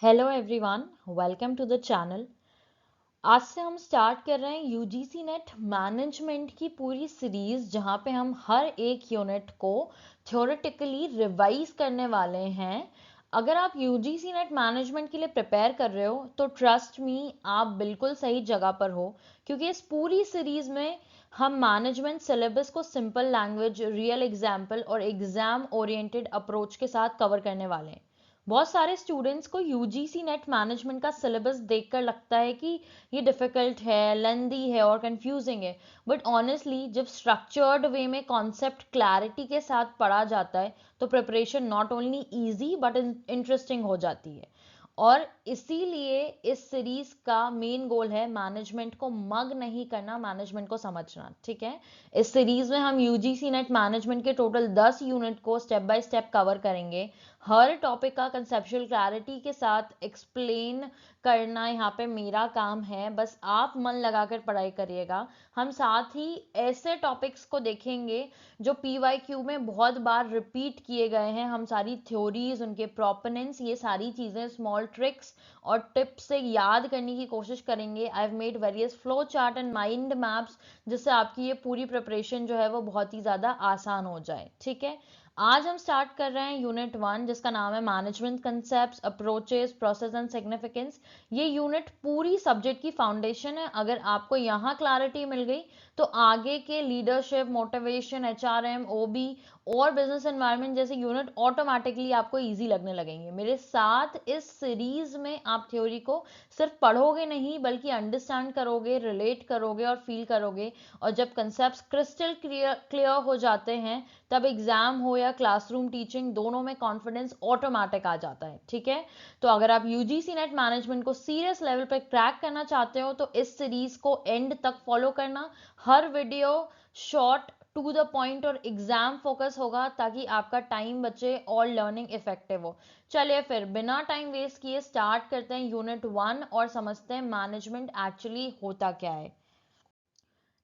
Hello everyone, welcome to the channel. आज से हम स्टार्ट कर रहे हैं यूजीसी नेट मैनेजमेंट की पूरी सीरीज, जहां पे हम हर एक यूनिट को थ्योरेटिकली रिवाइज करने वाले हैं। अगर आप यूजीसी नेट मैनेजमेंट के लिए प्रिपेयर कर रहे हो तो ट्रस्ट मी, आप बिल्कुल सही जगह पर हो, क्योंकि इस पूरी सीरीज में हम मैनेजमेंट सिलेबस को सिंपल लैंग्वेज, रियल एग्जाम्पल और एग्जाम ओरिएंटेड अप्रोच के साथ कवर करने वाले हैं। बहुत सारे स्टूडेंट्स को यूजीसी नेट मैनेजमेंट का सिलेबस देखकर लगता है कि ये डिफिकल्ट है, लेंदी है और कंफ्यूजिंग है, बट ऑनेस्टली जब स्ट्रक्चर्ड वे में कॉन्सेप्ट क्लैरिटी के साथ पढ़ा जाता है तो preparation not only easy but interesting हो जाती है। और इसीलिए इस सीरीज का मेन गोल है मैनेजमेंट को मग नहीं करना, मैनेजमेंट को समझना। ठीक है, इस सीरीज में हम यूजीसी नेट मैनेजमेंट के टोटल 10 यूनिट को स्टेप बाय स्टेप कवर करेंगे। हर टॉपिक का कंसेप्चुअल क्लैरिटी के साथ एक्सप्लेन करना यहाँ पे मेरा काम है, बस आप मन लगाकर पढ़ाई करिएगा। हम साथ ही ऐसे टॉपिक्स को देखेंगे जो पीवाईक्यू में बहुत बार रिपीट किए गए हैं। हम सारी थ्योरीज, उनके प्रोपोनेंट्स, ये सारी चीज़ें स्मॉल ट्रिक्स और टिप्स से याद करने की कोशिश करेंगे। I have made various flow chart and mind maps, जिससे आपकी ये पूरी प्रिपरेशन जो है वो बहुत ही ज़्यादा आसान हो जाए। ठीक है, आज हम स्टार्ट कर रहे हैं यूनिट 1, जिसका नाम है management concepts, approaches, process and significance. ये यूनिट पूरी सब्जेक्ट की फाउंडेशन है। अगर आपको यहाँ क्लैरिटी मिल गई तो आगे के लीडरशिप, मोटिवेशन, एचआरएम, ओबी और बिजनेस एनवायरनमेंट जैसे यूनिट ऑटोमेटिकली आपको इजी लगने लगेंगे। मेरे साथ इस सीरीज में आप थ्योरी को सिर्फ पढ़ोगे नहीं, बल्कि अंडरस्टैंड करोगे, रिलेट करोगे और फील करोगे। और जब कंसेप्ट्स क्रिस्टल क्लियर हो जाते हैं, तब एग्जाम हो या क्लासरूम टीचिंग, दोनों में कॉन्फिडेंस ऑटोमेटिक आ जाता है। ठीक है, तो अगर आप यूजीसी नेट मैनेजमेंट को सीरियस लेवल पर क्रैक करना चाहते हो तो इस सीरीज को एंड तक फॉलो करना। हर video short, to the point और एग्जाम फोकस होगा, ताकि आपका टाइम बचे और लर्निंग इफेक्टिव हो। चलिए फिर बिना टाइम वेस्ट किए स्टार्ट करते हैं यूनिट 1 और समझते हैं मैनेजमेंट एक्चुअली होता क्या है।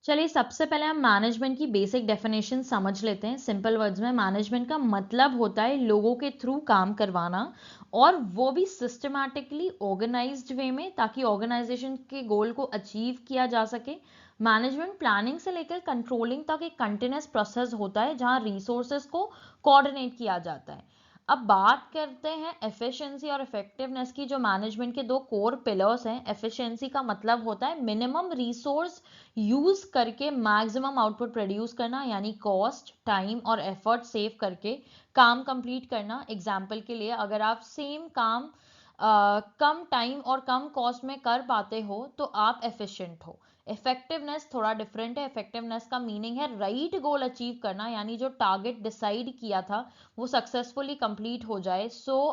चलिए सबसे पहले हम मैनेजमेंट की बेसिक डेफिनेशन समझ लेते हैं। सिंपल वर्ड्स में मैनेजमेंट का मतलब होता है लोगों के थ्रू काम करवाना, और वो भी सिस्टमैटिकली ऑर्गेनाइज्ड वे में, ताकि ऑर्गेनाइजेशन के गोल को अचीव किया जा सके। मैनेजमेंट प्लानिंग से लेकर कंट्रोलिंग तक एक कंटिन्यूस प्रोसेस होता है, जहां रिसोर्सेज को कोऑर्डिनेट किया जाता है। अब बात करते हैं एफिशिएंसी और इफेक्टिवनेस की, जो मैनेजमेंट के दो कोर पिलर्स हैं। एफिशिएंसी का मतलब होता है मिनिमम रिसोर्स यूज करके मैक्सिमम आउटपुट प्रोड्यूस करना, यानी कॉस्ट, टाइम और एफर्ट सेव करके काम कंप्लीट करना। एग्जाम्पल के लिए, अगर आप सेम काम कम टाइम और कम कॉस्ट में कर पाते हो तो आप एफिशिएंट हो। इफेक्टिवनेस थोड़ा डिफरेंट है। इफेक्टिवनेस का मीनिंग है राइट गोल अचीव करना, यानी जो टारगेट डिसाइड किया था वो सक्सेसफुली कंप्लीट हो जाए।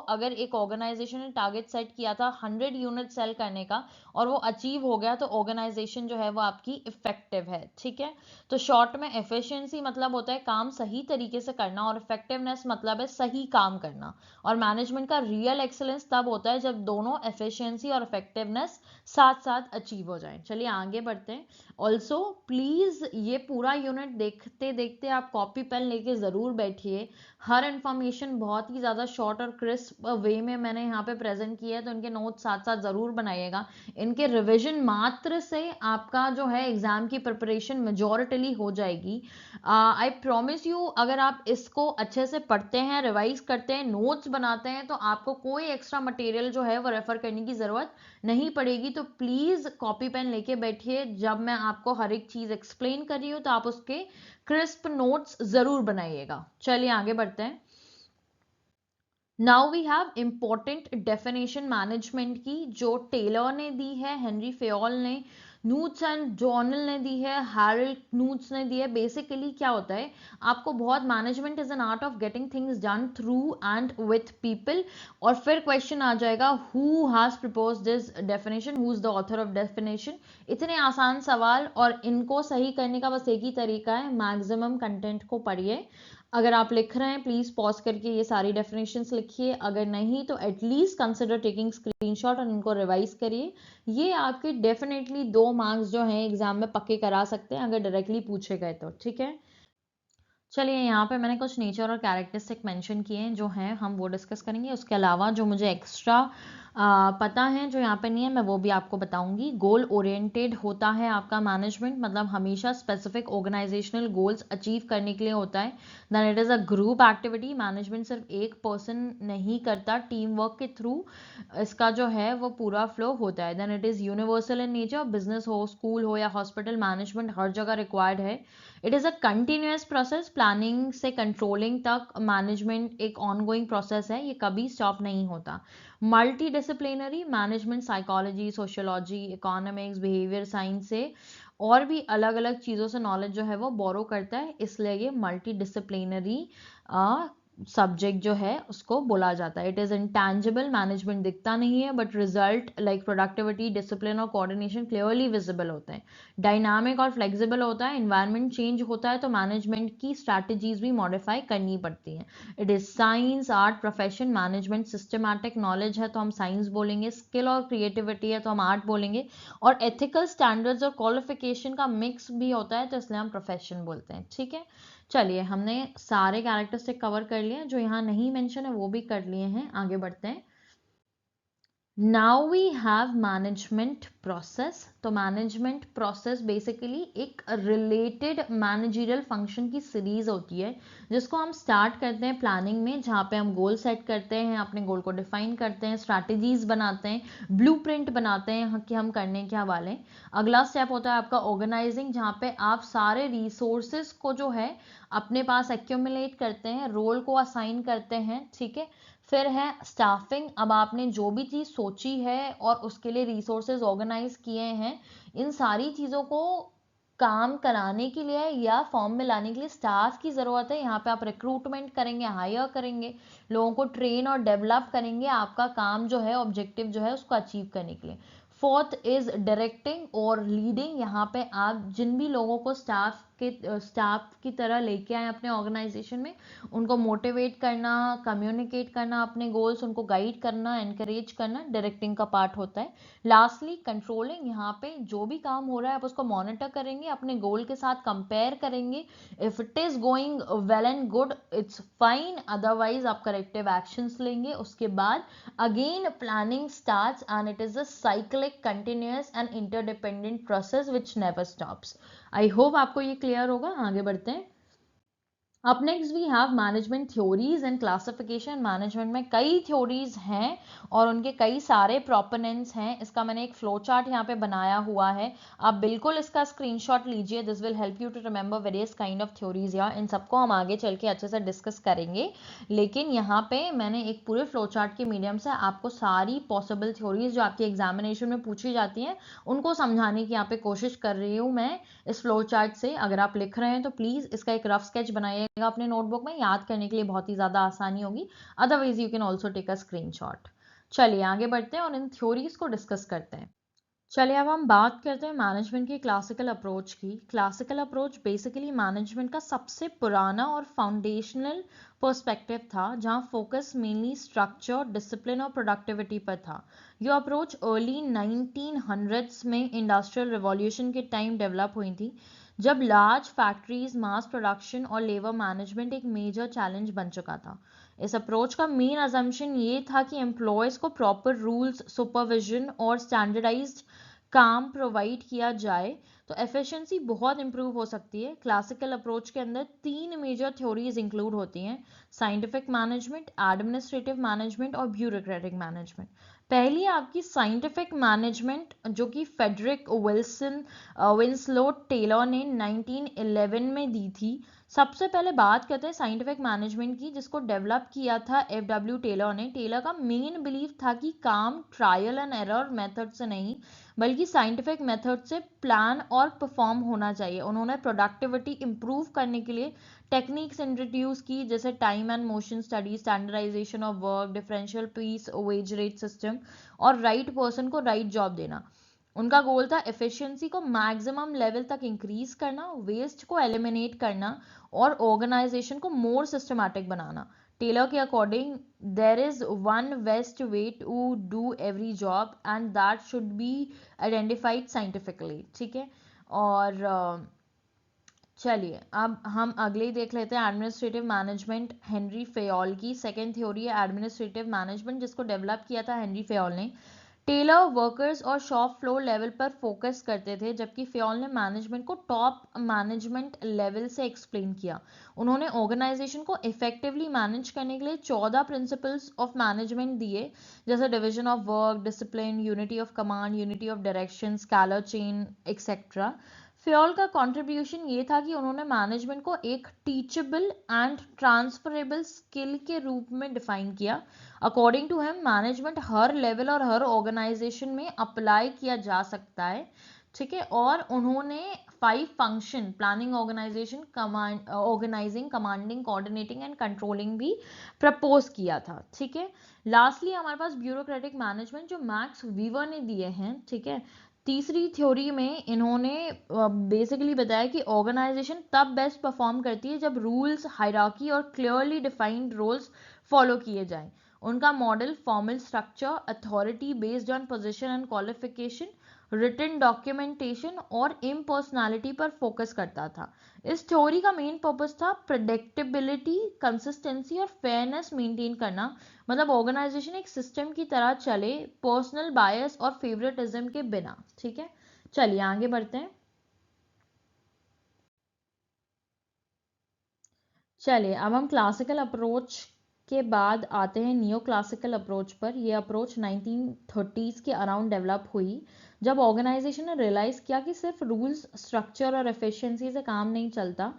अगर एक ऑर्गेनाइजेशन ने टारगेट सेट किया था 100 यूनिट सेल करने का और वो अचीव हो गया, तो ऑर्गेनाइजेशन जो है वो आपकी इफेक्टिव है। ठीक है, तो शॉर्ट में एफिशिएंसी मतलब होता है काम सही तरीके से करना, और इफेक्टिवनेस मतलब है सही काम करना। और मैनेजमेंट का रियल एक्सेलेंस तब होता है जब दोनों एफिशिएंसी और इफेक्टिवनेस साथ साथ अचीव हो जाए। चलिए आगे बढ़ते हैं। ऑल्सो प्लीज ये पूरा यूनिट देखते देखते आप कॉपी पेन लेके जरूर बैठिए। हर इंफॉर्मेशन बहुत ही ज़्यादा शॉर्ट और क्रिस्प वे में मैंने यहाँ पे प्रेजेंट किया है, तो इनके नोट्स साथ साथ ज़रूर बनाइएगा। इनके रिवीजन मात्र से आपका जो है एग्जाम की प्रिपरेशन मेजॉरिटली हो जाएगी। आई प्रॉमिस यू, अगर आप इसको अच्छे से पढ़ते हैं, रिवाइज करते हैं, नोट्स बनाते हैं, तो आपको कोई एक्स्ट्रा मटेरियल जो है वो रेफर करने की ज़रूरत नहीं पड़ेगी। तो प्लीज़ कॉपी पेन लेके बैठिए। जब मैं आपको हर एक चीज़ एक्सप्लेन कर रही हूँ तो आप उसके क्रिस्प नोट्स जरूर बनाइएगा। चलिए आगे बढ़ते हैं। Now we have important definition management की, जो टेलर ने दी है, हेनरी फेयोल ने, नूट्स एंड जॉर्नल ने दी है, हैरल्ड नूट्स ने दी है। बेसिकली क्या होता है, आपको बहुत management is an art of getting things done through and with people. और फिर क्वेश्चन आ जाएगा, who has propose this definition, who is the author of definition. इतने आसान सवाल, और इनको सही करने का बस एक ही तरीका है, मैक्सिमम कंटेंट को पढ़िए। अगर आप लिख रहे हैं प्लीज पॉज करके ये सारी डेफिनेशंस लिखिए, अगर नहीं तो एटलीस्ट कंसिडर टेकिंग स्क्रीनशॉट और इनको रिवाइज करिए। ये आपके डेफिनेटली 2 मार्क्स जो हैं एग्जाम में पक्के करा सकते हैं, अगर डायरेक्टली पूछे गए तो। ठीक है, चलिए यहाँ पे मैंने कुछ नेचर और कैरेक्टरिस्टिक मेंशन किए हैं जो हैं, हम वो डिस्कस करेंगे। उसके अलावा जो मुझे एक्स्ट्रा पता है जो यहाँ पे नहीं है मैं वो भी आपको बताऊंगी। गोल ओरिएंटेड होता है आपका मैनेजमेंट, मतलब हमेशा स्पेसिफिक ऑर्गेनाइजेशनल गोल्स अचीव करने के लिए होता है। Then it is a group activity. Management सिर्फ एक पर्सन नहीं करता, टीम वर्क के थ्रू इसका जो है वो पूरा फ्लो होता है। Then it is universal in nature. Business हो, स्कूल हो या हॉस्पिटल, मैनेजमेंट हर जगह रिक्वायर्ड है। It is a continuous process, planning से कंट्रोलिंग तक मैनेजमेंट एक ऑनगोइंग प्रोसेस है, ये कभी स्टॉप नहीं होता। Multidisciplinary management, psychology, sociology, economics, behaviour science से और भी अलग अलग चीज़ों से नॉलेज जो है वो बोरो करता है, इसलिए ये मल्टी डिसिप्लिनरी सब्जेक्ट जो है उसको बोला जाता है। इट इज़ इंटैंजिबल, मैनेजमेंट दिखता नहीं है but result like productivity, discipline और कोऑर्डिनेशन क्लियरली विजिबल होते हैं। डायनामिक और फ्लेक्सिबल होता है। इन्वायरमेंट चेंज होता है तो मैनेजमेंट की स्ट्रैटेजीज भी मॉडिफाई करनी पड़ती हैं। It is science, art, profession, management. Systematic knowledge है तो हम साइंस बोलेंगे, स्किल और क्रिएटिविटी है तो हम आर्ट बोलेंगे, और एथिकल स्टैंडर्ड्स और क्वालिफिकेशन का मिक्स भी होता है तो इसलिए हम प्रोफेशन बोलते हैं। ठीक है, चलिए हमने सारे कैरेक्टरिस्टिक कवर कर लिए, जो यहाँ नहीं मेंशन है वो भी कर लिए हैं। आगे बढ़ते हैं। Now we have management process. तो मैनेजमेंट प्रोसेस बेसिकली एक रिलेटेड मैनेजरियल फंक्शन की सीरीज होती है, जिसको हम स्टार्ट करते हैं प्लानिंग में, जहाँ पे हम गोल सेट करते हैं, अपने गोल को डिफाइन करते हैं, स्ट्रैटेजीज बनाते हैं, ब्लूप्रिंट बनाते हैं कि हम करने क्या वाले हैं। अगला स्टेप होता है आपका ऑर्गेनाइजिंग, जहाँ पे आप सारे रिसोर्सेज को जो है अपने पास एक्यूमुलेट करते हैं, रोल को असाइन करते हैं। ठीक है, फिर है स्टाफिंग। अब आपने जो भी चीज़ सोची है और उसके लिए रिसोर्सेज ऑर्गेनाइज किए हैं, इन सारी चीज़ों को काम कराने के लिए या फॉर्म में लाने के लिए स्टाफ की ज़रूरत है। यहाँ पे आप रिक्रूटमेंट करेंगे, हायर करेंगे, लोगों को ट्रेन और डेवलप करेंगे आपका काम जो है, ऑब्जेक्टिव जो है उसको अचीव करने के लिए। फोर्थ इज डायरेक्टिंग और लीडिंग। यहाँ पे आप जिन भी लोगों को स्टाफ की तरह लेके आए अपने ऑर्गेनाइजेशन में, उनको मोटिवेट करना, कम्युनिकेट करना अपने गोल्स, उनको गाइड करना, एनकरेज करना, डायरेक्टिंग का पार्ट होता है। Lastly controlling. यहाँ पे जो भी काम हो रहा है आप उसको मॉनिटर करेंगे, अपने गोल के साथ कंपेयर करेंगे। If it is going well and good it's fine, otherwise आप करेक्टिव एक्शंस लेंगे। उसके बाद again planning starts and it is a cyclic, continuous and interdependent process which never stops. I hope आपको ये क्लियर होगा। आगे बढ़ते हैं। अब next we have management theories and classification. Management में कई थ्योरीज हैं और उनके कई सारे प्रोपोनेंट्स हैं। इसका मैंने एक फ्लो चार्ट यहाँ पे बनाया हुआ है, आप बिल्कुल इसका स्क्रीनशॉट लीजिए। This will help you to remember various kind of theories. या इन सबको हम आगे चल के अच्छे से डिस्कस करेंगे, लेकिन यहाँ पे मैंने एक पूरे फ्लो चार्ट के मीडियम से आपको सारी पॉसिबल थ्योरीज जो आपकी एग्जामिनेशन में पूछी जाती हैं उनको समझाने की यहाँ पे कोशिश कर रही हूँ मैं इस फ्लो चार्ट से। अगर आप लिख रहे हैं तो प्लीज इसका एक रफ स्केच बनाइएगा अपने नोटबुक में, याद करने के लिए बहुत ही ज्यादा आसानी होगी। Otherwise you can also take a screenshot. चलिए आगे बढ़ते हैं और इन थ्योरीज को डिस्कस करते हैं। चलिए अब हम बात करते हैं मैनेजमेंट की क्लासिकल अप्रोच की। क्लासिकल अप्रोच बेसिकली मैनेजमेंट का सबसे पुराना और फाउंडेशनल पर्सपेक्टिव था, जहां फोकस मेनली स्ट्रक्चर, डिसिप्लिन और प्रोडक्टिविटी पर था। यह अप्रोच अर्ली 1900s में इंडस्ट्रियल रिवॉल्यूशन के टाइम डेवलप हुई थी, जब लार्ज फैक्ट्रीज, मास प्रोडक्शन और लेबर मैनेजमेंट एक मेजर चैलेंज बन चुका था। इस अप्रोच का मेन अजम्पशन ये था कि एम्प्लॉयज़ को प्रॉपर रूल्स, सुपरविजन और स्टैंडर्डाइज्ड काम प्रोवाइड किया जाए तो एफिशिएंसी बहुत इंप्रूव हो सकती है। क्लासिकल अप्रोच के अंदर तीन मेजर थ्योरीज इंक्लूड होती हैं: साइंटिफिक मैनेजमेंट, एडमिनिस्ट्रेटिव मैनेजमेंट और ब्यूरोक्रेटिक मैनेजमेंट। पहली आपकी साइंटिफिक मैनेजमेंट, जो कि फेडरिक विंसलो टेलर ने 1911 में दी थी। सबसे पहले बात करते हैं साइंटिफिक मैनेजमेंट की, जिसको डेवलप किया था F.W. टेलर ने। टेलर का मेन बिलीफ था कि काम ट्रायल एंड एरर मेथड से नहीं बल्कि साइंटिफिक मेथड से प्लान और परफॉर्म होना चाहिए। उन्होंने प्रोडक्टिविटी इंप्रूव करने के लिए टेक्निक्स इंट्रोड्यूस की, जैसे time and motion study, standardization of work, differential piece wage rate system और राइट पर्सन को राइट जॉब देना। उनका गोल था एफिशिएंसी को मैक्सिमम लेवल तक इंक्रीज करना, वेस्ट को एलिमिनेट करना और ऑर्गेनाइजेशन को मोर सिस्टमैटिक बनाना। टेलर के according there is one best way to do every job and that should be identified scientifically. ठीक है, और चलिए अब हम अगले ही देख लेते हैं एडमिनिस्ट्रेटिव मैनेजमेंट, हेनरी फेयोल की सेकेंड थ्योरी है एडमिनिस्ट्रेटिव मैनेजमेंट, जिसको डेवलप किया था हेनरी फेयोल ने। टेलर वर्कर्स और शॉप फ्लोर लेवल पर फोकस करते थे, जबकि फेयोल ने मैनेजमेंट को टॉप मैनेजमेंट लेवल से एक्सप्लेन किया। उन्होंने ऑर्गेनाइजेशन को इफेक्टिवली मैनेज करने के लिए 14 प्रिंसिपल्स ऑफ मैनेजमेंट दिए, जैसे division of work, discipline, unity of command, unity of direction, scalar chain etcetera. Fayol का कंट्रीब्यूशन ये था कि उन्होंने मैनेजमेंट को एक टीचेबल एंड ट्रांसफरेबल स्किल के रूप में डिफाइन किया। अकॉर्डिंग टू हिम मैनेजमेंट हर लेवल और हर ऑर्गेनाइजेशन में अप्लाई किया जा सकता है, ठीक है। और उन्होंने 5 function planning, organization, command, organizing, commanding, coordinating and controlling भी प्रपोज किया था, ठीक है। लास्टली हमारे पास ब्यूरोक्रेटिक मैनेजमेंट जो मैक्स वीवर ने दिए हैं, ठीक है। तीसरी थ्योरी में इन्होंने बेसिकली बताया कि ऑर्गेनाइजेशन तब बेस्ट परफॉर्म करती है जब रूल्स, हायरार्की और क्लियरली डिफाइंड रोल्स फॉलो किए जाएं। उनका model formal structure, authority based on position and qualification, written documentation और इम्पर्सनैलिटी पर फोकस करता था। इस थ्योरी का मेन पर्पस था प्रेडिक्टेबिलिटी, कंसिस्टेंसी और फेयरनेस मेंटेन करना। मतलब ऑर्गेनाइजेशन एक सिस्टम की तरह चले, पर्सनल बायस और फेवरेटिज्म के बिना, ठीक है। चलिए आगे बढ़ते हैं। चलिए अब हम क्लासिकल अप्रोच के बाद आते हैं नियो क्लासिकल अप्रोच पर। ये अप्रोच 1930s के अराउंड डेवलप हुई, जब ऑर्गेनाइजेशन ने रियलाइज किया कि सिर्फ रूल्स, स्ट्रक्चर और एफिशिएंसी से काम नहीं चलता,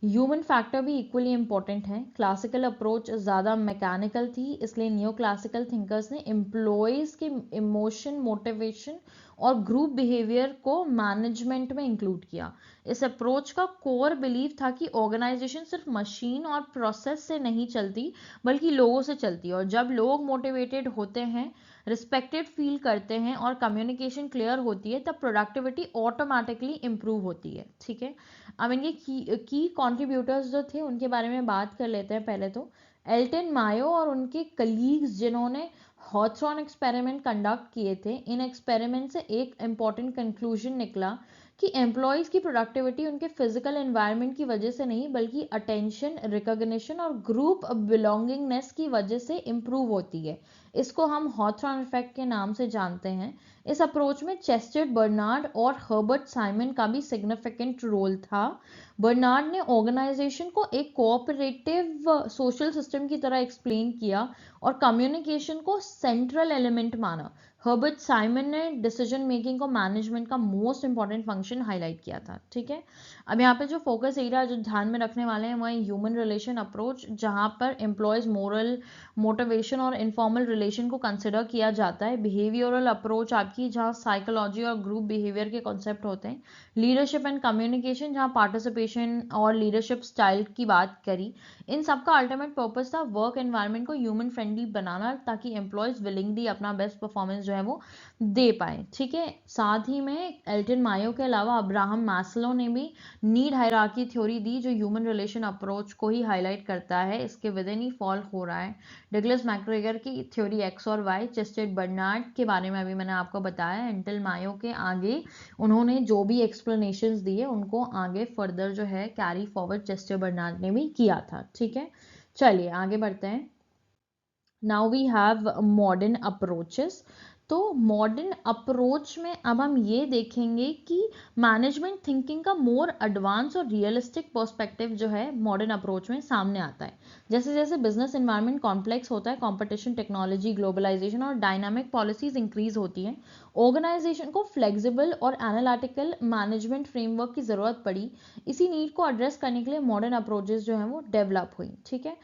ह्यूमन फैक्टर भी इक्वली इंपॉर्टेंट है। क्लासिकल अप्रोच ज़्यादा मैकेनिकल थी, इसलिए नियो क्लासिकल थिंकर्स ने एम्प्लॉयज़ के इमोशन, मोटिवेशन और ग्रुप बिहेवियर को मैनेजमेंट में इंक्लूड किया। इस अप्रोच का कोर बिलीव था कि ऑर्गेनाइजेशन सिर्फ मशीन और प्रोसेस से नहीं चलती, बल्कि लोगों से चलती है। और जब लोग मोटिवेटेड होते हैं, रिस्पेक्टेड फील करते हैं और कम्युनिकेशन क्लियर होती है, तब प्रोडक्टिविटी ऑटोमेटिकली इंप्रूव होती है, ठीक है। अब इनके की कंट्रीब्यूटर्स जो थे उनके बारे में बात कर लेते हैं। पहले तो एल्टन मायो और उनके कलीग्स, जिन्होंने हॉथरॉन एक्सपेरिमेंट कंडक्ट किए थे। इन एक्सपेरिमेंट से एक इंपॉर्टेंट कंक्लूजन निकला कि एम्प्लॉयज की प्रोडक्टिविटी उनके फिजिकल एनवायरनमेंट की वजह से नहीं, बल्कि अटेंशन, रिकॉग्निशन और ग्रुप बिलोंगिंगनेस की वजह से इंप्रूव होती है। इसको हम हॉथरॉन इफेक्ट के नाम से जानते हैं। इस अप्रोच में चेस्टर्ड बर्नार्ड और हर्बर्ट साइमन का भी सिग्निफिकेंट रोल था। बर्नार्ड ने ऑर्गेनाइजेशन को एक कोऑपरेटिव सोशल सिस्टम की तरह एक्सप्लेन किया और कम्युनिकेशन को सेंट्रल एलिमेंट माना। हर्बर्ट साइमन ने डिसीजन मेकिंग को मैनेजमेंट का मोस्ट इंपॉर्टेंट फंक्शन हाईलाइट किया था, ठीक है। अब यहाँ पे जो फोकस एरिया जो ध्यान में रखने वाले हैं वो है ह्यूमन रिलेशन अप्रोच, जहाँ पर एम्प्लॉयज मोरल, मोटिवेशन और इनफॉर्मल रिलेशन को कंसिडर किया जाता है। बिहेवियरल अप्रोच आपकी, जहाँ साइकोलॉजी और ग्रुप बिहेवियर के कॉन्सेप्ट होते हैं। लीडरशिप एंड कम्युनिकेशन, जहाँ पार्टिसिपेशन और लीडरशिप स्टाइल की बात करी। इन सब का अल्टीमेट पर्पस था वर्क एनवायरनमेंट को ह्यूमन फ्रेंडली बनाना, ताकि एम्प्लॉयज विलिंगली अपना बेस्ट परफॉर्मेंस जो है वो दे पाए, ठीक है। साथ ही में एल्टन मायो के अलावा अब्राहम मैस्लो ने भी नीड हायरार्की थ्योरी दी, जो ह्यूमन रिलेशन अप्रोच को ही हाईलाइट करता है। इसके विद इन ही फॉल हो रहा है डगलस मैकग्रेगर की थ्योरी एक्स और वाई। चेस्टर्ड बर्नार्ड के बारे में अभी मैंने आपको बताया। एंटल मायो के आगे उन्होंने जो भी एक्सप्लेनेशंस दिए उनको आगे फर्दर जो है कैरी फॉरवर्ड चेस्टर्ड बर्नार्ड ने भी किया था, ठीक है। चलिए आगे बढ़ते हैं। Now we have modern approaches. तो मॉडर्न अप्रोच में अब हम ये देखेंगे कि मैनेजमेंट थिंकिंग का मोर एडवांस और रियलिस्टिक पर्सपेक्टिव जो है मॉडर्न अप्रोच में सामने आता है। जैसे जैसे बिजनेस एनवायरनमेंट कॉम्प्लेक्स होता है, कंपटीशन, टेक्नोलॉजी, ग्लोबलाइजेशन और डायनामिक पॉलिसीज इंक्रीज होती हैं, ऑर्गेनाइजेशन को फ्लेक्सिबल और एनालिटिकल मैनेजमेंट फ्रेमवर्क की जरूरत पड़ी। इसी नीड को एड्रेस करने के लिए मॉडर्न अप्रोचेस जो हैं वो डेवलप हुई, ठीक है।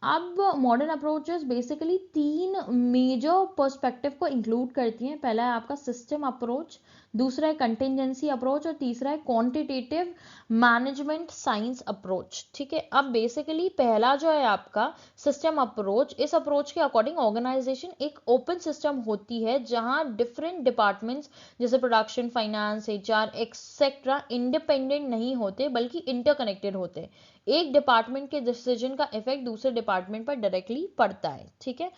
अब modern approaches basically 3 major perspective को इंक्लूड करती हैं। पहला है आपका सिस्टम अप्रोच, दूसरा है कंटिजेंसी अप्रोच और तीसरा है क्वांटिटेटिव मैनेजमेंट साइंस अप्रोच, ठीक है। अब बेसिकली पहला जो है आपका सिस्टम अप्रोच, इस अप्रोच के अकॉर्डिंग ऑर्गेनाइजेशन एक ओपन सिस्टम होती है, जहां डिफरेंट डिपार्टमेंट्स जैसे production, finance, HR etcetera independent नहीं होते, बल्कि इंटरकनेक्टेड होते हैं। एक डिपार्टमेंट के डिसीजन का इफेक्ट दूसरे डिपार्टमेंट पर डायरेक्टली पड़ता है, ठीक है।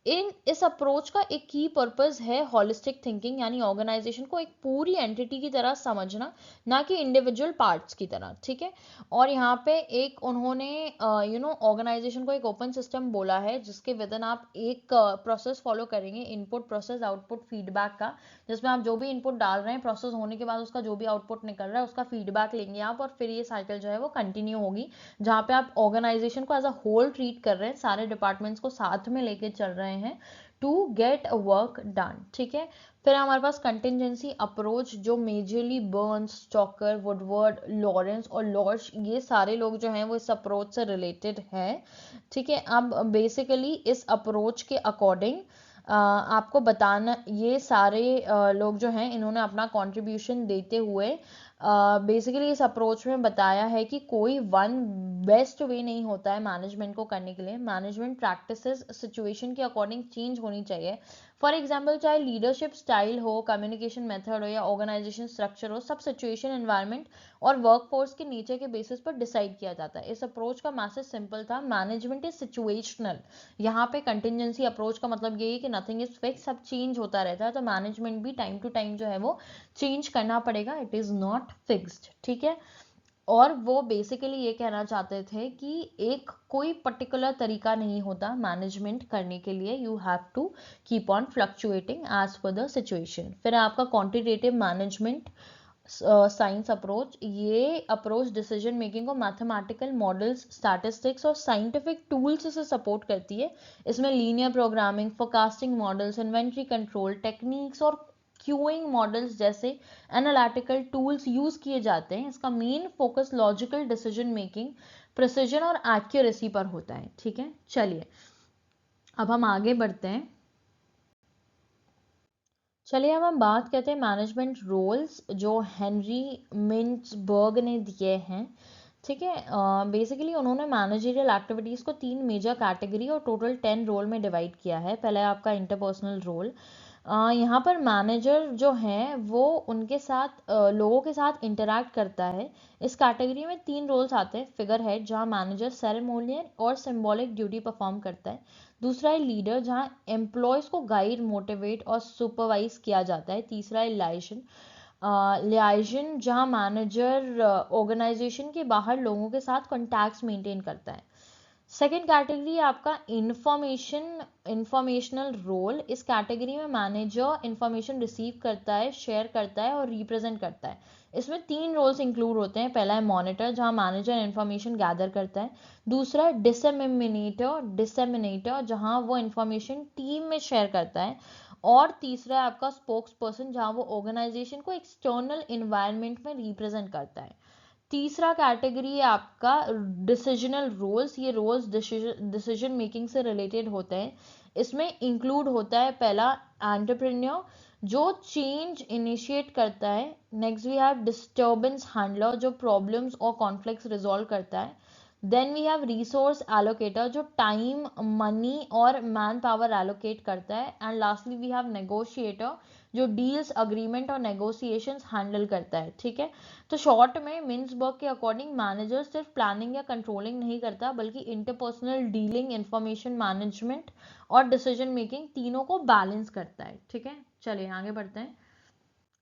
इस अप्रोच का एक की पर्पस है हॉलिस्टिक थिंकिंग, यानी ऑर्गेनाइजेशन को एक पूरी एंटिटी की तरह समझना, ना कि इंडिविजुअल पार्ट्स की तरह, ठीक है। और यहाँ पे एक उन्होंने ऑर्गेनाइजेशन को एक ओपन सिस्टम बोला है, जिसके विदिन आप एक प्रोसेस फॉलो करेंगे, इनपुट प्रोसेस आउटपुट फीडबैक का, जिसमें आप जो भी इनपुट डाल रहे हैं प्रोसेस होने के बाद उसका जो भी आउटपुट निकल रहा है उसका फीडबैक लेंगे आप, और फिर ये साइकिल जो है वो कंटिन्यू होगी, जहाँ पे आप ऑर्गेनाइजेशन को एज अ होल ट्रीट कर रहे हैं, सारे डिपार्टमेंट्स को साथ में लेके चल रहे हैं to get a work done, ठीक है। फिर हमारे पास कंटिजेंसी अप्रोच, जो majorly Burns, Stalker, Woodward, Lawrence और लॉर्च, ये सारे लोग जो हैं वो इस अप्रोच से रिलेटेड है, ठीक है। अब बेसिकली इस अप्रोच के अकॉर्डिंग आपको बताना, ये सारे लोग जो हैं इन्होंने अपना कंट्रीब्यूशन देते हुए बेसिकली इस अप्रोच में बताया है कि कोई वन बेस्ट वे नहीं होता है मैनेजमेंट को करने के लिए। मैनेजमेंट प्रैक्टिसेस सिचुएशन के अकॉर्डिंग चेंज होनी चाहिए। फॉर एग्जाम्पल, चाहे लीडरशिप स्टाइल हो, कम्युनिकेशन मेथड हो या ऑर्गेनाइजेशन स्ट्रक्चर हो, सब सिचुएशन, एनवायरनमेंट और वर्कफोर्स के नेचर के बेसिस पर डिसाइड किया जाता है। इस अप्रोच का मैसेज सिंपल था, मैनेजमेंट इज सिचुएशनल। यहाँ पे कंटिजेंसी अप्रोच का मतलब ये है कि नथिंग इज फिक्स, सब चेंज होता रहता है, तो मैनेजमेंट भी टाइम टू टाइम जो है वो चेंज करना पड़ेगा, इट इज नॉट फिक्स्ड, ठीक है। और वो बेसिकली ये कहना चाहते थे कि एक कोई पर्टिकुलर तरीका नहीं होता मैनेजमेंट करने के लिए, you have to keep on fluctuating as पर द सिचुएशन। फिर आपका क्वांटिटेटिव मैनेजमेंट साइंस अप्रोच, ये अप्रोच डिसीजन मेकिंग को मैथमेटिकल मॉडल्स, स्टैटिस्टिक्स और साइंटिफिक टूल्स से सपोर्ट करती है। इसमें linear programming, forecasting models, inventory control techniques और क्यूइंग मॉडल्स जैसे एनालिटिकल टूल्स यूज किए जाते हैं। इसका main focus logical decision making, precision और एक्यूरेसी पर होता है, ठीक है। चलिए अब हम आगे बढ़ते हैं। चलिए अब हम बात करते हैं मैनेजमेंट रोल्स जो हेनरी मिंचबर्ग ने दिए हैं, ठीक है। बेसिकली उन्होंने मैनेजरियल एक्टिविटीज़ को 3 मेजर कैटेगरी और टोटल 10 रोल में डिवाइड किया है। पहला है आपका इंटरपर्सनल रोल। यहाँ पर मैनेजर जो है वो उनके साथ लोगों के साथ इंटरैक्ट करता है। इस कैटेगरी में 3 रोल्स आते हैं। फिगर हेड, जहाँ मैनेजर सेरेमोनियल और सिंबॉलिक ड्यूटी परफॉर्म करता है। दूसरा है लीडर, जहाँ एम्प्लॉयज़ को गाइड, मोटिवेट और सुपरवाइज किया जाता है। तीसरा है लाइजन, लियाजन, जहाँ मैनेजर ऑर्गेनाइजेशन के बाहर लोगों के साथ कॉन्टैक्ट्स मेंटेन करता है। सेकेंड कैटेगरी आपका इंफॉर्मेशनल रोल। इस कैटेगरी में मैनेजर इंफॉर्मेशन रिसीव करता है, शेयर करता है और रिप्रेजेंट करता है। इसमें 3 रोल्स इंक्लूड होते हैं। पहला है मॉनिटर, जहां मैनेजर इंफॉर्मेशन गैदर करता है। दूसरा है डिसेमिनेटर, जहां वो इंफॉर्मेशन टीम में शेयर करता है। और तीसरा है आपका स्पोक्स पर्सन, जहां वो ऑर्गेनाइजेशन को एक्सटर्नल इन्वायरमेंट में रिप्रेजेंट करता है। तीसरा कैटेगरी है आपका डिसीजनल रोल्स। ये रोल्स डिसीजन मेकिंग से रिलेटेड होते हैं। इसमें इंक्लूड होता है पहला एंटरप्रेन्योर, जो चेंज इनिशिएट करता है। Next we have disturbance handler, जो प्रॉब्लम्स और कॉन्फ्लिक्ट्स रिजॉल्व करता है। Then we have resource allocator, जो टाइम, मनी और मैन पावर एलोकेट करता है। And lastly we have negotiator, जो डील्स, अग्रीमेंट और नेगोशिएशंस हैंडल करता है, ठीक है। तो शॉर्ट में मिन्सबर्ग के अकॉर्डिंग मैनेजर सिर्फ प्लानिंग या कंट्रोलिंग नहीं करता, बल्कि इंटरपर्सनल डीलिंग, इंफॉर्मेशन मैनेजमेंट और डिसीजन मेकिंग तीनों को बैलेंस करता है, ठीक है। चलिए आगे बढ़ते हैं।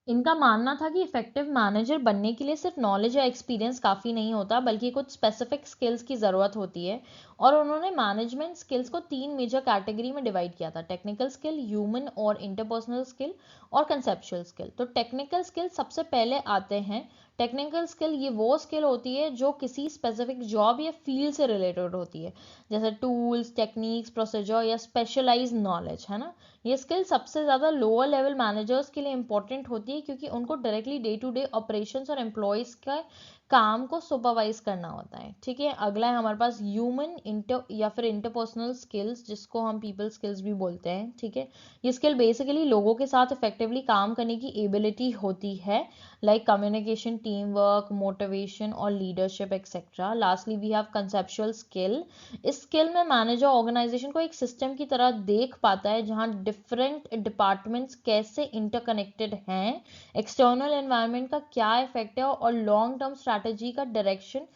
इनका मानना था कि इफेक्टिव मैनेजर बनने के लिए सिर्फ नॉलेज या एक्सपीरियंस काफ़ी नहीं होता, बल्कि कुछ स्पेसिफिक स्किल्स की ज़रूरत होती है। और उन्होंने मैनेजमेंट स्किल्स को 3 मेजर कैटेगरी में डिवाइड किया था: टेक्निकल स्किल, ह्यूमन और इंटरपर्सनल स्किल और कंसेप्चुअल स्किल। तो टेक्निकल स्किल सबसे पहले आते हैं। टेक्निकल स्किल ये वो स्किल होती है जो किसी स्पेसिफिक जॉब या फील्ड से रिलेटेड होती है, जैसे टूल्स, टेक्निक्स, प्रोसीजर या स्पेशलाइज्ड नॉलेज, है ना। ये स्किल सबसे ज़्यादा लोअर लेवल मैनेजर्स के लिए इंपॉर्टेंट होती है, क्योंकि उनको directly day to day operations और एम्प्लॉयज़ का काम को सुपरवाइज करना होता है, ठीक है। अगला है हमारे पास ह्यूमन इंटर या फिर इंटरपर्सनल स्किल्स, जिसको हम पीपल स्किल्स भी बोलते हैं, ठीक है। ये स्किल बेसिकली लोगों के साथ इफेक्टिवली काम करने की एबिलिटी होती है, like communication, team work, motivation और leadership etcetera. Lastly we have conceptual skill. इस स्किल में मैनेजर ऑर्गेनाइजेशन को एक सिस्टम की तरह देख पाता है, जहां डिफरेंट डिपार्टमेंट्स कैसे इंटरकनेक्टेड हैं, एक्सटर्नल एनवायरनमेंट का क्या इफेक्ट है और लॉन्ग टर्म स्ट्रैटेजी का डायरेक्शन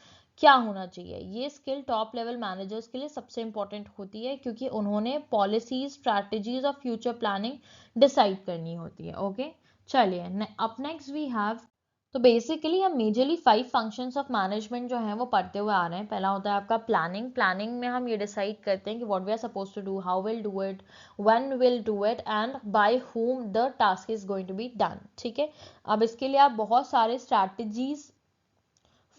क्या होना चाहिए। ये स्किल टॉप लेवल मैनेजर्स के लिए सबसे इंपॉर्टेंट होती है, क्योंकि उन्होंने पॉलिसीज, स्ट्रैटेजीज और फ्यूचर प्लानिंग डिसाइड करनी होती है। ओके, चलिए अप नेक्स्ट वी हैव, तो बेसिकली हम मेजरली 5 फंक्शंस ऑफ मैनेजमेंट जो है वो पढ़ते हुए आ रहे हैं। पहला होता है आपका प्लानिंग। प्लानिंग में हम ये डिसाइड करते हैं कि what we are suppose to do, how will do it, when will do it and by whom the task is going to be done. ठीक है, अब इसके लिए आप बहुत सारे स्ट्रैटेजीज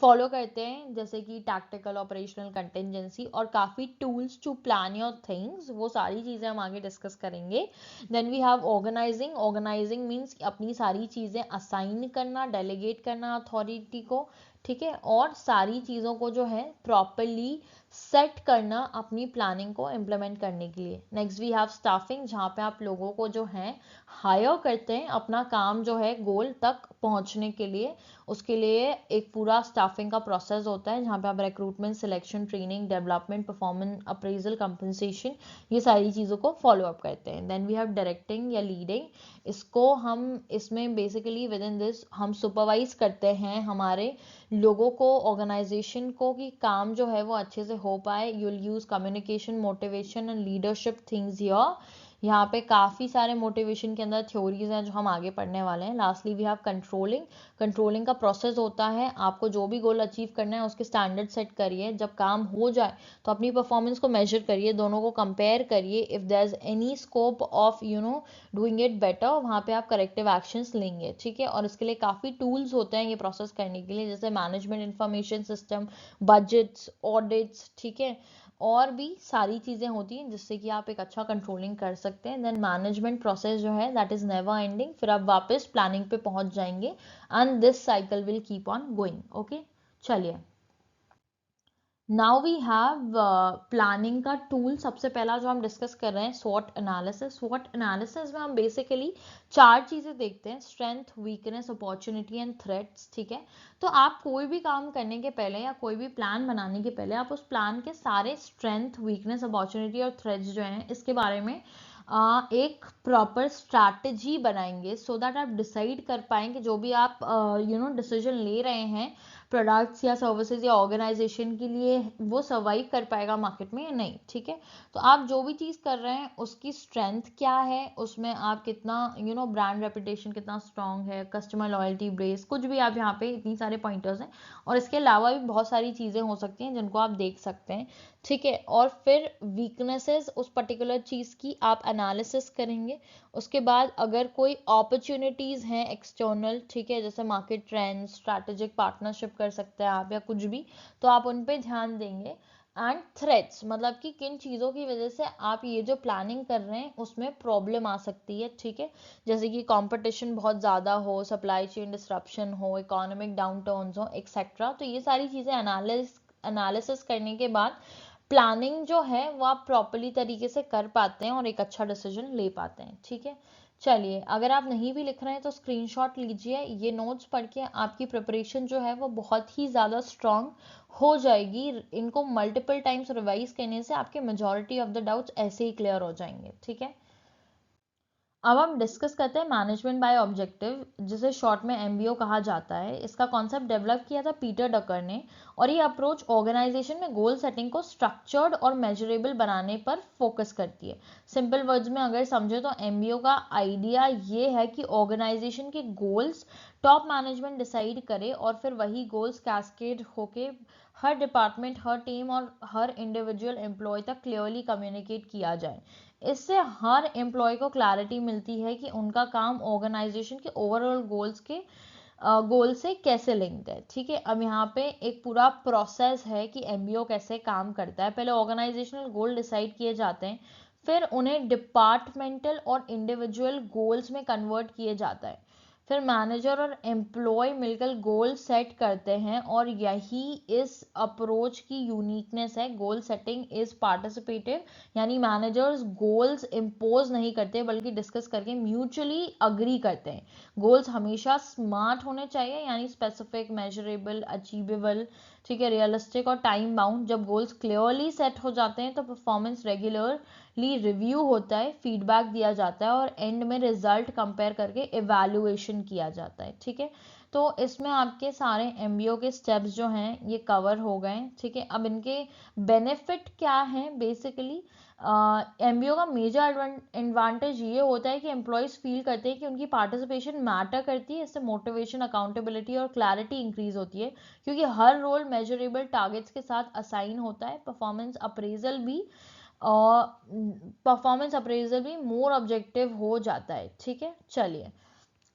फॉलो करते हैं, जैसे कि टैक्टिकल, ऑपरेशनल, कंटिजेंसी और काफ़ी tools to plan your things. वो सारी चीज़ें हम आगे डिस्कस करेंगे। Then we have organizing. Organizing means अपनी सारी चीज़ें असाइन करना, डेलीगेट करना अथॉरिटी को, ठीक है, और सारी चीज़ों को जो है प्रॉपरली सेट करना अपनी प्लानिंग को इम्प्लीमेंट करने के लिए। नेक्स्ट वी हैव स्टाफिंग, जहाँ पे आप लोगों को जो है हायर करते हैं अपना काम जो है गोल तक पहुँचने के लिए। उसके लिए एक पूरा स्टाफिंग का प्रोसेस होता है, जहाँ पे आप recruitment, selection, training, development, performance appraisal, compensation, ये सारी चीज़ों को फॉलो अप करते हैं। देन वी हैव डायरेक्टिंग या लीडिंग। इसको हम इसमें बेसिकली विद इन दिस हम सुपरवाइज करते हैं हमारे लोगों को, ऑर्गेनाइजेशन को, कि काम जो है वो अच्छे से हो पाए। You will use communication, motivation and leadership things here. यहाँ पे काफ़ी सारे मोटिवेशन के अंदर थ्योरीज हैं जो हम आगे पढ़ने वाले हैं। Lastly we have controlling. Controlling का प्रोसेस होता है, आपको जो भी गोल अचीव करना है उसके स्टैंडर्ड सेट करिए, जब काम हो जाए तो अपनी परफॉर्मेंस को मेजर करिए, दोनों को कंपेयर करिए। If there is any scope of doing it better, वहाँ पे आप करेक्टिव एक्शंस लेंगे। ठीक है, और इसके लिए काफ़ी टूल्स होते हैं ये प्रोसेस करने के लिए, जैसे management information system, budgets, audits, ठीक है, और भी सारी चीज़ें होती हैं जिससे कि आप एक अच्छा कंट्रोलिंग कर सकते हैं। देन मैनेजमेंट प्रोसेस जो है दैट इज़ नेवर एंडिंग, फिर आप वापस प्लानिंग पे पहुंच जाएंगे and this cycle will keep on going. Okay, चलिए नाउ वी हैव प्लानिंग का टूल। सबसे पहला जो हम डिस्कस कर रहे हैं स्वॉट एनालिसिस। स्वॉट एनालिसिस में हम बेसिकली 4 चीज़ें देखते हैं, strength, weakness, opportunity and threats. ठीक है, तो आप कोई भी काम करने के पहले या कोई भी प्लान बनाने के पहले आप उस प्लान के सारे स्ट्रेंथ, वीकनेस, अपॉर्चुनिटी और थ्रेट्स जो हैं इसके बारे में एक प्रॉपर स्ट्रैटेजी बनाएंगे, सो दैट आप डिसाइड कर पाएंगे जो भी आप डिसीजन ले रहे हैं प्रोडक्ट्स या सर्विसेज या ऑर्गेनाइजेशन के लिए, वो सर्वाइव कर पाएगा मार्केट में या नहीं। ठीक है, तो आप जो भी चीज़ कर रहे हैं उसकी स्ट्रेंथ क्या है, उसमें आप कितना ब्रांड रेपुटेशन कितना स्ट्रांग है, कस्टमर लॉयल्टी बेस, कुछ भी आप यहाँ पे इतनी सारे पॉइंटर्स हैं, और इसके अलावा भी बहुत सारी चीज़ें हो सकती हैं जिनको आप देख सकते हैं। ठीक है, और फिर वीकनेसेस उस पर्टिकुलर चीज़ की आप एनालिसिस करेंगे। उसके बाद अगर कोई अपॉर्चुनिटीज़ हैं एक्सटर्नल, ठीक है, जैसे मार्केट ट्रेंड्स, स्ट्रैटेजिक पार्टनरशिप कर सकते हैं आप या कुछ भी, तो आप उन पे ध्यान देंगे। एंड थ्रेट्स मतलब कि किन चीज़ों की वजह से आप ये जो प्लानिंग कर रहे हैं उसमें प्रॉब्लम आ सकती है। ठीक है, जैसे कि कंपटीशन बहुत ज़्यादा हो, सप्लाई चेन डिस्ट्रप्शन हो, इकोनॉमिक डाउन टर्न्स हो, एक्सेट्रा। तो ये सारी चीज़ें एनालिसिस करने के बाद प्लानिंग जो है वो आप प्रॉपरली तरीके से कर पाते हैं और एक अच्छा डिसीजन ले पाते हैं। ठीक है, चलिए अगर आप नहीं भी लिख रहे हैं तो स्क्रीनशॉट लीजिए, ये नोट्स पढ़ के आपकी प्रिपरेशन जो है वो बहुत ही ज़्यादा स्ट्रांग हो जाएगी। इनको मल्टीपल टाइम्स रिवाइज करने से आपके मेजॉरिटी ऑफ द डाउट्स ऐसे ही क्लियर हो जाएंगे। ठीक है, अब हम डिस्कस करते हैं मैनेजमेंट बाय ऑब्जेक्टिव, जिसे शॉर्ट में एमबीओ कहा जाता है। इसका कॉन्सेप्ट डेवलप किया था पीटर डकर ने, और ये अप्रोच ऑर्गेनाइजेशन में गोल सेटिंग को स्ट्रक्चर्ड और मेजरेबल बनाने पर फोकस करती है। सिंपल वर्ड्स में अगर समझे तो एमबीओ का आइडिया ये है कि ऑर्गेनाइजेशन के गोल्स टॉप मैनेजमेंट डिसाइड करे और फिर वही गोल्स कैस्केड होके हर डिपार्टमेंट, हर टीम और हर इंडिविजुअल एम्प्लॉय तक क्लियरली कम्युनिकेट किया जाए। इससे हर एम्प्लॉय को क्लैरिटी मिलती है कि उनका काम ऑर्गेनाइजेशन के ओवरऑल गोल्स के गोल से कैसे लिंक्ड है। ठीक है, अब यहाँ पे एक पूरा प्रोसेस है कि एमबीओ कैसे काम करता है। पहले ऑर्गेनाइजेशनल गोल डिसाइड किए जाते हैं, फिर उन्हें डिपार्टमेंटल और इंडिविजुअल गोल्स में कन्वर्ट किए जाता है, फिर मैनेजर और एम्प्लॉय मिलकर गोल सेट करते हैं, और यही इस अप्रोच की यूनिकनेस है। गोल सेटिंग इज पार्टिसिपेटिव, यानी मैनेजर्स गोल्स इम्पोज नहीं करते बल्कि डिस्कस करके म्यूचुअली अग्री करते हैं। गोल्स हमेशा स्मार्ट होने चाहिए, यानी स्पेसिफिक, मेजरेबल, अचीवेबल, ठीक है, रियलिस्टिक और टाइम बाउंड। जब गोल्स क्लियरली सेट हो जाते हैं तो परफॉर्मेंस रेगुलरली रिव्यू होता है, फीडबैक दिया जाता है और एंड में रिजल्ट कंपेयर करके इवैल्यूएशन किया जाता है। ठीक है, तो इसमें आपके सारे एमबीओ के स्टेप्स जो हैं ये कवर हो गए, ठीक है। अब इनके बेनिफिट क्या हैं बेसिकली, एमबीओ का मेजर एडवांटेज ये होता है कि एम्प्लॉयज़ फील करते हैं कि उनकी पार्टिसिपेशन मैटर करती है। इससे मोटिवेशन, अकाउंटेबिलिटी और क्लैरिटी इंक्रीज होती है, क्योंकि हर रोल मेजरेबल टारगेट्स के साथ असाइन होता है। परफॉर्मेंस अप्रेजल भी मोर ऑब्जेक्टिव हो जाता है, ठीक है। चलिए,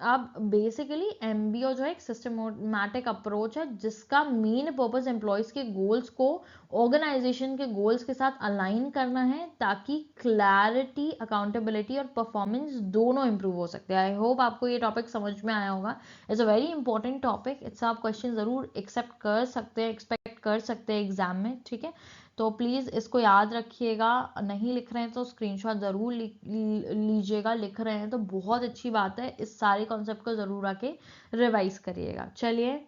अब बेसिकली एमबीओ जो है एक सिस्टमैटिक अप्रोच है जिसका मेन पर्पस एम्प्लॉयज़ के गोल्स को ऑर्गेनाइजेशन के गोल्स के साथ अलाइन करना है, ताकि क्लैरिटी, अकाउंटेबिलिटी और परफॉर्मेंस दोनों इंप्रूव हो सकते हैं। आई होप आपको ये टॉपिक समझ में आया होगा। It's a very important topic. इससे आप क्वेश्चन ज़रूर एक्सेप्ट कर सकते हैं, एक्सपेक्ट कर सकते हैं एग्जाम में, ठीक है। तो प्लीज़ इसको याद रखिएगा। नहीं लिख रहे हैं तो स्क्रीनशॉट ज़रूर लीजिएगा, लिख रहे हैं तो बहुत अच्छी बात है। इस सारे कॉन्सेप्ट को ज़रूर आके रिवाइज करिएगा। चलिए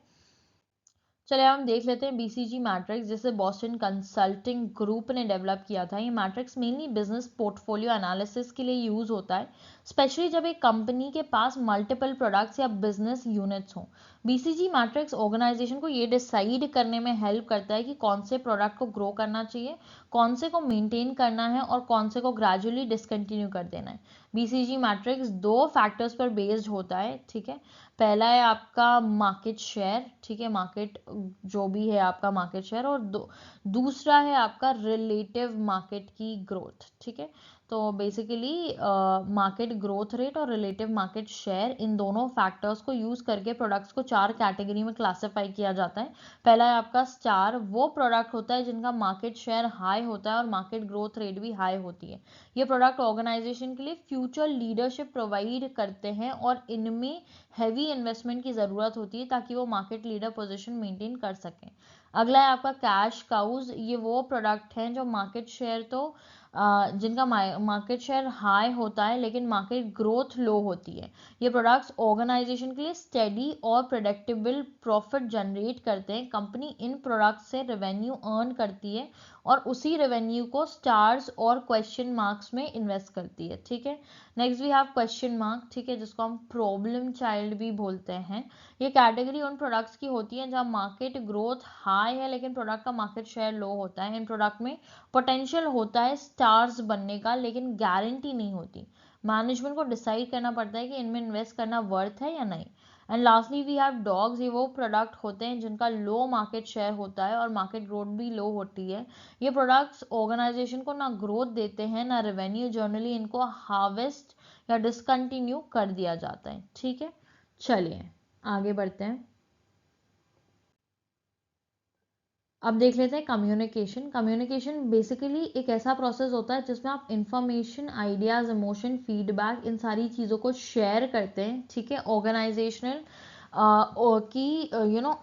हम देख लेते हैं बीसीजी मैट्रिक्स, जिसे बॉस्टन कंसल्टिंग ग्रुप ने डेवलप किया था। ये matrix mainly business portfolio analysis के लिए यूज होता है, स्पेशली जब एक कंपनी के पास मल्टीपल प्रोडक्ट्स या बिजनेस यूनिट्स हों। बीसीजी मैट्रिक्स ऑर्गेनाइजेशन को ये डिसाइड करने में हेल्प करता है कि कौन से प्रोडक्ट को ग्रो करना चाहिए, कौन से को मेंटेन करना है और कौन से को ग्रेजुअली डिसकंटिन्यू कर देना है। बीसीजी मैट्रिक्स दो फैक्टर्स पर बेस्ड होता है, ठीक है। पहला है आपका मार्केट शेयर, ठीक है, मार्केट जो भी है आपका मार्केट शेयर, और दूसरा है आपका रिलेटिव मार्केट की ग्रोथ, ठीक है। तो बेसिकली मार्केट ग्रोथ रेट और रिलेटिव मार्केट शेयर, इन दोनों फैक्टर्स को यूज करके प्रोडक्ट्स को 4 कैटेगरी में क्लासिफाई किया जाता है। पहला है आपका स्टार, वो प्रोडक्ट होता है जिनका मार्केट शेयर हाई होता है और मार्केट ग्रोथ रेट भी हाई होती है। ये प्रोडक्ट ऑर्गेनाइजेशन के लिए फ्यूचर लीडरशिप प्रोवाइड करते हैं और इनमें हैवी इन्वेस्टमेंट की ज़रूरत होती है ताकि वो मार्केट लीडर पोजीशन मेंटेन कर सकें। अगला है आपका कैश काउज। ये वो प्रोडक्ट हैं जो मार्केट शेयर जिनका मार्केट शेयर हाई होता है लेकिन मार्केट ग्रोथ लो होती है। ये प्रोडक्ट्स ऑर्गेनाइजेशन के लिए स्टेडी और प्रेडिक्टेबल प्रॉफिट जनरेट करते हैं। कंपनी इन प्रोडक्ट्स से रेवेन्यू अर्न करती है और उसी रेवेन्यू को स्टार्स और क्वेश्चन मार्क्स में इन्वेस्ट करती है, ठीक है। Next we have question mark, ठीक है, जिसको हम प्रॉब्लम चाइल्ड भी बोलते हैं। ये कैटेगरी उन प्रोडक्ट्स की होती है जहां मार्केट ग्रोथ हाई है लेकिन प्रोडक्ट का मार्केट शेयर लो होता है। इन प्रोडक्ट में पोटेंशियल होता है स्टार्स बनने का, लेकिन गारंटी नहीं होती। मैनेजमेंट को डिसाइड करना पड़ता है कि इनमें इन्वेस्ट करना वर्थ है या नहीं। And lastly we have dogs. ये वो प्रोडक्ट होते हैं जिनका लो मार्केट शेयर होता है और मार्केट ग्रोथ भी लो होती है। ये प्रोडक्ट्स ऑर्गेनाइजेशन को ना ग्रोथ देते हैं ना रेवेन्यू। जर्नली इनको हार्वेस्ट या डिसकंटिन्यू कर दिया जाता है, ठीक है। चलिए आगे बढ़ते हैं। अब देख लेते हैं कम्युनिकेशन। कम्युनिकेशन बेसिकली एक ऐसा प्रोसेस होता है जिसमें आप इंफॉर्मेशन, आइडियाज, इमोशन, फीडबैक, इन सारी चीज़ों को शेयर करते हैं, ठीक है, ऑर्गेनाइजेशनल की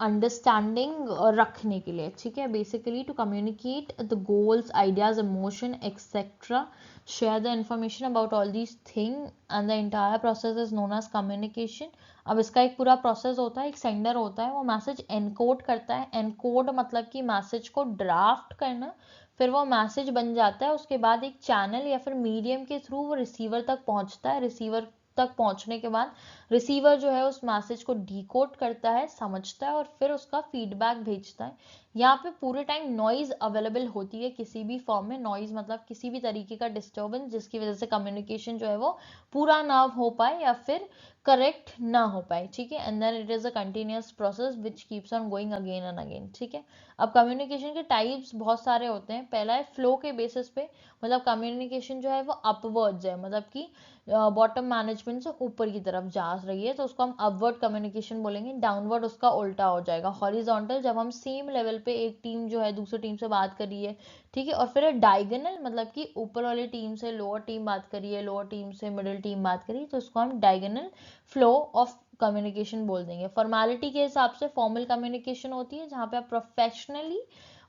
अंडरस्टैंडिंग रखने के लिए, ठीक है। Basically to communicate the goals, ideas, emotion etcetera, share the information about all these thing and the entire process is known as communication. अब इसका एक पूरा प्रोसेस होता है, एक सेंडर होता है, वो मैसेज एनकोड करता है। एनकोड मतलब कि मैसेज को ड्राफ्ट करना, फिर वो मैसेज बन जाता है। उसके बाद एक चैनल या फिर मीडियम के थ्रू वो रिसीवर तक पहुंचता है। रिसीवर तक पहुंचने के बाद रिसीवर जो है उस मैसेज को डिकोड करता है, समझता है और फिर उसका फीडबैक भेजता है। यहाँ पे पूरे टाइम नॉइज अवेलेबल होती है किसी भी फॉर्म में। नॉइज मतलब किसी भी तरीके का डिस्टर्बेंस जिसकी वजह से कम्युनिकेशन जो है वो पूरा ना हो पाए या फिर करेक्ट ना हो पाए, ठीक है। And then it is a continuous process which keeps on going again and again, ठीक है। अब कम्युनिकेशन के टाइप्स बहुत सारे होते हैं। पहला है फ्लो के बेसिस पे, मतलब कम्युनिकेशन जो है वो अपवर्ड्स है, मतलब कि बॉटम मैनेजमेंट से ऊपर की तरफ जा रही है तो उसको हम अपवर्ड कम्युनिकेशन बोलेंगे। डाउनवर्ड उसका उल्टा हो जाएगा, हॉरिजॉन्टल, जब हम सेम लेवल पे एक टीम जो है दूसरी टीम से बात कर रही है, ठीक है। और फिर डायगोनल, मतलब कि ऊपर वाली टीम से लोअर टीम बात करिए, लोअर टीम से मिडिल टीम बात करिए, तो उसको हम डायगोनल फ्लो ऑफ कम्युनिकेशन बोल देंगे। फॉर्मेलिटी के हिसाब से फॉर्मल कम्युनिकेशन होती है जहाँ पे आप प्रोफेशनली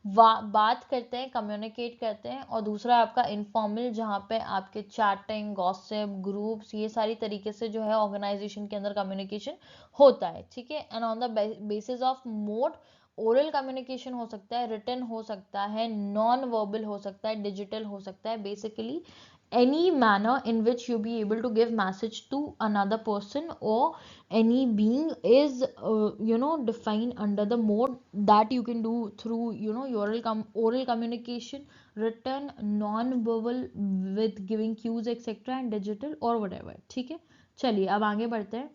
बात करते हैं, कम्युनिकेट करते हैं। और दूसरा आपका इनफॉर्मल, जहाँ पे आपके चैटिंग, गॉसिप, ग्रुप्स, ये सारी तरीके से जो है ऑर्गेनाइजेशन के अंदर कम्युनिकेशन होता है, ठीक है। And on the basis of mode, oral communication हो सकता है, रिटन हो सकता है, नॉन वर्बल हो सकता है, डिजिटल हो सकता है। Basically any manner in which you be able to give message to another person or any being is defined under the mode that you can do through oral communication, written, non-verbal, with giving cues etc, and digital or whatever. ठीक है, चलिए अब आगे बढ़ते हैं।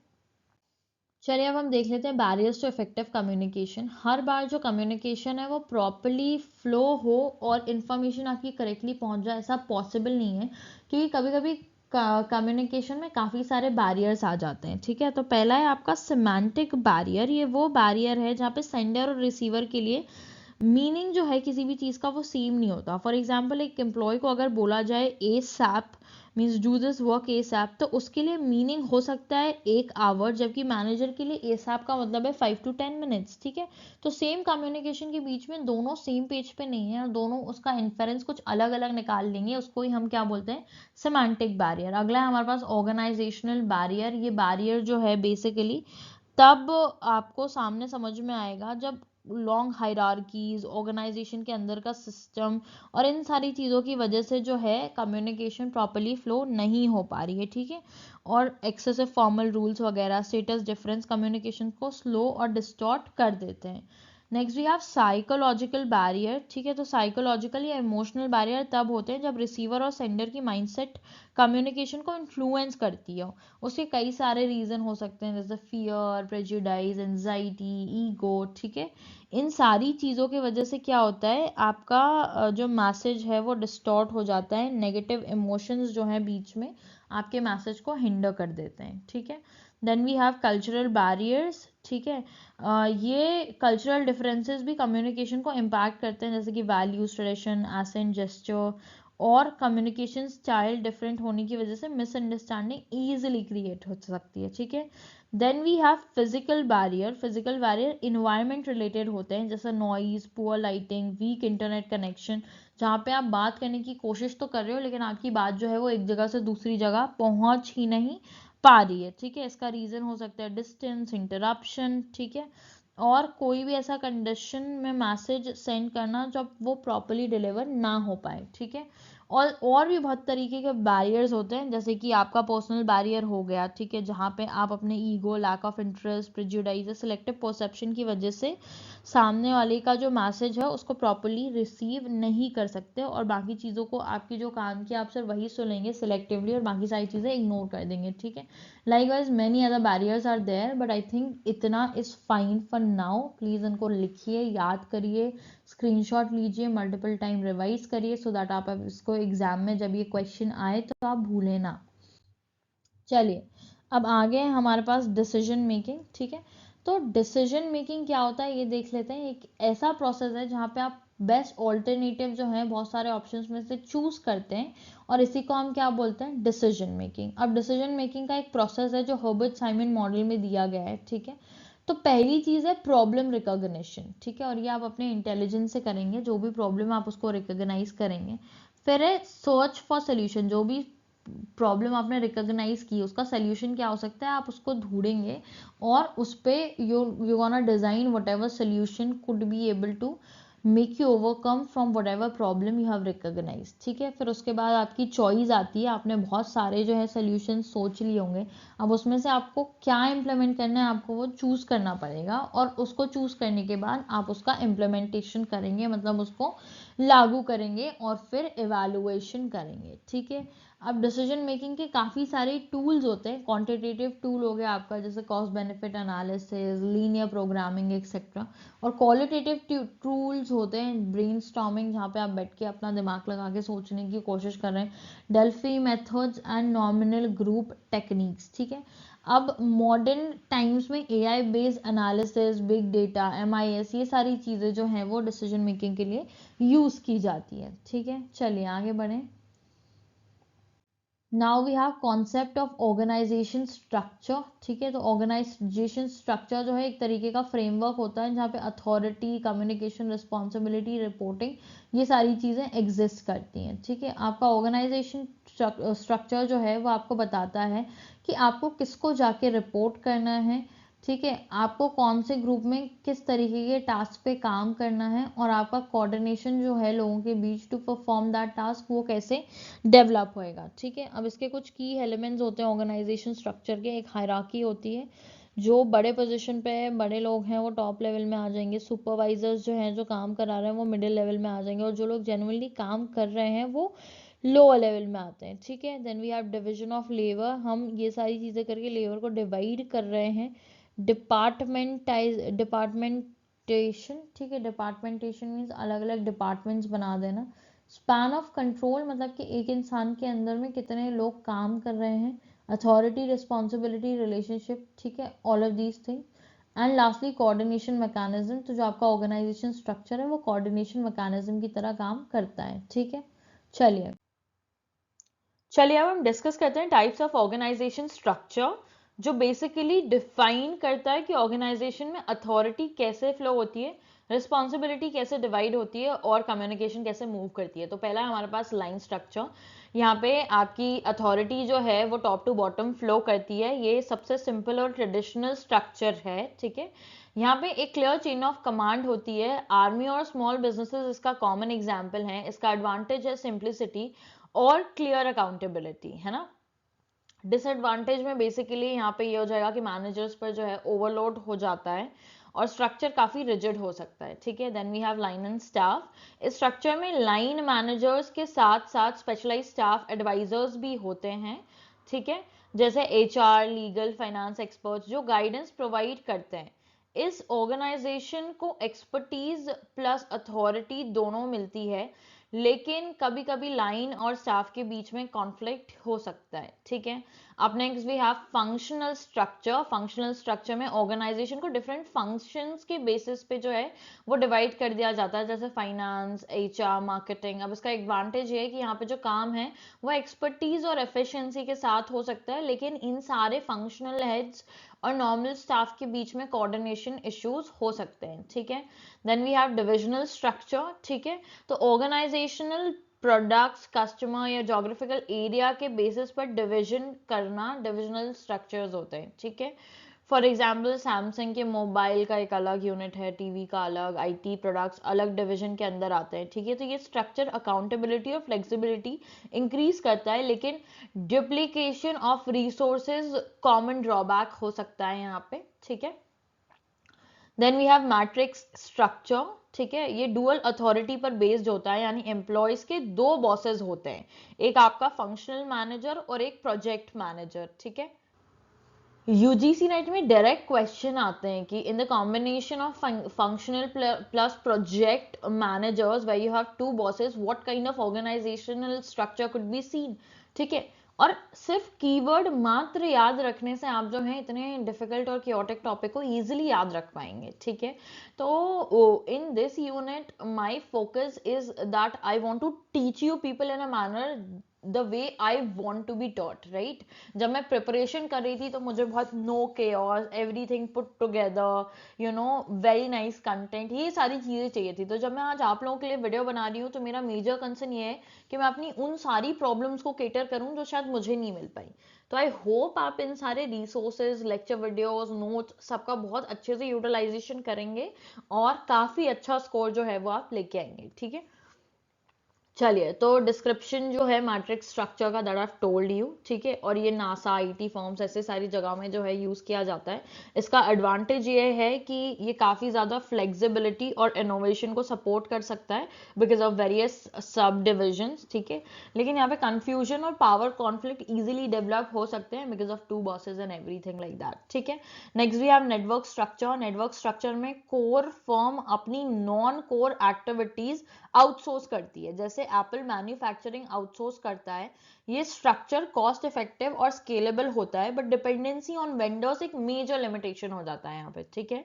चलिए अब हम देख लेते हैं बैरियर्स टू इफेक्टिव कम्युनिकेशन। हर बार जो कम्युनिकेशन है वो प्रॉपरली फ्लो हो और इन्फॉर्मेशन आपकी करेक्टली पहुंच जाए, ऐसा पॉसिबल नहीं है, क्योंकि कभी कभी कम्युनिकेशन में काफ़ी सारे बैरियर्स आ जाते हैं। ठीक है, तो पहला है आपका सिमेंटिक बैरियर। ये वो बैरियर है जहाँ पे सेंडर और रिसीवर के लिए मीनिंग जो है किसी भी चीज़ का वो सेम नहीं होता। फॉर एग्जाम्पल एक एम्प्लॉय को अगर बोला जाए ASAP means do this work ASAP, तो उसके लिए मीनिंग हो सकता है 1 आवर, जबकि मैनेजर के लिए ए सैप का मतलब है 5 to 10 मिनट्स। ठीक है, तो सेम कम्युनिकेशन के बीच में दोनों सेम पेज पे नहीं है और दोनों उसका इन्फेरेंस कुछ अलग अलग निकाल लेंगे, उसको ही हम क्या बोलते हैं, सेमांटिक बैरियर। अगला है हमारे पास ऑर्गेनाइजेशनल बैरियर। ये बैरियर जो है बेसिकली तब आपको सामने समझ में आएगा जब लॉन्ग हायरार्कीज, ऑर्गेनाइजेशन के अंदर का सिस्टम और इन सारी चीज़ों की वजह से जो है कम्युनिकेशन प्रॉपरली फ्लो नहीं हो पा रही है। ठीक है, और एक्सेसिव फॉर्मल रूल्स वगैरह, स्टेटस डिफरेंस कम्युनिकेशन को स्लो और डिस्टॉर्ट कर देते हैं। Next we have psychological barrier. ठीक है, तो साइकोलॉजिकल या इमोशनल बैरियर तब होते हैं जब रिसीवर और सेंडर की माइंडसेट कम्युनिकेशन को इन्फ्लुएंस करती है। उसके कई सारे रीजन हो सकते हैं, जैसे फियर, प्रेजुडाइज, एंजाइटी, ईगो। ठीक है, इन सारी चीज़ों की वजह से क्या होता है, आपका जो मैसेज है वो डिस्टॉर्ट हो जाता है। नेगेटिव इमोशंस जो हैं बीच में आपके मैसेज को हिंडर कर देते हैं। ठीक है, then we have cultural barriers. ठीक है, ये कल्चरल डिफरेंसेस भी कम्युनिकेशन को इम्पैक्ट करते हैं, जैसे कि वैल्यूज, ट्रेडिशन, एसेंट, जेस्चर और कम्युनिकेशन स्टाइल डिफरेंट होने की वजह से मिसअंडरस्टैंडिंग ईजिली क्रिएट हो सकती है। ठीक है, then we have physical barrier. Physical barrier environment related होते हैं, जैसे noise, poor lighting, weak internet connection, जहाँ पे आप बात करने की कोशिश तो कर रहे हो लेकिन आपकी बात जो है वो एक जगह से दूसरी जगह पहुंच ही नहीं पा रही है। ठीक है, इसका रीजन हो सकता है डिस्टेंस, इंटरप्शन। ठीक है, और कोई भी ऐसा कंडीशन में मैसेज सेंड करना जब वो प्रॉपरली डिलीवर ना हो पाए। ठीक है, और भी बहुत तरीके के बैरियर्स होते हैं, जैसे कि आपका पर्सनल बैरियर हो गया। ठीक है, जहाँ पे आप अपने ego, lack of interest, prejudice, selective perception की वजह से सामने वाले का जो मैसेज है उसको प्रॉपरली रिसीव नहीं कर सकते और बाकी चीज़ों को आपकी जो काम की आप सिर्फ वही सुनेंगे सिलेक्टिवली और बाकी सारी चीज़ें इग्नोर कर देंगे। ठीक है, likewise many other barriers are there, but I think इतना is fine for now. Please इनको लिखिए, याद करिए, स्क्रीनशॉट लीजिए, मल्टीपल टाइम रिवाइज करिए, सो दैट आप इसको एग्जाम में जब ये क्वेश्चन आए तो आप भूलें ना। चलिए अब आगे है हमारे पास डिसीजन मेकिंग। ठीक है, तो डिसीजन मेकिंग क्या होता है ये देख लेते हैं। एक ऐसा प्रोसेस है जहाँ पे आप बेस्ट ऑल्टरनेटिव जो है बहुत सारे ऑप्शंस में से चूज करते हैं और इसी को हम क्या बोलते हैं, डिसीजन मेकिंग। अब डिसीजन मेकिंग का एक प्रोसेस है जो हर्बर्ट साइमन मॉडल में दिया गया है। ठीक है, तो पहली चीज़ है प्रॉब्लम रिकॉग्निशन। ठीक है, और ये आप अपने इंटेलिजेंस से करेंगे, जो भी प्रॉब्लम आप उसको रिकॉग्नाइज करेंगे। फिर है सर्च फॉर सोल्यूशन। जो भी प्रॉब्लम आपने रिकॉग्नाइज की उसका सोल्यूशन क्या हो सकता है आप उसको ढूंढेंगे और उस पे you gonna design whatever solution could be able to make you overcome from whatever problem you have recognize. ठीक है, फिर उसके बाद आपकी चॉइस आती है, आपने बहुत सारे जो है सोल्यूशन सोच लिए होंगे, अब उसमें से आपको क्या इम्प्लीमेंट करना है आपको वो चूज करना पड़ेगा और उसको चूज करने के बाद आप उसका इम्प्लीमेंटेशन करेंगे, मतलब उसको लागू करेंगे और फिर इवैल्यूएशन करेंगे। ठीक है, अब डिसीजन मेकिंग के काफ़ी सारे टूल्स होते हैं। क्वांटिटेटिव टूल हो गया आपका, जैसे cost benefit analysis, linear programming etcetera, और क्वालिटेटिव टूल्स होते हैं ब्रेनस्टॉर्मिंग, जहाँ पे आप बैठ के अपना दिमाग लगा के सोचने की कोशिश कर रहे हैं, Delphi methods and nominal group techniques. ठीक है, अब मॉडर्न टाइम्स में AI based analysis, big data, MIS, ये सारी चीज़ें जो हैं वो डिसीजन मेकिंग के लिए यूज़ की जाती है। ठीक है, चलिए आगे बढ़ें। Now we have concept of organization structure. ठीक है, तो ऑर्गेनाइजेशन स्ट्रक्चर जो है एक तरीके का फ्रेमवर्क होता है जहाँ पे अथॉरिटी, कम्युनिकेशन, रिस्पॉन्सिबिलिटी, रिपोर्टिंग, ये सारी चीज़ें एग्जिस्ट करती हैं। ठीक है, आपका ऑर्गेनाइजेशन स्ट्रक्चर जो है वो आपको बताता है कि आपको किसको जाके रिपोर्ट करना है, ठीक है, आपको कौन से ग्रुप में किस तरीके के टास्क पे काम करना है और आपका कोऑर्डिनेशन जो है लोगों के बीच टू परफॉर्म दैट टास्क वो कैसे डेवलप होएगा। ठीक है, अब इसके कुछ की एलिमेंट्स होते हैं ऑर्गेनाइजेशन स्ट्रक्चर के। एक हायरार्की होती है, जो बड़े पोजीशन पे है, बड़े लोग हैं वो टॉप लेवल में आ जाएंगे, सुपरवाइजर्स जो हैं जो काम करा रहे हैं वो मिडिल लेवल में आ जाएंगे, और जो लोग जेन्युइनली काम कर रहे हैं वो लोअर लेवल में आते हैं। ठीक है, then we have division of labour, हम ये सारी चीज़ें करके लेबर को डिवाइड कर रहे हैं। डिपार्टमेंटेशन, ठीक है, डिपार्टमेंटेशन मीन्स अलग अलग डिपार्टमेंट्स बना देना। स्पैन ऑफ कंट्रोल मतलब कि एक इंसान के अंदर में कितने लोग काम कर रहे हैं। अथॉरिटी, रिस्पॉन्सिबिलिटी, रिलेशनशिप, ठीक है, all of these things. And lastly coordination mechanism, तो जो आपका ऑर्गेनाइजेशन स्ट्रक्चर है वो कोऑर्डिनेशन मैकेनिज्म की तरह काम करता है। ठीक है, चलिए चलिए अब हम डिस्कस करते हैं टाइप्स ऑफ ऑर्गेनाइजेशन स्ट्रक्चर, जो बेसिकली डिफाइन करता है कि ऑर्गेनाइजेशन में अथॉरिटी कैसे फ्लो होती है, रिस्पॉन्सिबिलिटी कैसे डिवाइड होती है और कम्युनिकेशन कैसे मूव करती है। तो पहला है हमारे पास लाइन स्ट्रक्चर। यहाँ पे आपकी अथॉरिटी जो है वो टॉप टू बॉटम फ्लो करती है, ये सबसे सिंपल और ट्रेडिशनल स्ट्रक्चर है। ठीक है, यहाँ पे एक क्लियर चेन ऑफ कमांड होती है। आर्मी और स्मॉल बिजनेसेस इसका कॉमन एग्जाम्पल है। इसका एडवांटेज है सिंप्लिसिटी और क्लियर अकाउंटेबिलिटी, है ना। डिसएडवांटेज में बेसिकली यहाँ पे ये हो जाएगा कि मैनेजर्स पर जो है ओवरलोड हो जाता है और स्ट्रक्चर काफी रिजिड हो सकता है। ठीक है, then we have line and staff. इस स्ट्रक्चर में लाइन मैनेजर्स के साथ साथ स्पेशलाइज्ड स्टाफ एडवाइजर्स भी होते हैं। ठीक है, जैसे एचआर, लीगल, फाइनेंस एक्सपर्ट्स जो गाइडेंस प्रोवाइड करते हैं। इस ऑर्गेनाइजेशन को एक्सपर्टीज प्लस अथॉरिटी दोनों मिलती है, लेकिन कभी कभी लाइन और स्टाफ के बीच में कॉन्फ्लिक्ट हो सकता है। ठीक है, अब next we have functional structure. Functional structure में ऑर्गेनाइजेशन को डिफरेंट फंक्शंस के बेसिस पे जो है वो डिवाइड कर दिया जाता है, जैसे फाइनेंस, एचआर, मार्केटिंग। अब इसका एडवांटेज ये है कि यहाँ पे जो काम है वो एक्सपर्टीज और एफिशिएंसी के साथ हो सकता है, लेकिन इन सारे फंक्शनल हेड्स और नॉर्मल स्टाफ के बीच में कोऑर्डिनेशन इश्यूज हो सकते हैं। ठीक है, then we have divisional structure. ठीक है, तो ऑर्गेनाइजेशनल प्रोडक्ट्स, कस्टमर या जोग्राफिकल एरिया के बेसिस पर डिवीजन करना डिविजनल स्ट्रक्चर्स होते हैं। ठीक है, फॉर एग्जाम्पल सैमसंग के मोबाइल का एक अलग यूनिट है, टीवी का अलग, आईटी प्रोडक्ट्स अलग डिवीजन के अंदर आते हैं। ठीक है, तो ये स्ट्रक्चर अकाउंटेबिलिटी और फ्लेक्सिबिलिटी इंक्रीज करता है, लेकिन duplication of resources common drawback हो सकता है यहाँ पे। ठीक है, then we have matrix structure. ठीक है, ये डुअल अथॉरिटी पर बेस्ड होता है, यानी एम्प्लॉयज के दो बॉसेस होते हैं, एक आपका फंक्शनल मैनेजर और एक प्रोजेक्ट मैनेजर। ठीक है, यूजीसी नेट में डायरेक्ट क्वेश्चन आते हैं कि in the combination of functional plus project managers where you have two bosses what kind of organizational structure could be seen. ठीक है, और सिर्फ कीवर्ड मात्र याद रखने से आप जो है इतने डिफिकल्ट और क्योटिक टॉपिक को इजीली याद रख पाएंगे। ठीक है, तो in this unit my focus is that I want to teach you people in a manner the way I want to be taught, right. जब मैं प्रिपरेशन कर रही थी तो मुझे बहुत no chaos, everything put together, you know, very nice content, ये सारी चीज़ें चाहिए थी। तो जब मैं आज आप लोगों के लिए वीडियो बना रही हूँ तो मेरा मेजर कंसर्न ये है कि मैं अपनी उन सारी प्रॉब्लम्स को केटर करूँ जो शायद मुझे नहीं मिल पाई। तो आई होप आप इन सारे रिसोर्सेज, लेक्चर वीडियोस, नोट्स सबका बहुत अच्छे से यूटिलाइजेशन करेंगे और काफ़ी अच्छा स्कोर जो है वो आप लेके आएंगे। ठीक है, चलिए, तो डिस्क्रिप्शन जो है मैट्रिक्स स्ट्रक्चर का दैट आई टोल्ड यू। ठीक है, और ये नासा, आईटी फॉर्म्स, ऐसे सारी जगह में जो है यूज किया जाता है। इसका एडवांटेज ये है कि ये काफी ज्यादा फ्लेक्सिबिलिटी और इनोवेशन को सपोर्ट कर सकता है बिकॉज ऑफ वेरियस सब डिविजन्स। ठीक है, लेकिन यहाँ पे कंफ्यूजन और पावर कॉन्फ्लिक्ट इजीली डेवलप हो सकते हैं because of two bosses and everything like that. ठीक है, next we have network structure. Network structure में कोर फर्म अपनी नॉन कोर एक्टिविटीज आउटसोर्स करती है, जैसे एप्पल मैन्युफैक्चरिंग आउटसोर्स करता है। ये स्ट्रक्चर कॉस्ट इफेक्टिव और स्केलेबल होता है, बट डिपेंडेंसी ऑन वेंडर्स एक मेजर लिमिटेशन हो जाता है यहाँ पे। ठीक है,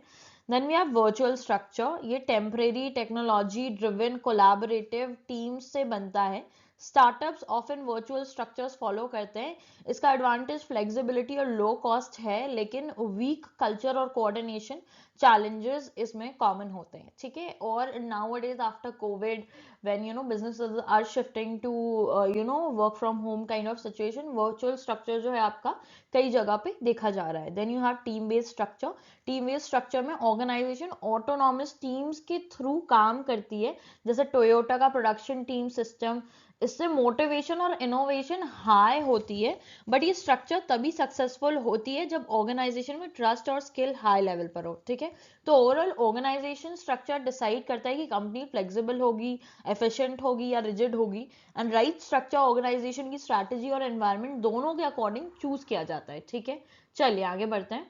then we have virtual structure. ये temporary, technology driven, collaborative teams से बनता है। Startups often virtual structures follow करते हैं। इसका एडवांटेज फ्लेक्सिबिलिटी और लो कॉस्ट है, लेकिन वीक कल्चर और कोऑर्डिनेशन चैलेंजेस इसमें कॉमन होते हैं। ठीक है, और now days after Covid when businesses are shifting to work from home kind of situation, virtual structure जो है आपका कई जगह पे देखा जा रहा है. Then you have team based structure. Team based structure में ऑर्गेनाइजेशन ऑटोनॉमस टीम्स के थ्रू काम करती है, जैसे टोयोटा का प्रोडक्शन टीम सिस्टम. इससे मोटिवेशन और इनोवेशन हाई होती है, बट ये स्ट्रक्चर तभी सक्सेसफुल होती है जब ऑर्गेनाइजेशन में ट्रस्ट और स्किल हाई लेवल पर हो. ठीक है, तो ओवरऑल ऑर्गेनाइजेशन स्ट्रक्चर डिसाइड करता है कि कंपनी फ्लेक्सिबल होगी, एफिशिएंट होगी या रिजिड होगी. एंड राइट स्ट्रक्चर ऑर्गेनाइजेशन की स्ट्रैटेजी और एनवायरनमेंट दोनों के अकॉर्डिंग चूज किया जाता है. ठीक है, चलिए आगे बढ़ते हैं.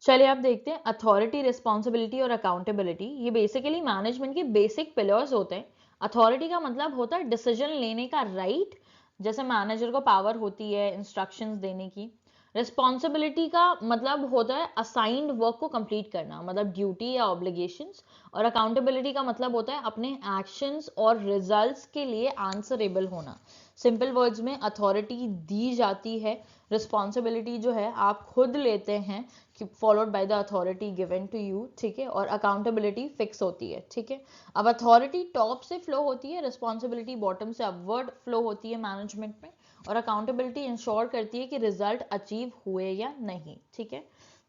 चलिए आप देखते हैं अथॉरिटी, रिस्पॉन्सिबिलिटी और अकाउंटेबिलिटी. ये बेसिकली मैनेजमेंट के बेसिक पिलर्स होते हैं. अथॉरिटी का मतलब होता है डिसीजन लेने का राइट, जैसे मैनेजर को पावर होती है इंस्ट्रक्शंस देने की. रिस्पॉन्सिबिलिटी का मतलब होता है असाइंड वर्क को कंप्लीट करना, मतलब ड्यूटी या ऑब्लिगेशंस. और अकाउंटेबिलिटी का मतलब होता है अपने एक्शंस और रिजल्ट्स के लिए आंसरेबल होना. सिंपल वर्ड्स में अथॉरिटी दी जाती है, रिस्पॉन्सिबिलिटी जो है आप खुद लेते हैं, followed by the authority given to you. ठीक है, और अकाउंटेबिलिटी फिक्स होती है. ठीक है, अब अथॉरिटी टॉप से फ्लो होती है, रिस्पॉन्सिबिलिटी बॉटम से अपवर्ड फ्लो होती है मैनेजमेंट में, और अकाउंटेबिलिटी इंश्योर करती है कि रिजल्ट अचीव हुए या नहीं. ठीक है,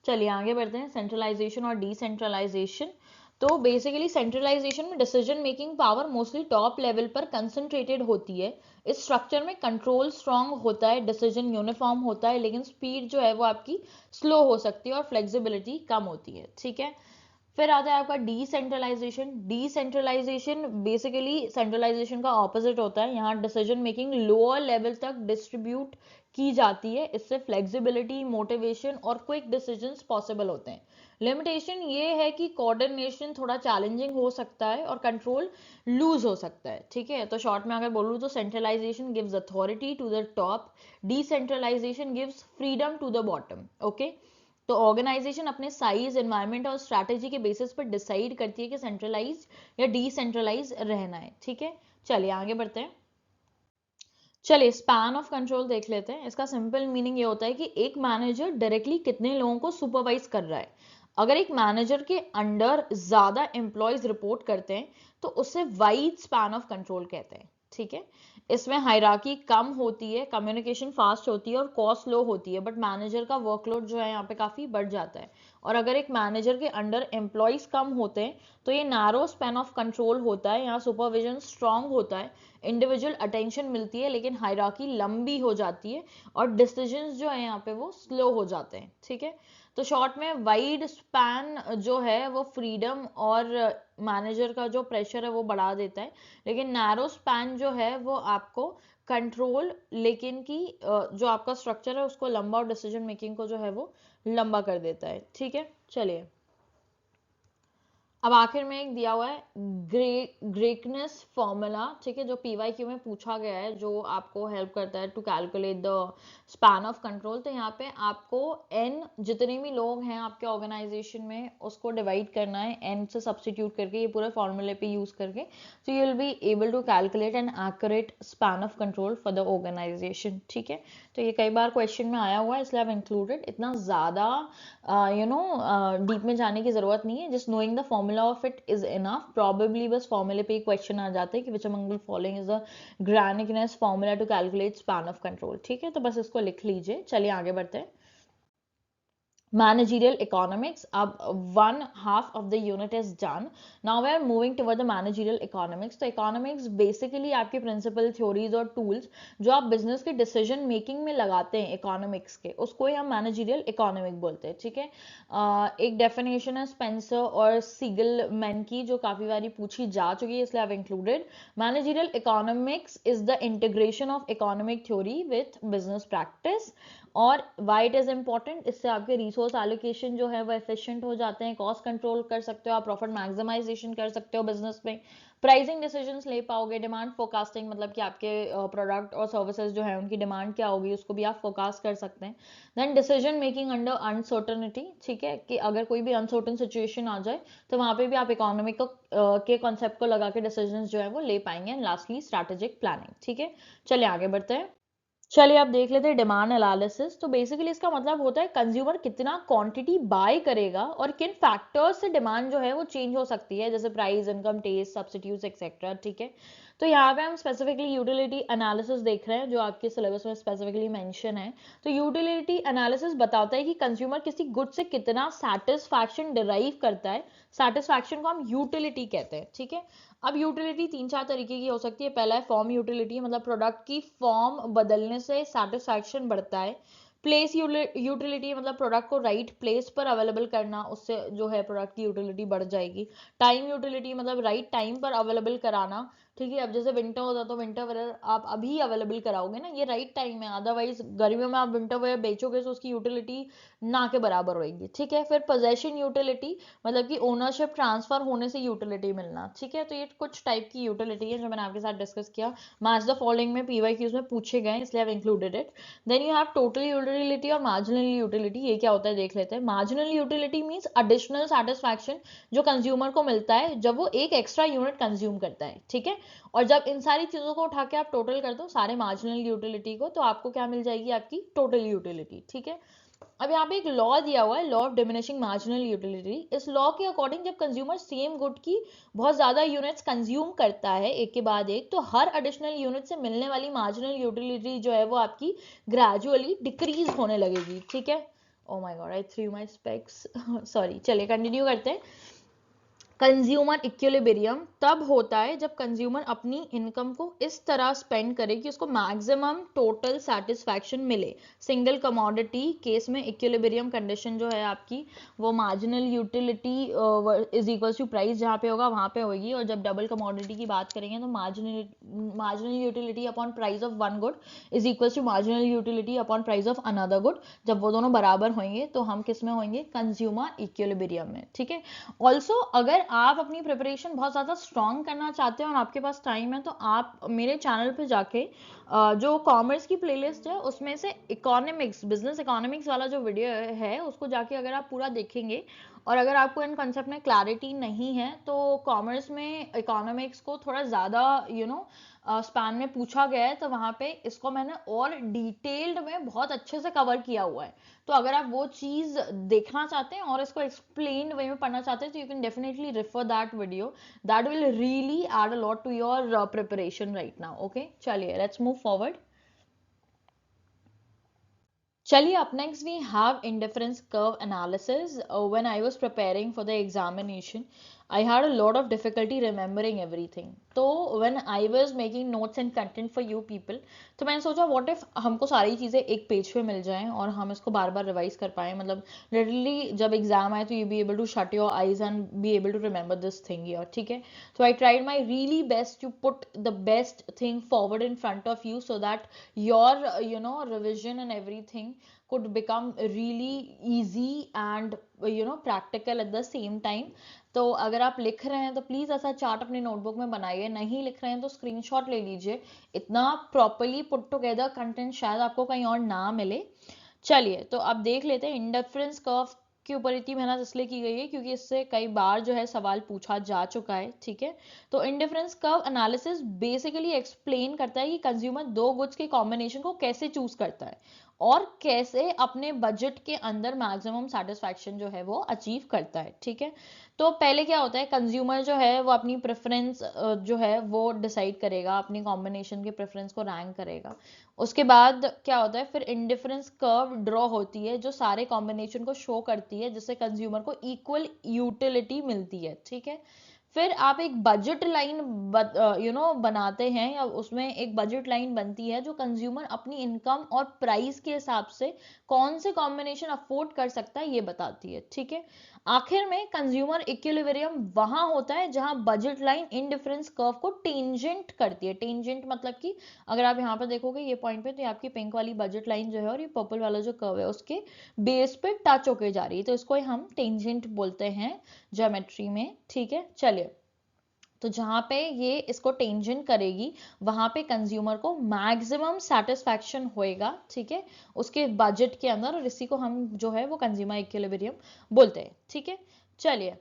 चलिए आगे बढ़ते हैं. सेंट्रलाइजेशन और डिसेंट्रलाइजेशन. तो बेसिकली सेंट्रलाइजेशन में decision making power mostly top level पर कंसंट्रेटेड होती है. इस स्ट्रक्चर में कंट्रोल स्ट्रांग होता है, डिसीजन यूनिफॉर्म होता है, लेकिन स्पीड जो है वो आपकी स्लो हो सकती है और फ्लेक्सिबिलिटी कम होती है. ठीक है, फिर आता है आपका डिसेंट्रलाइजेशन. डिसेंट्रलाइजेशन बेसिकली सेंट्रलाइजेशन का ऑपोजिट होता है. यहाँ डिसीजन मेकिंग लोअर लेवल तक डिस्ट्रीब्यूट की जाती है. इससे फ्लेक्सिबिलिटी, मोटिवेशन और क्विक डिसीजंस पॉसिबल होते हैं. लिमिटेशन ये है कि कोऑर्डिनेशन थोड़ा चैलेंजिंग हो सकता है और कंट्रोल लूज हो सकता है. ठीक है, तो शॉर्ट में अगर बोलूँ तो centralization gives authority to the top, decentralization gives freedom to the bottom. Okay, तो ऑर्गेनाइजेशन अपने साइज, एनवायरनमेंट और स्ट्रैटेजी के बेसिस पर डिसाइड करती है कि सेंट्रलाइज या डिसेंट्रलाइज रहना है. ठीक है, चलिए आगे बढ़ते हैं. चलिए स्पैन ऑफ कंट्रोल देख लेते हैं. इसका सिंपल मीनिंग ये होता है कि एक मैनेजर डायरेक्टली कितने लोगों को सुपरवाइज कर रहा है. अगर एक मैनेजर के अंडर ज्यादा एम्प्लॉयज रिपोर्ट करते हैं तो उसे वाइड स्पैन ऑफ कंट्रोल कहते हैं. ठीक है, इसमें हायरार्की कम होती है, कम्युनिकेशन फास्ट होती है और कॉस्ट लो होती है, बट मैनेजर का वर्कलोड जो है यहाँ पे काफी बढ़ जाता है. और अगर एक मैनेजर के अंडर एम्प्लॉयज कम होते हैं तो ये नैरो स्पैन ऑफ कंट्रोल होता है. यहाँ सुपरविजन स्ट्रांग होता है, इंडिविजुअल अटेंशन मिलती है, लेकिन हायरार्की लंबी हो जाती है और डिसीजंस जो है यहाँ पे वो स्लो हो जाते हैं. ठीक है, तो शॉर्ट में वाइड स्पैन जो है वो फ्रीडम और मैनेजर का जो प्रेशर है वो बढ़ा देता है, लेकिन नैरो स्पैन जो है वो आपको कंट्रोल, लेकिन की जो आपका स्ट्रक्चर है उसको लंबा और डिसीजन मेकिंग को जो है वो लंबा कर देता है. ठीक है, चलिए अब आखिर में एक दिया हुआ है ग्रेकनेस फॉर्मूला. ठीक है, जो पीवाईक्यू में पूछा गया है, जो आपको हेल्प करता है to calculate the span of control. तो यहाँ पे आपको एन, जितने भी लोग हैं आपके ऑर्गेनाइजेशन में, उसको डिवाइड करना है एन से सब्सटीट्यूट करके, ये पूरे फॉर्मूले पे यूज करके. तो you will be able to calculate an accurate span of control for the organization. ठीक है, तो ये कई बार क्वेश्चन में आया हुआ है, इसलिए आई इंक्लूडेड. इतना ज्यादा डीप में जाने की जरूरत नहीं है. Just knowing the formula of it is enough. Probably बस फॉर्मूले पे क्वेश्चन आ जाते हैं कि which among the following is the Graicunas formula to calculate span of control. ठीक है, तो बस इसको लिख लीजिए. चलिए आगे बढ़ते हैं. Managerial economics. One half of the unit is done. Now we are moving toward the managerial economics. तो economics basically आपके principal theories और tools जो आप business के decision making में लगाते हैं economics के, उसको ही हम managerial economic बोलते हैं. ठीक है, एक definition है स्पेंसर और सीगलमैन की, जो काफी बारी पूछी जा चुकी है, इसलिए I've included. Managerial economics is the integration of economic theory with business practice. और वाई इट इज इंपॉर्टेंट, इससे आपके रिसोर्स एलोकेशन जो है वो एफिशिएंट हो जाते हैं, कॉस्ट कंट्रोल कर सकते हो आप, प्रॉफिट मैक्सिमाइजेशन कर सकते हो बिजनेस में, प्राइसिंग डिसीजंस ले पाओगे, डिमांड फोरकास्टिंग, मतलब कि आपके प्रोडक्ट और सर्विसेज जो है उनकी डिमांड क्या होगी उसको भी आप फोरकास्ट कर सकते हैं. Then decision making under uncertainty. ठीक है, कि अगर कोई भी अनसर्टन सिचुएशन आ जाए तो वहां पे भी आप इकोनॉमिक के कॉन्सेप्ट को लगा के डिसीजन जो है वो ले पाएंगे. And lastly strategic planning. ठीक है, चलिए आगे बढ़ते हैं. चलिए आप देख लेते हैं डिमांड एनालिसिस। तो बेसिकली इसका मतलब होता है कंज्यूमर कितना क्वांटिटी बाय करेगा और किन फैक्टर्स से डिमांड जो है वो चेंज हो सकती है, जैसे price, income, taste, substitutes etcetera. ठीक है, तो यहाँ पे हम स्पेसिफिकली यूटिलिटी एनालिसिस देख रहे हैं जो आपके सिलेबस में स्पेसिफिकली मेंशन है। तो यूटिलिटी एनालिसिस बताता है कि कंज्यूमर किसी गुड से कितना सेटिस्फैक्शन डिराइव करता है। सेटिस्फैक्शन को हम यूटिलिटी कहते हैं। ठीक है, अब यूटिलिटी तीन चार तरीके की हो सकती है। पहला है फॉर्म यूटिलिटी, मतलब प्रोडक्ट की फॉर्म बदलने से सेटिस्फैक्शन बढ़ता है। प्लेस यूटिलिटी, मतलब प्रोडक्ट को राइट प्लेस पर अवेलेबल करना, उससे जो है प्रोडक्ट की यूटिलिटी बढ़ जाएगी। टाइम यूटिलिटी, मतलब राइट टाइम पर अवेलेबल कराना। ठीक है, अब जैसे विंटर होता तो विंटर वेयर आप अभी अवेलेबल कराओगे ना, ये राइट टाइम है। अदरवाइज गर्मियों में आप विंटर वेयर बेचोगे तो उसकी यूटिलिटी ना के बराबर होगी। ठीक है, फिर पोजेशन यूटिलिटी, मतलब कि ओनरशिप ट्रांसफर होने से यूटिलिटी मिलना। ठीक है, तो ये कुछ टाइप की यूटिलिटी है जो मैंने आपके साथ डिस्कस किया। मैच द फॉलोइंग में पीवाईक्यूज में पूछे गए, इसलिए I included it. Then you have total utility और मार्जिनल यूटिलिटी। ये क्या होता है देख लेते हैं। Marginal utility means additional satisfaction जो कंज्यूमर को मिलता है जब वो एक एक्स्ट्रा यूनिट कंज्यूम करता है। ठीक है, और जब इन सारी चीजों को उठा के आप टोटल कर दो सारे मार्जिनल यूटिलिटी को, तो आपको क्या मिल जाएगी, आपकी टोटल यूटिलिटी। ठीक है, अब यहाँ पे एक लॉ दिया हुआ है, law of diminishing marginal utility. इस लॉ के अकॉर्डिंग जब कंज्यूमर सेम गुड की बहुत ज्यादा यूनिट्स कंज्यूम करता है एक के बाद एक, तो हर एडिशनल यूनिट से मिलने वाली मार्जिनल यूटिलिटी जो है वो आपकी ग्रेजुअली डिक्रीज होने लगेगी। ठीक है, oh my God, I through my specs, sorry. चलिए कंटिन्यू करते हैं। कंज्यूमर इक्विलिब्रियम तब होता है जब कंज्यूमर अपनी इनकम को इस तरह स्पेंड करे कि उसको मैक्सिमम टोटल सेटिस्फैक्शन मिले। सिंगल कमोडिटी केस में इक्विलिब्रियम कंडीशन जो है आपकी वो marginal utility is equals to price जहाँ पे होगा वहाँ पे होगी। और जब डबल कमोडिटी की बात करेंगे तो marginal utility upon price of one good is equals to marginal utility upon price of another good. जब वो दोनों बराबर होंगे तो हम किस में होंगे, कंज्यूमर इक्विलिब्रियम में। ठीक है, ऑल्सो अगर आप अपनी प्रिपरेशन बहुत ज़्यादा स्ट्रॉन्ग करना चाहते हैं और आपके पास टाइम है तो आप मेरे चैनल पे जाके जो कॉमर्स की प्लेलिस्ट है उसमें से इकोनॉमिक्स, बिजनेस इकोनॉमिक्स वाला जो वीडियो है उसको जाके अगर आप पूरा देखेंगे और अगर आपको इन कंसेप्ट में क्लैरिटी नहीं है तो कॉमर्स में इकोनॉमिक्स को थोड़ा ज़्यादा स्पैन में पूछा गया है, तो वहाँ पे इसको मैंने और डिटेल्ड में बहुत अच्छे से कवर किया हुआ है। तो अगर आप वो चीज देखना चाहते हैं और इसको एक्सप्लेन्ड वे में पढ़ना चाहते हैं तो you can definitely refer that video. That will really add a lot to your preparation right now. Okay, चलिए लेट्स मूव फॉरवर्ड। चलिए up next we have indifference curve analysis. When I was preparing for the examination, I had a lot of difficulty remembering everything. तो when I was making notes and content for you people, तो मैंने सोचा what if हमको सारी चीज़ें एक page पे मिल जाएं और हम इसको बार बार रिवाइज कर पाएं, मतलब लिटरली जब एग्जाम आए तो you be able to shut your eyes and be able to remember this thing your. ठीक है, so I tried my really best to put the best thing forward in front of you so that your revision and everything could become really easy and practical at the same time. तो अगर आप लिख रहे हैं तो please ऐसा chart अपनी notebook में बनाइए, नहीं लिख रहे हैं तो स्क्रीनशॉट ले लीजिए। इतना प्रॉपरली पुट टुगेदर कंटेंट शायद आपको कहीं और ना मिले। चलिए तो अब देख लेते हैं इंडिफरेंस कर्व के ऊपर इतनी मेहनत इसलिए की गई है क्योंकि इससे कई बार जो है सवाल पूछा जा चुका है। ठीक है, तो indifference curve analysis basically explain करता है कि कंज्यूमर दो गुड्स के कॉम्बिनेशन को कैसे चूज करता है और कैसे अपने बजट के अंदर मैक्सिमम सेटिस्फैक्शन जो है वो अचीव करता है। ठीक है, तो पहले क्या होता है, कंज्यूमर जो है वो अपनी प्रेफरेंस जो है वो डिसाइड करेगा, अपनी कॉम्बिनेशन के प्रेफरेंस को रैंक करेगा। उसके बाद क्या होता है, फिर इंडिफरेंस कर्व ड्रॉ होती है जो सारे कॉम्बिनेशन को शो करती है जिससे कंज्यूमर को इक्वल यूटिलिटी मिलती है। ठीक है, फिर आप एक बजट लाइन बनाते हैं या उसमें एक बजट लाइन बनती है जो कंज्यूमर अपनी इनकम और प्राइस के हिसाब से कौन से कॉम्बिनेशन अफोर्ड कर सकता है ये बताती है। ठीक है, आखिर में कंज्यूमर इक्विलिब्रियम वहां होता है जहां बजट लाइन इंडिफरेंस कर्व को टेंजेंट करती है। टेंजेंट मतलब कि अगर आप यहाँ पर देखोगे ये पॉइंट पे तो ये आपकी पिंक वाली बजट लाइन जो है और ये पर्पल वाला जो कर्व है उसके बेस पे टच होके जा रही है, तो इसको हम टेंजेंट बोलते हैं ज्योमेट्री में। ठीक है, चलिए तो जहां पे ये इसको टेंजेंट करेगी वहां पे कंज्यूमर को मैक्सिमम सेटिस्फैक्शन होएगा। ठीक है, उसके बजट के अंदर, और इसी को हम जो है वो कंज्यूमर इक्विलिब्रियम बोलते हैं। ठीक है, चलिए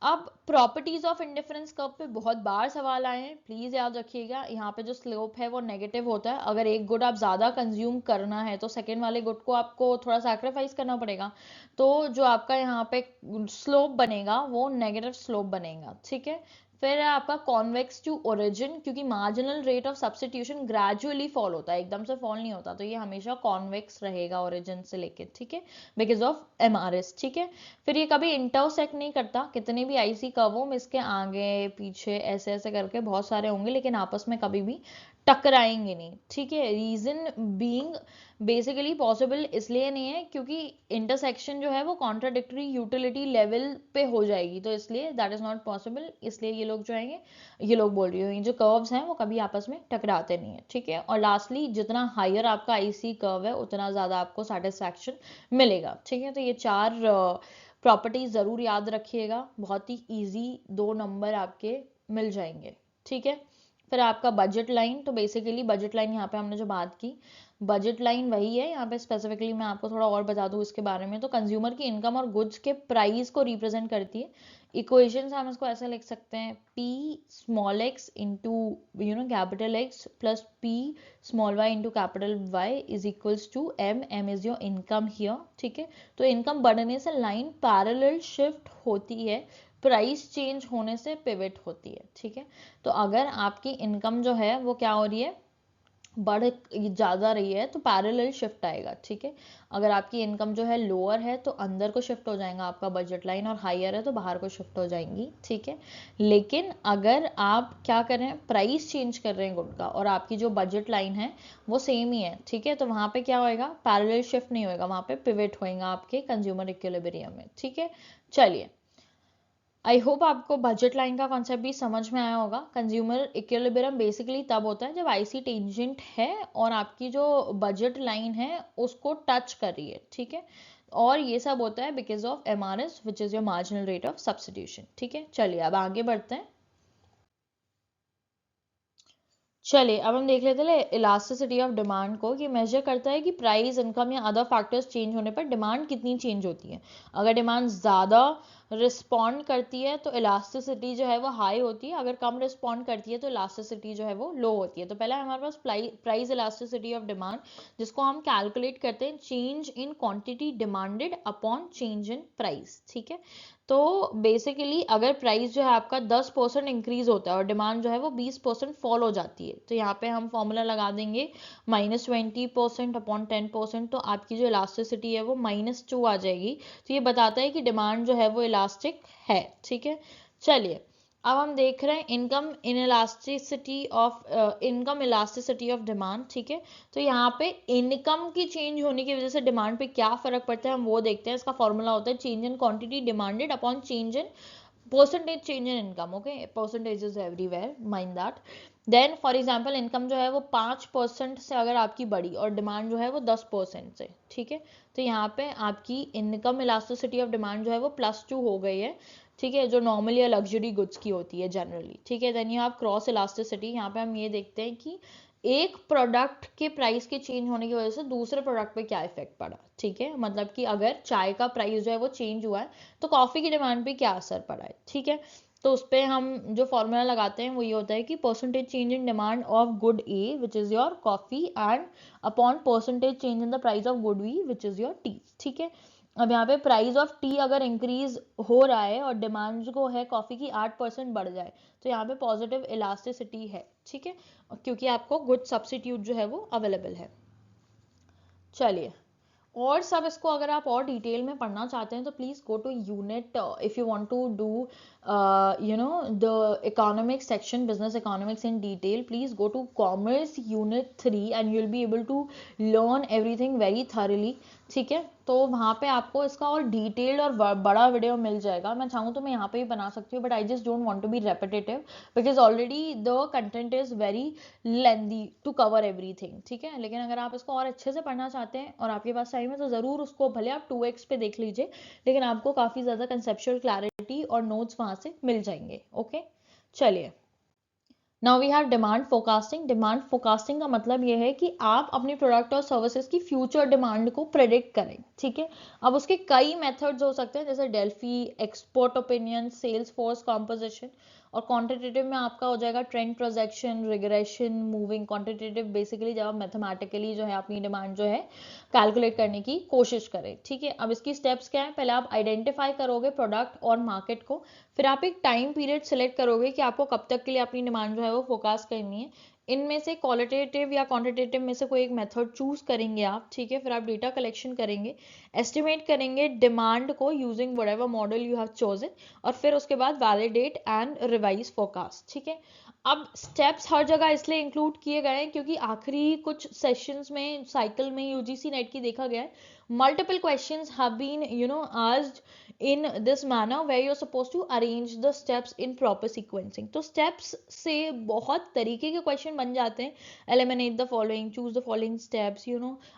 अब प्रॉपर्टीज ऑफ इंडिफरेंस कर्व पे बहुत बार सवाल आए हैं, प्लीज याद रखिएगा। यहाँ पे जो स्लोप है वो नेगेटिव होता है। अगर एक गुड आप ज्यादा कंज्यूम करना है तो सेकेंड वाले गुड को आपको थोड़ा सैक्रिफाइस करना पड़ेगा, तो जो आपका यहाँ पे स्लोप बनेगा वो नेगेटिव स्लोप बनेगा, ठीक है। फिर है आपका कॉन्वेक्स टू ओरिजिन, क्योंकि marginal rate of substitution gradually fall होता है, एकदम से फॉल नहीं होता, तो ये हमेशा कॉन्वेक्स रहेगा ओरिजिन से लेके, ठीक है, बिकॉज ऑफ एमआरएस, ठीक है। फिर ये कभी इंटरसेक्ट नहीं करता, कितने भी आईसी कर्व हो इसके आगे पीछे ऐसे ऐसे करके बहुत सारे होंगे, लेकिन आपस में कभी भी टकराएंगे नहीं, ठीक है। रीजन बीइंग बेसिकली पॉसिबल इसलिए नहीं है क्योंकि इंटरसेक्शन जो है वो कॉन्ट्राडिक्टरी यूटिलिटी लेवल पे हो जाएगी, तो इसलिए दैट इज नॉट पॉसिबल, इसलिए ये लोग जो आएंगे, ये लोग बोल रही हूँ, जो कर्व्स हैं वो कभी आपस में टकराते नहीं है, ठीक है। और लास्टली जितना हायर आपका आईसी कर्व है उतना ज्यादा आपको सेटिस्फैक्शन मिलेगा, ठीक है। तो ये 4 प्रॉपर्टीज जरूर याद रखिएगा, बहुत ही इजी 2 नंबर आपके मिल जाएंगे, ठीक है। फिर आपका बजट लाइन, तो बेसिकली बजट लाइन यहाँ पे हमने जो बात की, बजट लाइन वही है। यहाँ पे स्पेसिफिकली मैं आपको थोड़ा और बता दूँ इसके बारे में, तो कंज्यूमर की इनकम और गुड्स के प्राइस को रिप्रेजेंट करती है। इक्वेशन हम इसको ऐसे लिख सकते हैं, P small x into capital X plus P small y into capital Y is equals to M is your income here, ठीक है। तो इनकम बढ़ने से लाइन पैरेलल शिफ्ट होती है, प्राइस चेंज होने से पिवट होती है, ठीक है। तो अगर आपकी इनकम जो है वो क्या हो रही है, बढ़ ज़्यादा रही है तो पैरेलल शिफ्ट आएगा, ठीक है। अगर आपकी इनकम जो है लोअर है तो अंदर को शिफ्ट हो जाएगा आपका बजट लाइन, और हायर है तो बाहर को शिफ्ट हो जाएंगी, ठीक है। लेकिन अगर आप क्या करें, प्राइस चेंज कर रहे हैं गुड का और आपकी जो बजट लाइन है वो सेम ही है, ठीक है, तो वहाँ पे क्या होएगा, पैरेलल शिफ्ट नहीं होएगा, वहाँ पे पिवट होएगा आपके कंज्यूमर इक्विलिब्रियम में, ठीक है। चलिए, आई होप आपको बजट लाइन का कॉन्सेप्ट भी समझ में आया होगा। कंज्यूमर इक्विलिब्रियम बेसिकली तब होता है जब आईसी टेंजेंट है और आपकी जो बजट लाइन है उसको टच कर रही है, ठीक है। और ये सब होता है because of MRS which is your marginal rate of substitution, ठीक है। चलिए अब आगे बढ़ते हैं। चलिए अब हम देख लेते हैं इलास्टिसिटी ऑफ डिमांड को, कि मेजर करता है कि प्राइस, इनकम या अदर फैक्टर्स चेंज होने पर डिमांड कितनी चेंज होती है। अगर डिमांड ज़्यादा रिस्पॉन्ड करती है तो इलास्टिसिटी जो है वो हाई होती है, अगर कम रिस्पॉन्ड करती है तो इलास्टिसिटी जो है वो लो होती है। तो पहले हमारे पास प्राइस इलास्टिसिटी ऑफ डिमांड, जिसको हम कैलकुलेट करते हैं change in quantity demanded upon change in price, ठीक है। तो बेसिकली अगर प्राइस जो है आपका 10% इंक्रीज होता है और डिमांड जो है वो 20% फॉल हो जाती है, तो यहाँ पे हम फॉर्मूला लगा देंगे -20% अपॉन 10%, तो आपकी जो इलास्टिसिटी है वो -2 आ जाएगी। तो ये बताता है कि डिमांड जो है वो इलास्टिक है, ठीक है। चलिए अब हम देख रहे हैं इनकम इलास्टिसिटी ऑफ डिमांड, ठीक है। तो यहाँ पे इनकम की चेंज होने की वजह से डिमांड पे क्या फर्क पड़ता है हम वो देखते हैं। इसका फॉर्मूला होता है change in quantity demanded upon change in percentage change in income, okay, percentage is everywhere, mind that. Then for example income जो है वो 5% से अगर आपकी बढ़ी और डिमांड जो है वो 10% से, ठीक है, तो यहाँ पे आपकी इनकम इलास्टिसिटी ऑफ डिमांड जो है वो +2 हो गई है, ठीक है, जो नॉर्मली या लग्जरी गुड्स की होती है जनरली, ठीक है। Then you have cross elasticity, यहाँ पे हम ये देखते हैं कि एक प्रोडक्ट के प्राइस के चेंज होने की वजह से दूसरे प्रोडक्ट पे क्या इफेक्ट पड़ा, ठीक है। मतलब कि अगर चाय का प्राइस जो है वो चेंज हुआ है तो कॉफी की डिमांड पे क्या असर पड़ा है, ठीक है। तो उस पर हम जो फॉर्मूला लगाते हैं वो ये होता है कि percentage change in demand of good A which is your coffee and upon percentage change in the price of good B which is your tea, ठीक है। अब यहाँ पे प्राइस ऑफ टी अगर इंक्रीज हो रहा है और डिमांड जो है कॉफी की 8% बढ़ जाए तो यहाँ पे पॉजिटिव इलास्टिसिटी है, ठीक है, क्योंकि आपको गुड सब्स्टिट्यूट जो है वो अवेलेबल है। चलिए और सब इसको अगर आप और डिटेल में पढ़ना चाहते हैं तो please go to unit, if you want to do the economics section, business economics in detail, please go to commerce unit 3 and you will be able to learn everything very thoroughly, ठीक है। तो वहाँ पे आपको इसका और detailed और बड़ा वीडियो मिल जाएगा। मैं चाहूँ तो मैं यहाँ पे भी बना सकती हूँ, but I just don't want to be repetitive because already the content is very lengthy to cover everything, ठीक है। लेकिन अगर आप इसको और अच्छे से पढ़ना चाहते हैं और आपके पास टाइम है तो ज़रूर उसको भले आप 2x पे देख लीजिए, लेकिन आपको काफ़ी ज़्यादा कंसेप्चुअल क्लैरिटी और नोट्स वहाँ से मिल जाएंगे, ओके। चलिए now we have demand forecasting. Demand forecasting का मतलब यह है कि आप अपने प्रोडक्ट और सर्विसेज की फ्यूचर डिमांड को प्रेडिक्ट करें, ठीक है। अब उसके कई मेथड्स हो सकते हैं, जैसे Delphi, expert opinion, sales force composition. और क्वांटिटेटिव में आपका हो जाएगा trend projection, regression, moving. Quantitative basically जब आप मैथमेटिकली जो है अपनी डिमांड जो है कैलकुलेट करने की कोशिश करें, ठीक है। अब इसकी स्टेप्स क्या है, पहले आप आइडेंटिफाई करोगे प्रोडक्ट और मार्केट को, फिर आप एक टाइम पीरियड सेलेक्ट करोगे कि आपको कब तक के लिए अपनी डिमांड जो है वो फोकस करनी है। इनमें से क्वालिटेटिव या क्वांटिटेटिव में से कोई एक मेथड चूज करेंगे आप, ठीक है। फिर आप डेटा कलेक्शन करेंगे, एस्टिमेट करेंगे डिमांड को using whatever model you have chosen, और फिर उसके बाद वैलिडेट एंड रिवाइज फोरकास्ट, ठीक है। अब स्टेप्स हर जगह इसलिए इंक्लूड किए गए हैं क्योंकि आखिरी कुछ सेशंस में साइकिल में यूजीसी नेट की देखा गया है, multiple questions have been asked in this manner where you're supposed to arrange the steps in proper sequencing. तो steps से बहुत तरीके के क्वेश्चन बन जाते हैं, eliminate the following, choose the following steps,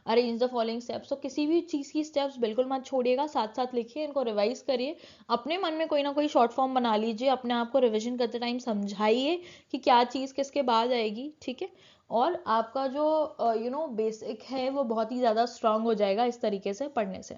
arrange the following steps। तो किसी भी चीज़ की steps बिल्कुल मत छोड़िएगा, साथ साथ लिखिए, इनको रिवाइज करिए, अपने मन में कोई ना कोई शॉर्ट फॉर्म बना लीजिए, अपने आप को रिविजन करते टाइम समझाइए कि क्या चीज़ किसके बाद आएगी, ठीक है। और आपका जो बेसिक है वो बहुत ही ज़्यादा स्ट्रांग हो जाएगा इस तरीके से पढ़ने से।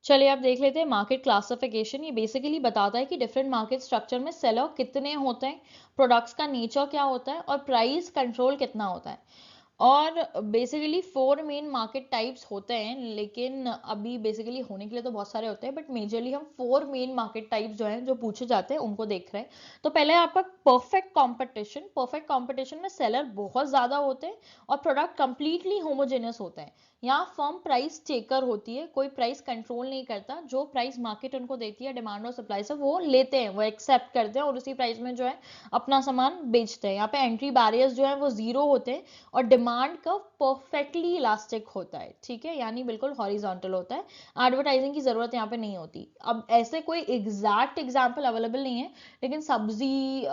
चलिए आप देख लेते हैं मार्केट क्लासिफिकेशन। ये बेसिकली बताता है कि डिफरेंट मार्केट स्ट्रक्चर में सेलर कितने होते हैं, प्रोडक्ट्स का नेचर क्या होता है और प्राइस कंट्रोल कितना होता है। और बेसिकली 4 मेन मार्केट टाइप्स होते हैं, लेकिन अभी बेसिकली होने के लिए तो बहुत सारे होते हैं, बट मेजरली हम 4 मेन मार्केट टाइप्स जो हैं जो पूछे जाते हैं उनको देख रहे हैं। तो पहले आपका परफेक्ट कंपटीशन। परफेक्ट कंपटीशन में सेलर बहुत ज़्यादा होते हैं और प्रोडक्ट कंप्लीटली होमोजेनियस होते हैं। यहाँ फर्म प्राइस टेकर होती है, कोई प्राइस कंट्रोल नहीं करता, जो प्राइस मार्केट उनको देती है डिमांड और सप्लाई से वो लेते हैं, वो एक्सेप्ट करते हैं और उसी प्राइस में जो है अपना सामान बेचते हैं। यहाँ पे एंट्री बैरियर्स जो है वो जीरो होते हैं और डिमांड कर्व परफेक्टली इलास्टिक होता है, ठीक है, यानी बिल्कुल हॉरिजॉन्टल होता है। एडवर्टाइजिंग की जरूरत यहाँ पे नहीं होती। अब ऐसे कोई एग्जैक्ट एग्जाम्पल अवेलेबल नहीं है, लेकिन सब्जी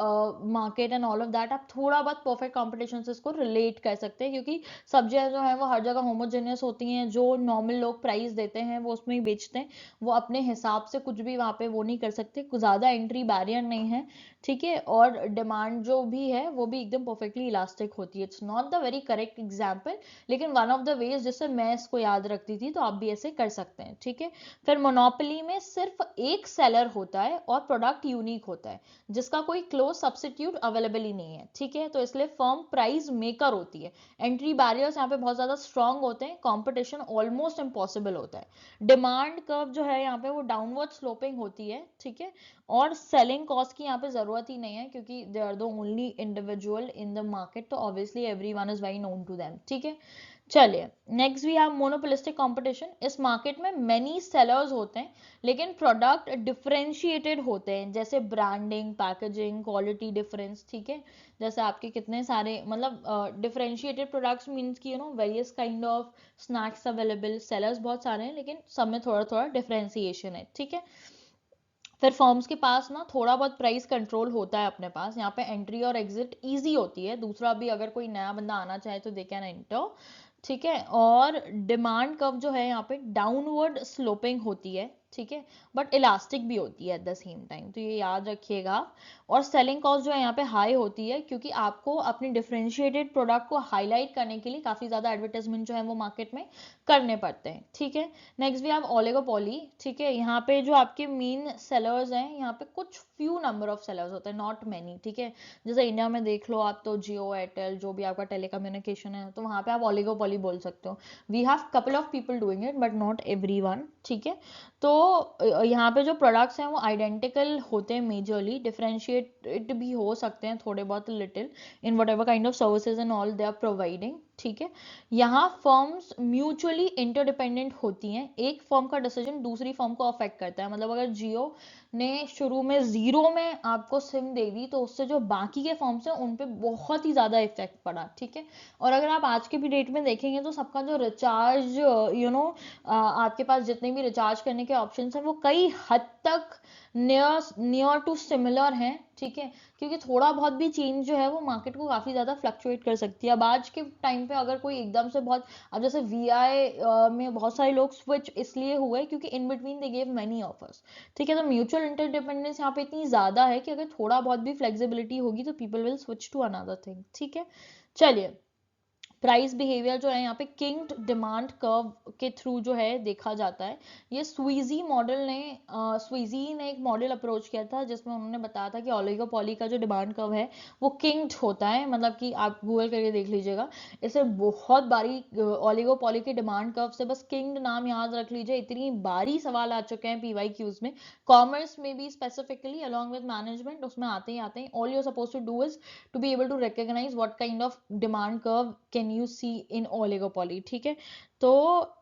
market and all of that आप थोड़ा बहुत परफेक्ट कॉम्पिटिशन से इसको रिलेट कर सकते हैं, क्योंकि सब्जियां जो है वो हर जगह होमोजेनियस होती हैं, जो नॉर्मल लोग प्राइस देते हैं वो उसमें ही बेचते हैं, वो अपने हिसाब से कुछ भी वहाँ पे वो नहीं कर सकते, कुछ ज़्यादा एंट्री बैरियर नहीं है, ठीक है। और डिमांड जो भी है वो भी एकदम परफेक्टली इलास्टिक होती है। It's not the very correct example, लेकिन वन ऑफ द वेज जिससे मैं इसको याद रखती थी, तो आप भी ऐसे कर सकते हैं, ठीक है। फिर मोनोपोली में सिर्फ एक सेलर होता है और प्रोडक्ट यूनिक होता है, जिसका कोई क्लोज सब्सिट्यूट अवेलेबल ही नहीं है, ठीक है। तो इसलिए फर्म प्राइस मेकर होती है। एंट्री बैरियर्स यहाँ पे बहुत ज्यादा स्ट्रांग होते हैं, कंपटीशन ऑलमोस्ट इम्पॉसिबल होता है। डिमांड कर्व जो है यहाँ पे वो डाउनवर्ड स्लोपिंग होती है, ठीक है। और सेलिंग कॉस्ट की यहाँ पे जरूरत ही नहीं है, क्योंकि they are the only individual in the market, तो obviously everyone is very known to them, ठीक है। चलिए next we have monopolistic competition. इस मार्केट में मेनी सेलर्स होते हैं, लेकिन प्रोडक्ट डिफरेंशिएटेड होते हैं, जैसे ब्रांडिंग, पैकेजिंग, क्वालिटी डिफरेंस, ठीक है। जैसे आपके कितने सारे मतलब डिफरेंशिएटेड प्रोडक्ट्स मीन्स की various kind of snacks available, sellers बहुत सारे हैं लेकिन सब में थोड़ा थोड़ा डिफरेंशिएशन है, ठीक है। फिर फर्म्स के पास ना थोड़ा बहुत प्राइस कंट्रोल होता है अपने पास, यहाँ पे एंट्री और एग्जिट इजी होती है। दूसरा भी अगर कोई नया बंदा आना चाहे तो दे कैन एंटर, ठीक है। और डिमांड कर्व जो है यहाँ पे डाउनवर्ड स्लोपिंग होती है, ठीक है, बट इलास्टिक भी होती है एट द सेम टाइम, तो ये याद रखिएगा आप। और सेलिंग कॉस्ट जो है यहाँ पे हाई होती है, क्योंकि आपको अपने डिफरेंशिएटेड प्रोडक्ट को हाईलाइट करने के लिए काफी ज्यादा एडवर्टाइजमेंट जो है वो मार्केट में करने पड़ते हैं, ठीक है। नेक्स्ट भी आप ओलिगोपोली, ठीक है। यहाँ पे जो आपके मेन सेलर्स हैं, यहाँ पे कुछ फ्यू नंबर ऑफ सेलर्स होते हैं, नॉट मैनी, ठीक है। जैसे इंडिया में देख लो आप, तो जियो, एयरटेल, जो भी आपका टेलीकम्युनिकेशन है, तो वहाँ पे आप ओलिगोपोली बोल सकते हो। We have couple of people doing it but not everyone, ठीक है। तो यहाँ पे जो प्रोडक्ट्स हैं वो आइडेंटिकल होते हैं मेजरली, डिफरेंशिएट भी हो सकते हैं थोड़े बहुत little in whatever kind of services and all they are providing, ठीक है। यहाँ फर्म्स म्यूचुअली इंटरडिपेंडेंट होती हैं, एक फर्म का डिसीजन दूसरी फर्म को अफेक्ट करता है। मतलब अगर जियो ने शुरू में 0 में आपको सिम दे दी, तो उससे जो बाकी के फर्म्स हैं उन पे बहुत ही ज्यादा इफेक्ट पड़ा, ठीक है। और अगर आप आज के भी डेट में देखेंगे तो सबका जो रिचार्ज आपके पास जितने भी रिचार्ज करने के ऑप्शंस हैं वो कई हद तक नियर टू सिमिलर हैं, ठीक है, क्योंकि थोड़ा बहुत भी चेंज जो है वो मार्केट को काफ़ी ज़्यादा फ्लक्चुएट कर सकती है। अब आज के टाइम पे अगर कोई एकदम से बहुत, अब जैसे वीआई में बहुत सारे लोग स्विच इसलिए हुए क्योंकि in between they gave many offers, ठीक है। तो म्यूचुअल इंटरडिपेंडेंस यहाँ पे इतनी ज़्यादा है कि अगर थोड़ा बहुत भी फ्लेक्सिबिलिटी होगी तो people will switch to another thing, ठीक है। चलिए, प्राइस बिहेवियर जो है यहाँ पे किंग डिमांड कर्व के थ्रू जो है देखा जाता है। ये स्वीजी ने एक मॉडल अप्रोच किया था जिसमें उन्होंने बताया था कि ओलिगोपॉली का जो डिमांड कर्व है वो किंग्ड होता है, मतलब कि आप गूगल करके देख लीजिएगा। इसे बहुत बारी ओलिगोपॉली के डिमांड कर्व से बस किंग्ड नाम याद रख लीजिए, इतनी बारी सवाल आ चुके हैं पीवाई क्यूज में, कॉमर्स में भी स्पेसिफिकली अलॉन्ग विद मैनेजमेंट, उसमें आते हैं। All you suppose to do is to be able to recognize what kind of demand curve can you see in oligopoly, ठीक है। तो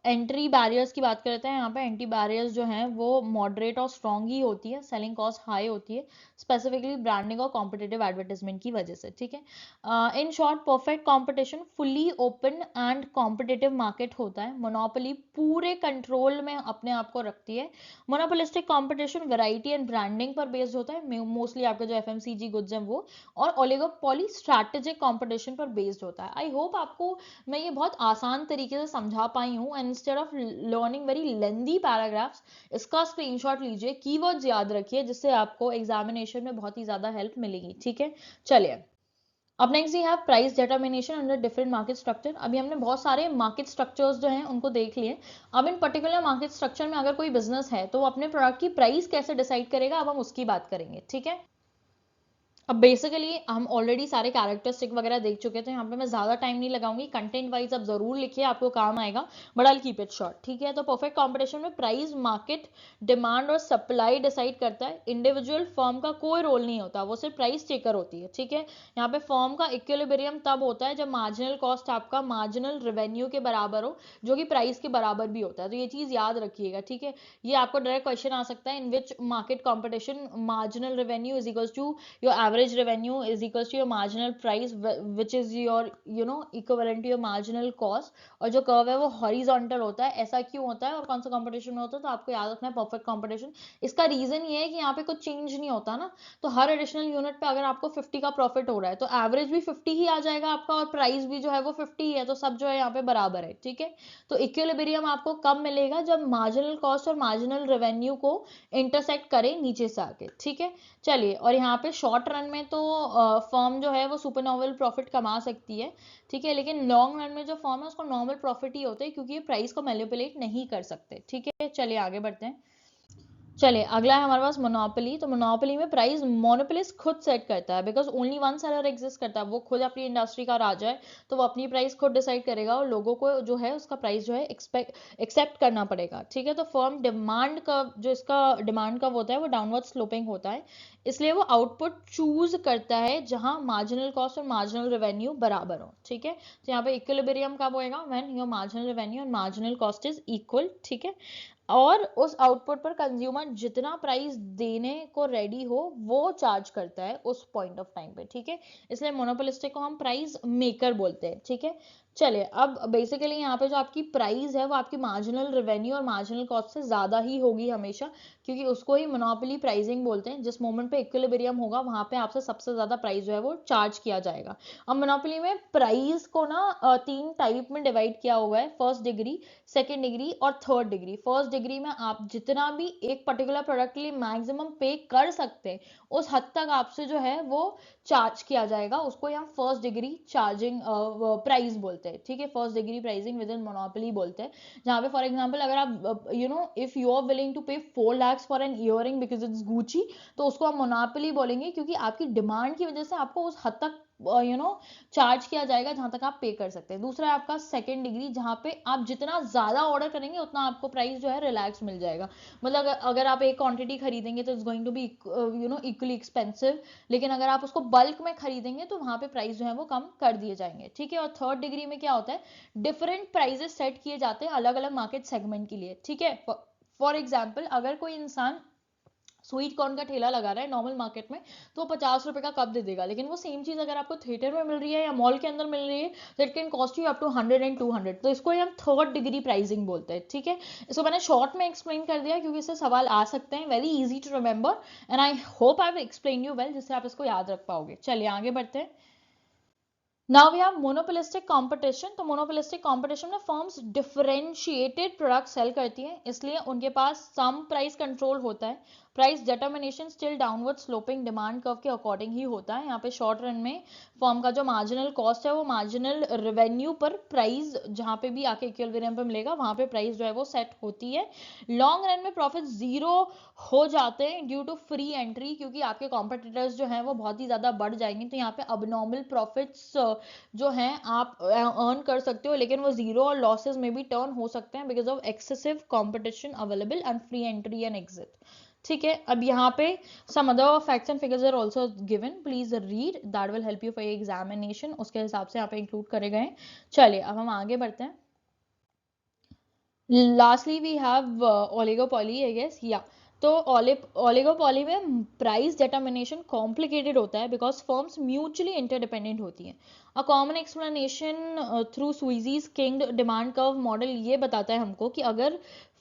एंट्री बैरियर्स की बात करते हैं, यहाँ पे एंट्री बैरियर्स जो हैं वो मॉडरेट और स्ट्रॉन्ग ही होती है, सेलिंग कॉस्ट हाई होती है, स्पेसिफिकली ब्रांडिंग और कॉम्पिटिटिव एडवर्टाइजमेंट की वजह से, ठीक है। In short, perfect competition fully open and competitive market होता है। मोनोपोली पूरे कंट्रोल में अपने आप को रखती है। Monopolistic competition variety and branding पर बेस्ड होता है, मोस्टली आपके जो एफएमसीजी गुड्स हैं वो, और ओलिगोपॉली स्ट्रैटेजिक कॉम्पिटिशन पर बेस्ड होता है। आई होप आपको मैं ये बहुत आसान तरीके से समझा पाई हूँ, and instead of learning very lengthy paragraphs, इसका स्क्रीनशॉट लीजिए, कीवर्ड्स याद रखिए, जिससे आपको एग्जामिनेशन में बहुत ही ज्यादा हेल्प मिलेगी, ठीक है। चलिए, अब next we have price determination under different market structure. अभी हमने बहुत सारे मार्केट स्ट्रक्चर्स जो हैं उनको देख लिए। अब इन पर्टिकुलर मार्केट स्ट्रक्चर में अगर कोई बिजनेस है तो वो अपने प्रोडक्ट की प्राइस कैसे डिसाइड करेगा, अब हम उसकी बात करेंगे, ठीक है। अब बेसिकली हम ऑलरेडी सारे कैरेक्टरिस्टिक वगैरह देख चुके थे, यहाँ पे मैं ज़्यादा टाइम नहीं लगाऊंगी, कंटेंट वाइज आप जरूर लिखिए, आपको काम आएगा, but I keep it short, ठीक है। तो परफेक्ट कंपटीशन में प्राइस मार्केट डिमांड और सप्लाई डिसाइड करता है, इंडिविजुअल फर्म का कोई रोल नहीं होता, वो सिर्फ प्राइस टेकर होती है, ठीक है। यहाँ पे फर्म का इक्विलिब्रियम तब होता है जब मार्जिनल कॉस्ट आपका मार्जिनल रेवेन्यू के बराबर हो, जो कि प्राइस के बराबर भी होता है, तो ये चीज़ याद रखिएगा, ठीक है। ये आपको डायरेक्ट क्वेश्चन आ सकता है, in which market competition marginal revenue is equals to your average revenue is equals to your marginal price, which is your equivalent to your marginal cost, और जो कर्व है वो हॉरिजॉन्टल होता है। ऐसा क्यों होता है और कौन सा कंपटीशन में होता है, तो आपको याद रखना है परफेक्ट कंपटीशन। इसका रीजन ये है कि यहाँ पे कुछ चेंज नहीं होता ना, तो हर एडिशनल यूनिट पे अगर आपको 50 का प्रॉफिट हो रहा है तो एवरेज भी 50 ही आ जाएगा आपका, और प्राइस भी जो है वो 50 ही है, तो सब जो है यहाँ पे बराबर है, ठीक है। तो इक्विलिब्रियम आपको कब मिलेगा, जब मार्जिनल कॉस्ट और मार्जिनल रेवेन्यू को इंटरसेक्ट करे नीचे से आके, ठीक है। चलिए, और यहाँ पे शॉर्ट रन में तो फर्म जो है वो सुपरनोवल प्रॉफिट कमा सकती है, ठीक है, लेकिन लॉन्ग रन में जो फर्म है उसको नॉर्मल प्रॉफिट ही होता है, क्योंकि ये प्राइस को मैनिपुलेट नहीं कर सकते, ठीक है। चलिए आगे बढ़ते हैं। चलिए, अगला है हमारे पास मोनोपोली। तो मोनोपोली में प्राइस मोनोपोलिस्ट खुद सेट करता है, because only one seller exist करता है, वो खुद अपनी इंडस्ट्री का राजा है, तो वो अपनी प्राइस खुद डिसाइड करेगा और लोगों को जो है उसका प्राइस जो है एक्सेप्ट करना पड़ेगा, ठीक है। तो फर्म डिमांड का जो इसका डिमांड का होता है वो डाउनवर्ड स्लोपिंग होता है, इसलिए वो आउटपुट चूज करता है जहां मार्जिनल कॉस्ट और मार्जिनल रेवेन्यू बराबर हो, ठीक है। तो यहाँ पे इक्विलिब्रियम कब होएगा, व्हेन योर मार्जिनल रेवेन्यू और मार्जिनल कॉस्ट इज इक्वल, ठीक है। और उस आउटपुट पर कंज्यूमर जितना प्राइस देने को रेडी हो वो चार्ज करता है उस पॉइंट ऑफ टाइम पे, ठीक है। इसलिए मोनोपोलिस्टिक को हम प्राइस मेकर बोलते हैं, ठीक है। चलिए, अब बेसिकली यहाँ पे जो आपकी प्राइस है वो आपकी मार्जिनल रेवेन्यू और मार्जिनल कॉस्ट से ज्यादा ही होगी हमेशा, क्योंकि उसको ही मोनोपोली प्राइसिंग बोलते हैं। जिस मोमेंट पे इक्विलिब्रियम होगा वहां पे आपसे सबसे ज्यादा प्राइस जो है वो चार्ज किया जाएगा। अब मोनोपोली में प्राइस को ना 3 टाइप में डिवाइड किया हुआ है, फर्स्ट डिग्री, सेकेंड डिग्री और थर्ड डिग्री। फर्स्ट डिग्री में आप जितना भी एक पर्टिकुलर प्रोडक्ट के लिए मैक्सिमम पे कर सकते हैं उस हद तक आपसे जो है वो चार्ज किया जाएगा, उसको हम फर्स्ट डिग्री चार्जिंग प्राइस बोलते हैं, ठीक है। First degree pricing within monopoly बोलते हैं, जहाँ पे फॉर एग्जांपल अगर आप if you are willing to pay 4 lakhs for an earring because it's Gucci, तो उसको आप मोनोपोली बोलेंगे, क्योंकि आपकी डिमांड की वजह से आपको उस हद तक चार्ज किया जाएगा जहां तक आप पे कर सकते हैं। दूसरा है आपका सेकंड डिग्री, जहां पे आप जितना ज्यादा ऑर्डर करेंगे उतना आपको प्राइस जो है रिलैक्स मिल जाएगा। मतलब अगर आप एक क्वांटिटी खरीदेंगे तो it's going to be equally expensive, लेकिन अगर आप उसको बल्क में खरीदेंगे तो वहां पे प्राइस जो है वो कम कर दिए जाएंगे, ठीक है। और थर्ड डिग्री में क्या होता है, डिफरेंट प्राइजेस सेट किए जाते हैं अलग अलग मार्केट सेगमेंट के लिए, ठीक है। फॉर एग्जाम्पल, अगर कोई इंसान स्वीट कॉर्न का ठेला लगा रहा है नॉर्मल मार्केट में, तो वो 50 रुपए का कप दे देगा, लेकिन वो सेम चीज़ अगर आपको थिएटर में मिल रही है या मॉल के अंदर मिल रही है तो it can cost you up to 100 and 200। तो इसको हम थर्ड डिग्री प्राइसिंग बोलते हैं, ठीक है। इसको मैंने शॉर्ट में एक्सप्लेन कर दिया क्योंकि इससे सवाल आ सकते हैं, very easy to remember, and I hope I will explain you well, जिससे आप इसको याद रख पाओगे। चलिए आगे बढ़ते हैं। Now we have monopolistic competition. तो मोनोपोलिस्टिक कंपटीशन में फर्म्स डिफरेंशिएटेड प्रोडक्ट सेल करती हैं, इसलिए उनके पास सम प्राइस कंट्रोल होता है। Price determination still downward sloping demand curve के अकॉर्डिंग ही होता है। यहाँ पे शॉर्ट रन में फर्म का जो मार्जिनल कॉस्ट है वो मार्जिनल रेवेन्यू पर प्राइस जहाँ पे भी आके इक्विलिब्रियम पे मिलेगा वहाँ पे प्राइस जो है वो सेट होती है। लॉन्ग रन में प्रॉफिट जीरो हो जाते हैं ड्यू टू फ्री एंट्री, क्योंकि आपके कॉम्पिटिटर्स जो हैं वो बहुत ही ज़्यादा बढ़ जाएंगे, तो यहाँ पे अबनॉर्मल प्रॉफिट्स जो हैं आप अर्न कर सकते हो, लेकिन वो जीरो और लॉसेस में भी टर्न हो सकते हैं because of excessive competition available and free entry and exit. ठीक है, अब यहाँ पे some other facts and figures are also given, please read, that will help you for your examination, उसके हिसाब से यहाँ पे इंक्लूड करे गए हैं। चलिए अब हम आगे बढ़ते हैं। Lastly we have oligopoly I guess, या तो ओलिगोपॉली में प्राइस डिटर्मिनेशन कॉम्प्लिकेटेड होता है बिकॉज फर्म्स म्यूचुअली इंटरडिपेंडेंट होती हैं। A common explanation through Sweezy's kinked demand curve model ये बताता है हमको कि अगर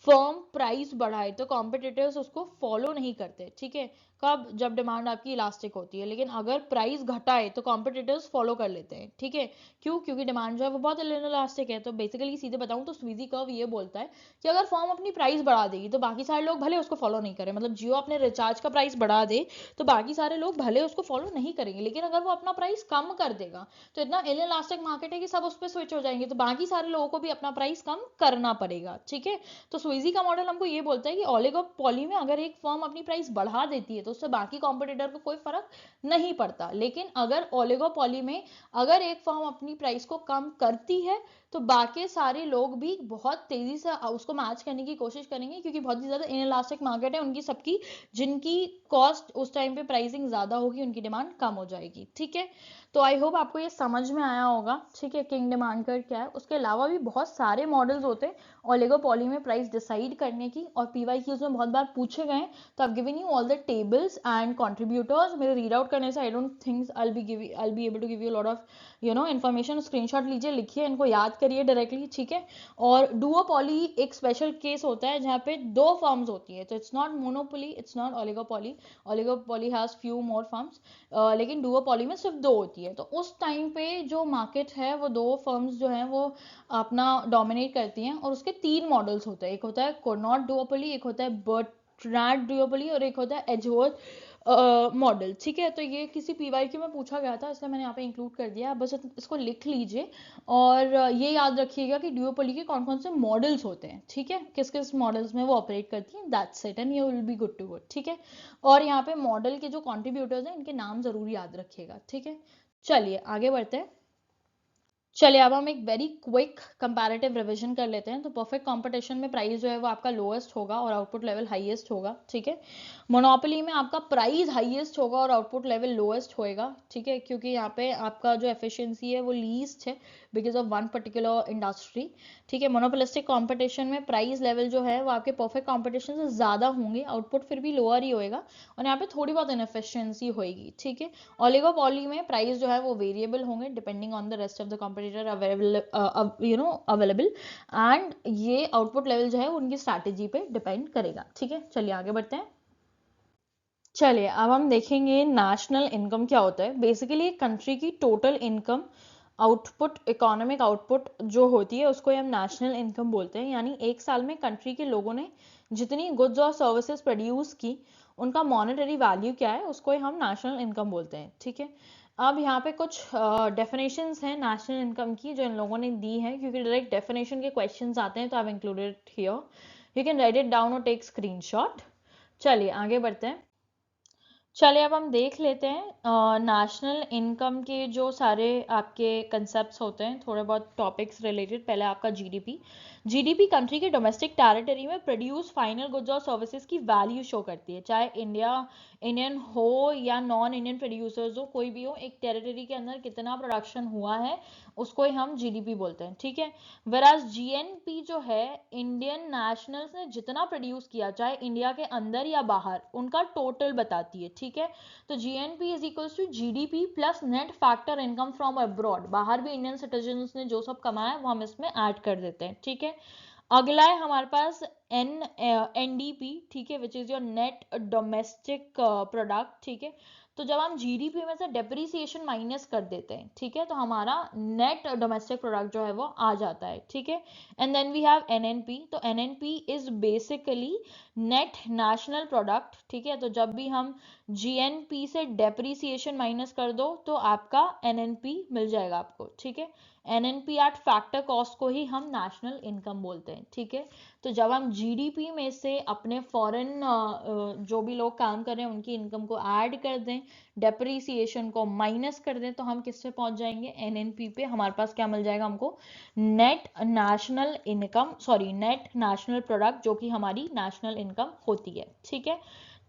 फर्म प्राइस बढ़ाए तो कॉम्पिटिटर्स उसको फॉलो नहीं करते, ठीक है, कब, जब डिमांड आपकी इलास्टिक होती है, लेकिन अगर प्राइस घटाए तो कॉम्पिटिटर्स फॉलो कर लेते हैं, ठीक है। क्यों? क्योंकि डिमांड जो है वो बहुत इलास्टिक है। तो बेसिकली सीधे बताऊं तो स्वीजी कर्व ये बोलता है कि अगर फर्म अपनी प्राइस बढ़ा देगी तो बाकी सारे लोग भले उसको फॉलो नहीं करें, मतलब जियो अपने रिचार्ज का प्राइस बढ़ा दे तो बाकी सारे लोग भले उसको फॉलो नहीं करेंगे, लेकिन अगर वो अपना प्राइस कम कर देगा तो इतना इलास्टिक मार्केट है कि सब उस पर स्विच हो जाएंगे, तो बाकी सारे लोगों को भी अपना प्राइस कम करना पड़ेगा, ठीक है। तो स्वीजी का मॉडल हमको ये बोलता है कि ओलिगोपॉली में अगर एक फर्म अपनी प्राइस बढ़ा देती है तो उससे बाकी कॉम्पिटिटर को कोई फर्क नहीं पड़ता, लेकिन अगर ओलिगोपॉली में अगर एक फर्म अपनी प्राइस को कम करती है तो बाकी सारे लोग भी बहुत तेजी से उसको मैच करने की कोशिश करेंगे, क्योंकि बहुत ही ज्यादा इनइलास्टिक मार्केट है उनकी सबकी, जिनकी कॉस्ट उस टाइम पे प्राइसिंग ज्यादा होगी उनकी डिमांड कम हो जाएगी, ठीक है। तो आई होप आपको ये समझ में आया होगा, ठीक है, किंग डिमांड कर्व क्या है। उसके अलावा भी बहुत सारे मॉडल्स होते हैं ओलिगोपॉली में प्राइस डिसाइड करने की, और पीवाईक्यूज में बहुत बार पूछे गए, तो I given you all the tables and contributors. मेरे रीड आउट करने से I don't think I be able to give you lot of information. Screenshot लीजिए, लिखिए, इनको याद करिए डायरेक्टली, ठीक है। और डुओपॉली एक स्पेशल केस होता है जहाँ पे दो फर्म्स होती है, तो it's not monopoly, it's not oligopoly, oligopoly has few more firms, लेकिन डुओपॉली में सिर्फ दो होती है। तो उस टाइम पे जो मार्केट है वो दो फर्म्स जो है वो अपना डोमिनेट करती हैं, और उसके तीन मॉडल्स होते हैं, एक होता है कोर्नॉट डुओपॉली, एक होता है बर्ट्रांड डुओपॉली, और एक होता है एजवर्थ मॉडल, ठीक है। तो ये किसी पीवाईक्यू में पूछा गया था, इसलिए मैंने यहाँ पे इंक्लूड कर दिया, बस इसको लिख लीजिए। और ये याद रखिएगा कि डुओपॉली के कौन कौन से मॉडल्स होते हैं, ठीक है, किस किस मॉडल्स में वो ऑपरेट करती हैं, that's it and you will be good to go, ठीक है। और यहाँ पे मॉडल के जो कॉन्ट्रीब्यूटर्स हैं इनके नाम जरूर याद रखिएगा, ठीक है। चलिए आगे बढ़ते हैं। चलिए अब हम एक वेरी क्विक कंपैरेटिव रिवीजन कर लेते हैं। तो परफेक्ट कंपटीशन में प्राइस जो है वो आपका लोएस्ट होगा और आउटपुट लेवल हाईएस्ट होगा, ठीक है। मोनोपोली में आपका प्राइस हाईएस्ट होगा और आउटपुट लेवल लोएस्ट होएगा, ठीक है, क्योंकि यहाँ पे आपका जो एफिशिएंसी है वो लीस्ट है because of one particular industry, ठीक है। मोनोपोलिस्टिक कंपटीशन में प्राइस लेवल जो है वो आपके परफेक्ट कंपटीशन से ज्यादा होंगे, आउटपुट फिर भी लोअर ही होएगा, और यहाँ पे थोड़ी बहुत इनएफिशिएंसी होएगी, ठीक है। ओलिगोपॉली में प्राइस जो है वो वेरिएबल होंगे depending on the rest of the competitor available, and ये आउटपुट लेवल जो है उनकी स्ट्रैटेजी पे डिपेंड करेगा, ठीक है। चलिए आगे बढ़ते हैं। चलिए अब हम देखेंगे नेशनल इनकम क्या होता है। बेसिकली एक कंट्री की total income output, economic output जो होती है उसको हम नेशनल इनकम बोलते हैं, यानी एक साल में कंट्री के लोगों ने जितनी गुड्स और सर्विसेज प्रोड्यूस की उनका मॉनेटरी वैल्यू क्या है, उसको हम नेशनल इनकम बोलते हैं, ठीक है। अब यहाँ पे कुछ डेफिनेशंस हैं नेशनल इनकम की जो इन लोगों ने दी है, क्योंकि डायरेक्ट डेफिनेशन के क्वेश्चंस आते हैं तो I have included here, you can write it down और टेक स्क्रीनशॉट। चलिए आगे बढ़ते हैं। चलिए अब हम देख लेते हैं नेशनल इनकम के जो सारे आपके कंसेप्ट्स होते हैं, थोड़े बहुत टॉपिक्स रिलेटेड। पहले आपका जीडीपी। जीडीपी कंट्री के डोमेस्टिक टेरिटरी में प्रोड्यूस फाइनल गुड्स और सर्विसेज की वैल्यू शो करती है, चाहे इंडियन हो या नॉन इंडियन प्रोड्यूसर्स हो, कोई भी हो, एक टेरिटरी के अंदर कितना प्रोडक्शन हुआ है उसको ही हम जीडीपी बोलते हैं, ठीक है। वेराज जीएनपी जो है, इंडियन नेशनल्स ने जितना प्रोड्यूस किया, चाहे इंडिया के अंदर या बाहर, उनका टोटल बताती है, ठीक है। तो GNP is equals to GDP plus net factor income from abroad. बाहर भी इंडियन सिटीजन्स ने जो सब कमाया वो हम इसमें ऐड कर देते हैं, ठीक है। अगला है हमारे पास एनडीपी, ठीक है, विच is your net domestic product, ठीक है। तो जब हम जीडीपी में से डेप्रिसिएशन माइनस कर देते हैं, ठीक है, तो हमारा नेट डोमेस्टिक प्रोडक्ट जो है वो आ जाता है, ठीक है। And then we have NNP. तो NNP is basically net national product, ठीक है। तो जब भी हम जीएनपी से डेप्रिसिएशन माइनस कर दो तो आपका एनएनपी मिल जाएगा आपको, ठीक है। एनएनपी एट फैक्टर कॉस्ट को ही हम नेशनल इनकम बोलते हैं, ठीक है। तो जब हम जीडीपी में से अपने फॉरेन जो भी लोग काम कर रहे हैं उनकी इनकम को ऐड कर दें, डेप्रिसिएशन को माइनस कर दें, तो हम किस पे पहुंच जाएंगे, एनएनपी पे। हमारे पास क्या मिल जाएगा हमको, net national income, sorry net national product, जो कि हमारी नेशनल इनकम होती है, ठीक है।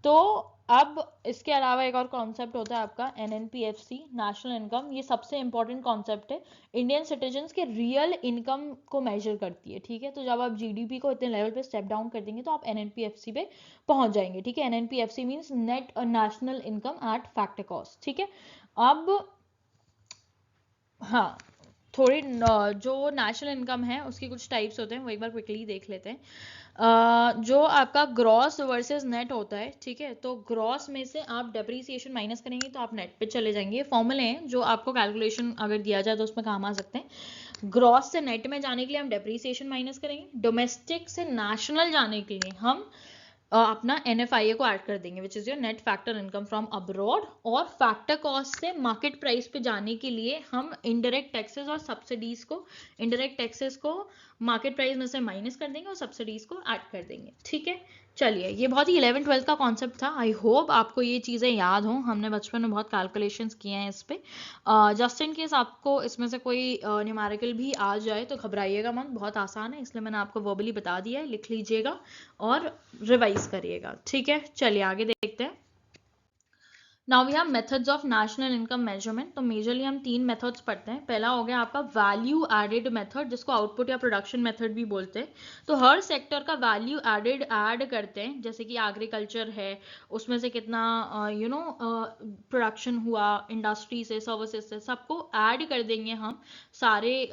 तो अब इसके अलावा एक और कॉन्सेप्ट होता है आपका एनएनपीएफसी, नेशनल इनकम। ये सबसे इंपॉर्टेंट कॉन्सेप्ट है, इंडियन सिटीजन्स के रियल इनकम को मेजर करती है, ठीक है। तो जब आप जीडीपी को इतने लेवल पे स्टेप डाउन कर देंगे तो आप एनएनपीएफसी पे पहुंच जाएंगे, ठीक है। NNPFC means net national income at factor cost, ठीक है। अब हाँ, थोड़ी जो नेशनल इनकम है उसकी कुछ टाइप्स होते हैं, वो एक बार क्विकली देख लेते हैं। जो आपका ग्रॉस वर्सेस नेट होता है, ठीक है। तो ग्रॉस में से आप डेप्रिसिएशन माइनस करेंगे तो आप नेट पे चले जाएंगे। फॉर्मूले हैं जो आपको कैलकुलेशन अगर दिया जाए तो उसमें काम आ सकते हैं। ग्रॉस से नेट में जाने के लिए हम डेप्रिसिएशन माइनस करेंगे, डोमेस्टिक से नेशनल जाने के लिए हम अपना NFIA को ऐड कर देंगे, विच is your net factor income from abroad. और फैक्टर कॉस्ट से मार्केट प्राइस पे जाने के लिए हम इनडायरेक्ट टैक्सेस और सब्सिडीज को, इनडायरेक्ट टैक्सेस को मार्केट प्राइस में से माइनस कर देंगे और सब्सिडीज को ऐड कर देंगे, ठीक है। चलिए, ये बहुत ही 11th-12th का कॉन्सेप्ट था। आई होप आपको ये चीज़ें याद हों, हमने बचपन में बहुत कैलकुलेशंस किए हैं इस पे। जस्ट इन केस आपको इसमें से कोई न्यूमेरिकल भी आ जाए तो घबराइएगा मत, बहुत आसान है, इसलिए मैंने आपको वर्बली बता दिया है, लिख लीजिएगा और रिवाइज करिएगा, ठीक है। चलिए आगे देखते हैं। Now we have methods of national income measurement. तो मेजरली हम 3 मेथड्स पढ़ते हैं। पहला हो गया आपका वैल्यू एडेड मेथड, जिसको आउटपुट या प्रोडक्शन मेथड भी बोलते हैं। तो हर सेक्टर का वैल्यू एडेड ऐड करते हैं, जैसे कि एग्रीकल्चर है, उसमें से कितना प्रोडक्शन हुआ, इंडस्ट्री से, सर्विसेज से, सबको ऐड कर देंगे हम, सारे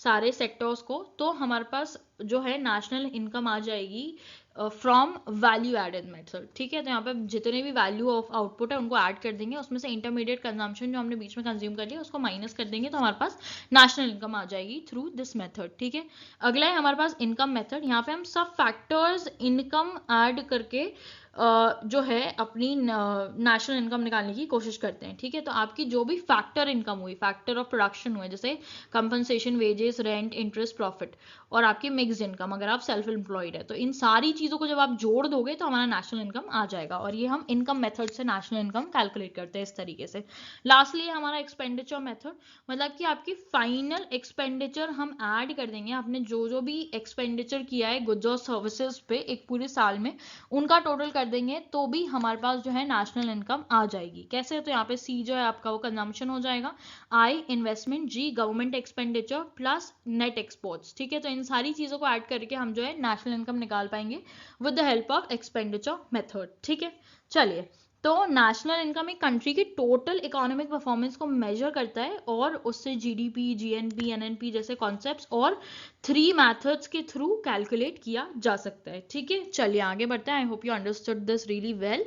सारे सेक्टर्स को। तो हमारे पास जो है नेशनल इनकम आ जाएगी फ्रॉम वैल्यू एडेड मेथड, ठीक है। तो यहाँ पे जितने भी वैल्यू ऑफ आउटपुट है उनको ऐड कर देंगे, उसमें से इंटरमीडिएट कंजम्पशन जो हमने बीच में कंज्यूम कर लिया उसको माइनस कर देंगे, तो हमारे पास नेशनल इनकम आ जाएगी थ्रू दिस मेथड, ठीक है। अगला है हमारे पास इनकम मेथड। यहाँ पे हम सब फैक्टर्स इनकम ऐड करके जो है अपनी नेशनल इनकम निकालने की कोशिश करते हैं, ठीक है। तो आपकी जो भी फैक्टर इनकम हुई, फैक्टर ऑफ प्रोडक्शन हुए, जैसे compensation, wages, rent, interest, profit, और आपकी मिक्स्ड इनकम अगर आप सेल्फ एम्प्लॉयड है, तो इन सारी चीज़ों को जब आप जोड़ दोगे तो हमारा नेशनल इनकम आ जाएगा। और ये हम इनकम मेथड से नेशनल इनकम कैलकुलेट करते हैं इस तरीके से। लास्टली हमारा एक्सपेंडिचर मेथड, मतलब कि आपकी फाइनल एक्सपेंडिचर हम ऐड कर देंगे, आपने जो जो भी एक्सपेंडिचर किया है गुड्स और सर्विसेज पे एक पूरे साल में, उनका टोटल कर देंगे तो भी हमारे पास जो है नेशनल इनकम आ जाएगी। कैसे, तो यहाँ पे सी जो है आपका वो कंजम्पशन हो जाएगा, I investment, G government expenditure, plus net exports, ठीक है। तो इन सारी चीज़ों को ऐड करके हम जो है नेशनल इनकम निकाल पाएंगे with the help of expenditure method, ठीक है। चलिए, तो नेशनल इनकम एक कंट्री की टोटल इकोनॉमिक परफॉर्मेंस को मेजर करता है और उससे जीडीपी, जीएनपी, एनएनपी जैसे कॉन्सेप्ट्स और 3 मेथड्स के थ्रू कैलकुलेट किया जा सकता है, ठीक है। चलिए आगे बढ़ते हैं। आई hope you understood this really well.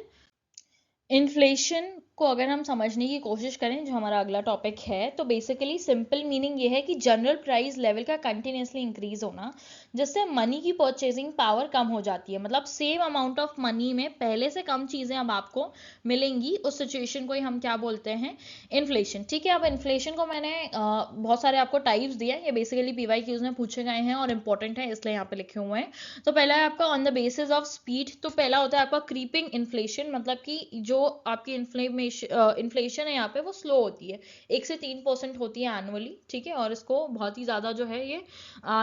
Inflation को अगर हम समझने की कोशिश करें, जो हमारा अगला टॉपिक है, तो बेसिकली सिंपल मीनिंग ये है कि जनरल प्राइस लेवल का कंटिन्यूसली इंक्रीज होना, जिससे मनी की परचेजिंग पावर कम हो जाती है। मतलब सेम अमाउंट ऑफ मनी में पहले से कम चीज़ें अब आपको मिलेंगी, उस सिचुएशन को ही हम क्या बोलते हैं, इन्फ्लेशन। ठीक है, अब इन्फ्लेशन को मैंने बहुत सारे आपको टाइप्स दिया है, ये बेसिकली PYQs में पूछे गए हैं और इंपॉर्टेंट है इसलिए यहाँ पे लिखे हुए हैं। तो पहला है आपका on the basis of speed. तो पहला होता है आपका क्रीपिंग इन्फ्लेशन, मतलब कि जो आपकी इन्फ्लेशन है यहाँ पे वो स्लो होती है, 1 से 3% होती है एनुअली। ठीक है, और इसको बहुत ही ज़्यादा जो है ये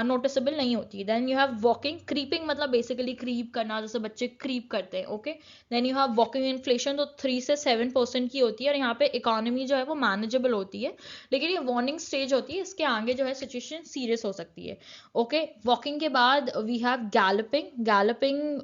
नोटिसेबल नहीं होती है। Then you have walking creeping, मतलब बेसिकली क्रीप करना, जैसे बच्चे क्रीप करते हैं। Okay, then you have walking inflation, तो 3 से 7% की होती है, और यहाँ पे इकोनॉमी जो है वो मैनेजेबल होती है, लेकिन ये वार्निंग स्टेज होती है, इसके आगे जो है सिचुएशन सीरियस हो सकती है। ओके, वॉकिंग के बाद we have galloping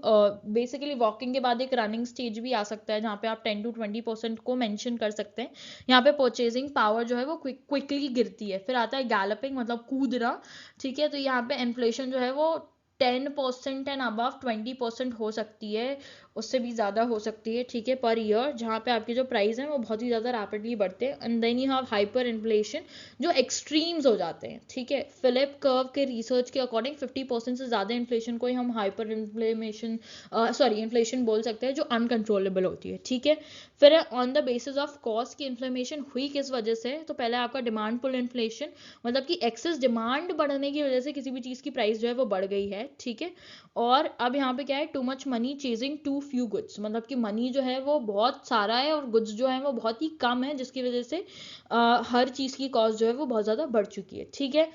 basically walking के बाद एक रनिंग स्टेज भी आ सकता है, जहाँ पे आप 10 to 20% को मेंशन कर सकते हैं। यहाँ पे परचेजिंग पावर जो है वो क्विकली गिरती है। फिर आता है गैलपिंग, मतलब कूदना। ठीक है, तो यहाँ पे इन्फ्लेशन जो है वो 10% एंड अबव 20% हो सकती है, उससे भी ज़्यादा हो सकती है। ठीक है, पर ईयर, जहाँ पे आपके जो प्राइस हैं वो बहुत ही ज़्यादा रैपिडली बढ़ते हैं। And then you have hyper inflation, जो एक्सट्रीम्स हो जाते हैं। ठीक है, फिलिप कर्व के रिसर्च के अकॉर्डिंग 50% से ज़्यादा इन्फ्लेशन को ही हम हाइपर इन्फ्लेशन बोल सकते हैं, जो अनकंट्रोलेबल होती है। ठीक है, फिर on the basis of cost की इन्फ्लेमेशन हुई किस वजह से, तो पहले आपका डिमांड पुल इन्फ्लेशन, मतलब कि एक्सेस डिमांड बढ़ने की वजह से किसी भी चीज़ की प्राइस जो है वो बढ़ गई है। ठीक है, और अब यहाँ पे क्या है, too much money chasing too few goods, मतलब कि मनी जो है वो बहुत सारा है और गुड्स जो है वो बहुत ही कम है, जिसकी वजह से हर चीज़ की कॉस्ट जो है वो बहुत ज़्यादा बढ़ चुकी है। ठीक है,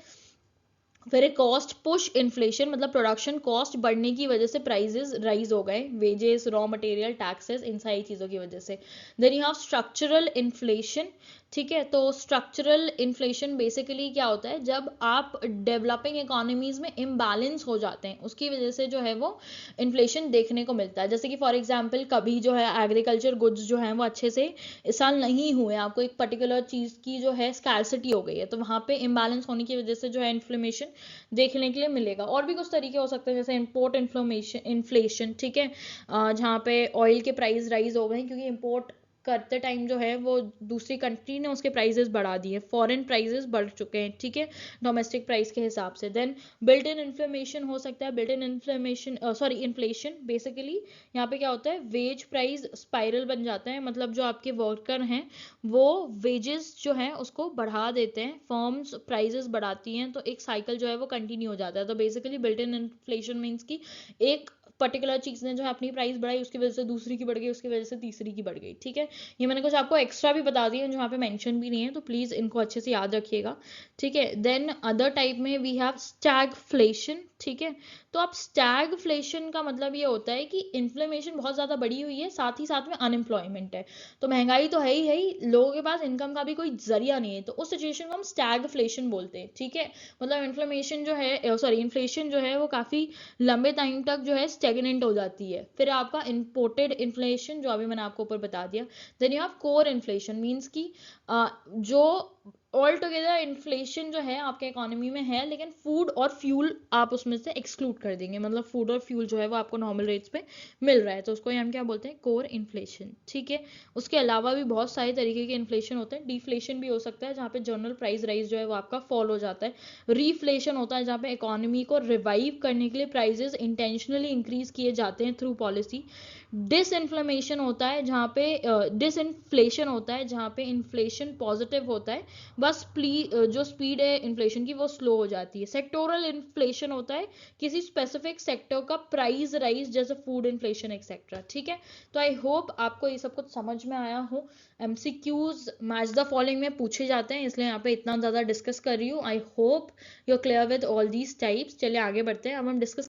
फिर एक कॉस्ट पुश इन्फ्लेशन, मतलब प्रोडक्शन कॉस्ट बढ़ने की वजह से प्राइजेस राइज हो गए, वेजेस, रॉ मटेरियल, टैक्सेस, इन सारी चीज़ों की वजह से। Then you have structural inflation. ठीक है, तो स्ट्रक्चरल इन्फ्लेशन बेसिकली क्या होता है, जब आप डेवलपिंग इकोनॉमीज में इम्बैलेंस हो जाते हैं, उसकी वजह से जो है वो इन्फ्लेशन देखने को मिलता है। जैसे कि फॉर एग्जांपल कभी जो है एग्रीकल्चर गुड्स जो हैं वो अच्छे से इस साल नहीं हुए, आपको एक पर्टिकुलर चीज़ की जो है स्कैरसिटी हो गई है, तो वहाँ पे इम्बैलेंस होने की वजह से जो है इन्फ्लेमेशन देखने के लिए मिलेगा। और भी कुछ तरीके हो सकते हैं, जैसे इम्पोर्ट इन्फ्लेशन। ठीक है, जहाँ पे ऑयल के प्राइस राइज हो गए क्योंकि इम्पोर्ट करते टाइम जो है वो दूसरी कंट्री ने उसके प्राइजेस बढ़ा दिए, फॉरेन प्राइजेस बढ़ चुके हैं। ठीक है, डोमेस्टिक प्राइस के हिसाब से। देन बिल्ट इन इन्फ्लेमेशन हो सकता है, बिल्ट इन इन्फ्लेशन बेसिकली यहाँ पे क्या होता है, वेज प्राइस स्पाइरल बन जाता है, मतलब जो आपके वर्कर हैं वो वेजेस जो है उसको बढ़ा देते हैं, फर्म्स प्राइजेस बढ़ाती हैं, तो एक साइकिल जो है वो कंटिन्यू हो जाता है। तो basically built in inflation means की एक पर्टिकुलर चीज़ ने जो है अपनी प्राइस बढ़ाई, उसकी वजह से दूसरी की बढ़ गई, उसकी वजह से तीसरी की बढ़ गई। ठीक है, ये मैंने कुछ आपको एक्स्ट्रा भी बता दिए जो यहाँ पे मेंशन भी नहीं है, तो प्लीज़ इनको अच्छे से याद रखिएगा। ठीक है, देन अदर टाइप में वी हैव स्टैगफ्लेशन। ठीक है, तो अब स्टैगफ्लेशन का मतलब ये होता है कि इन्फ्लेमेशन बहुत ज़्यादा बढ़ी हुई है, साथ ही साथ में अनएम्प्लॉयमेंट है, तो महंगाई तो है ही, लोगों के पास इनकम का भी कोई जरिया नहीं है, तो उस सिचुएशन को हम स्टैगफ्लेशन बोलते हैं। ठीक है, मतलब इन्फ्लेशन जो है वो काफ़ी लंबे टाइम तक जो है स्टेगनेंट हो जाती है। फिर आपका इंपोर्टेड इन्फ्लेशन, जो अभी मैंने आपको ऊपर बता दिया। Then you have core inflation, means की जो ऑल टुगेदर इन्फ्लेशन जो है आपके इकोनॉमी में है, लेकिन फूड और फ्यूल आप उसमें से एक्सक्लूड कर देंगे, मतलब फूड और फ्यूल जो है वो आपको नॉर्मल रेट्स पे मिल रहा है, तो उसको हम क्या बोलते हैं, कोर इन्फ्लेशन। ठीक है, उसके अलावा भी बहुत सारे तरीके के इन्फ्लेशन होते हैं। डिफ्लेशन भी हो सकता है, जहाँ पे जनरल प्राइस राइज जो है वो आपका फॉल हो जाता है। रीफ्लेशन होता है, जहाँ पे इकोनॉमी को रिवाइव करने के लिए प्राइजेस इंटेंशनली इंक्रीज किए जाते हैं थ्रू पॉलिसी। डिसइन्फ्लेमेशन होता है, जहाँ पे डिसइन्फ्लेशन होता है, जहाँ पे इन्फ्लेशन पॉजिटिव होता है, बस जो स्पीड है इन्फ्लेशन की वो स्लो हो जाती है। सेक्टोरल इन्फ्लेशन होता है, किसी स्पेसिफिक सेक्टर का प्राइस राइज, जैसे फूड इन्फ्लेशन एक्सेट्रा। ठीक है, तो आई होप आपको ये सब कुछ समझ में आया हो। MCQs मैच द फॉलोइंग में पूछे जाते हैं, इसलिए यहाँ पे इतना ज़्यादा डिस्कस कर रही हूँ। I hope you are clear with all these types. चलिए आगे बढ़ते हैं, अब हम डिस्कस।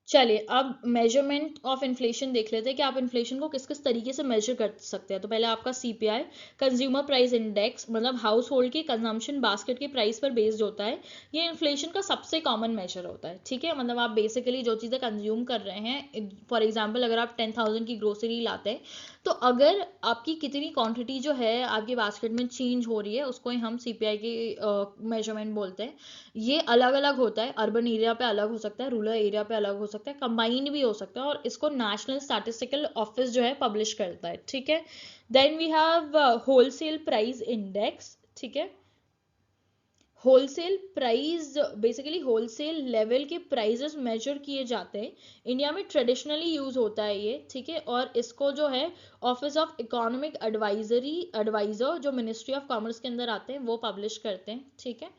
चलिए अब मेजरमेंट ऑफ इन्फ्लेशन देख लेते हैं कि आप इन्फ्लेशन को किस किस तरीके से मेजर कर सकते हैं। तो पहले आपका CPI, कंज्यूमर प्राइस इंडेक्स, मतलब हाउस होल्ड की कंजम्पशन बास्केट के प्राइस पर बेस्ड होता है। ये इन्फ्लेशन का सबसे कॉमन मेजर होता है। ठीक है, मतलब आप बेसिकली जो चीज़ें कंज्यूम कर रहे हैं, फॉर एग्जाम्पल अगर आप 10,000 की ग्रोसरी लाते हैं तो अगर आपकी कितनी क्वांटिटी जो है आपके बास्केट में चेंज हो रही है, उसको ही हम सीपीआई की मेजरमेंट बोलते हैं। ये अलग अलग होता है, अर्बन एरिया पे अलग हो सकता है, रूरल एरिया पे अलग हो सकता है, कंबाइंड भी हो सकता है, और इसको नेशनल स्टैटिस्टिकल ऑफिस जो है पब्लिश करता है, ठीक है। Then we have wholesale price index, ठीक है। Wholesale price, basically wholesale level के प्राइजेस मेजर किए जाते हैं। इंडिया में ट्रेडिशनली यूज होता है ये, ठीक है। और इसको जो है ऑफिस ऑफ इकोनॉमिक एडवाइजर जो मिनिस्ट्री ऑफ कॉमर्स के अंदर आते हैं वो पब्लिश करते हैं, ठीक है।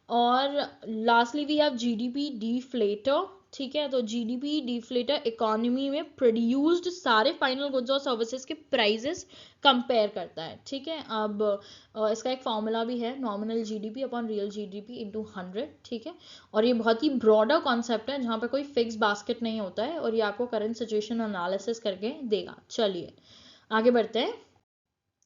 और lastly we have GDP deflator, ठीक है। तो जीडीपी डिफ्लेटर इकोनॉमी में प्रोड्यूस्ड सारे फाइनल गुड्स और सर्विसेज के प्राइजेस कंपेयर करता है, ठीक है। अब इसका एक फॉर्मूला भी है, nominal GDP upon real GDP into 100, ठीक है। और ये बहुत ही ब्रॉडर कॉन्सेप्ट है, जहाँ पे कोई फिक्स बास्केट नहीं होता है, और ये आपको करंट सिचुएशन एनालिसिस करके देगा। चलिए आगे बढ़ते हैं।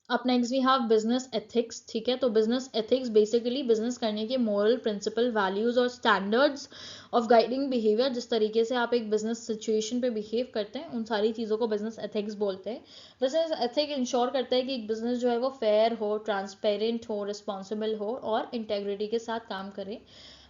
अब next we have business ethics, ठीक है। तो बिजनेस एथिक्स बेसिकली बिजनेस करने के मोरल प्रिंसिपल, वैल्यूज और स्टैंडर्ड्स ऑफ गाइडिंग बिहेवियर, जिस तरीके से आप एक बिजनेस सिचुएशन पे बिहेव करते हैं, उन सारी चीज़ों को बिजनेस एथिक्स बोलते हैं। बिजनेस एथिक इंश्योर करता है कि एक बिजनेस जो है वो फेयर हो, ट्रांसपेरेंट हो, रिस्पॉन्सिबल हो और इंटेग्रिटी के साथ काम करे।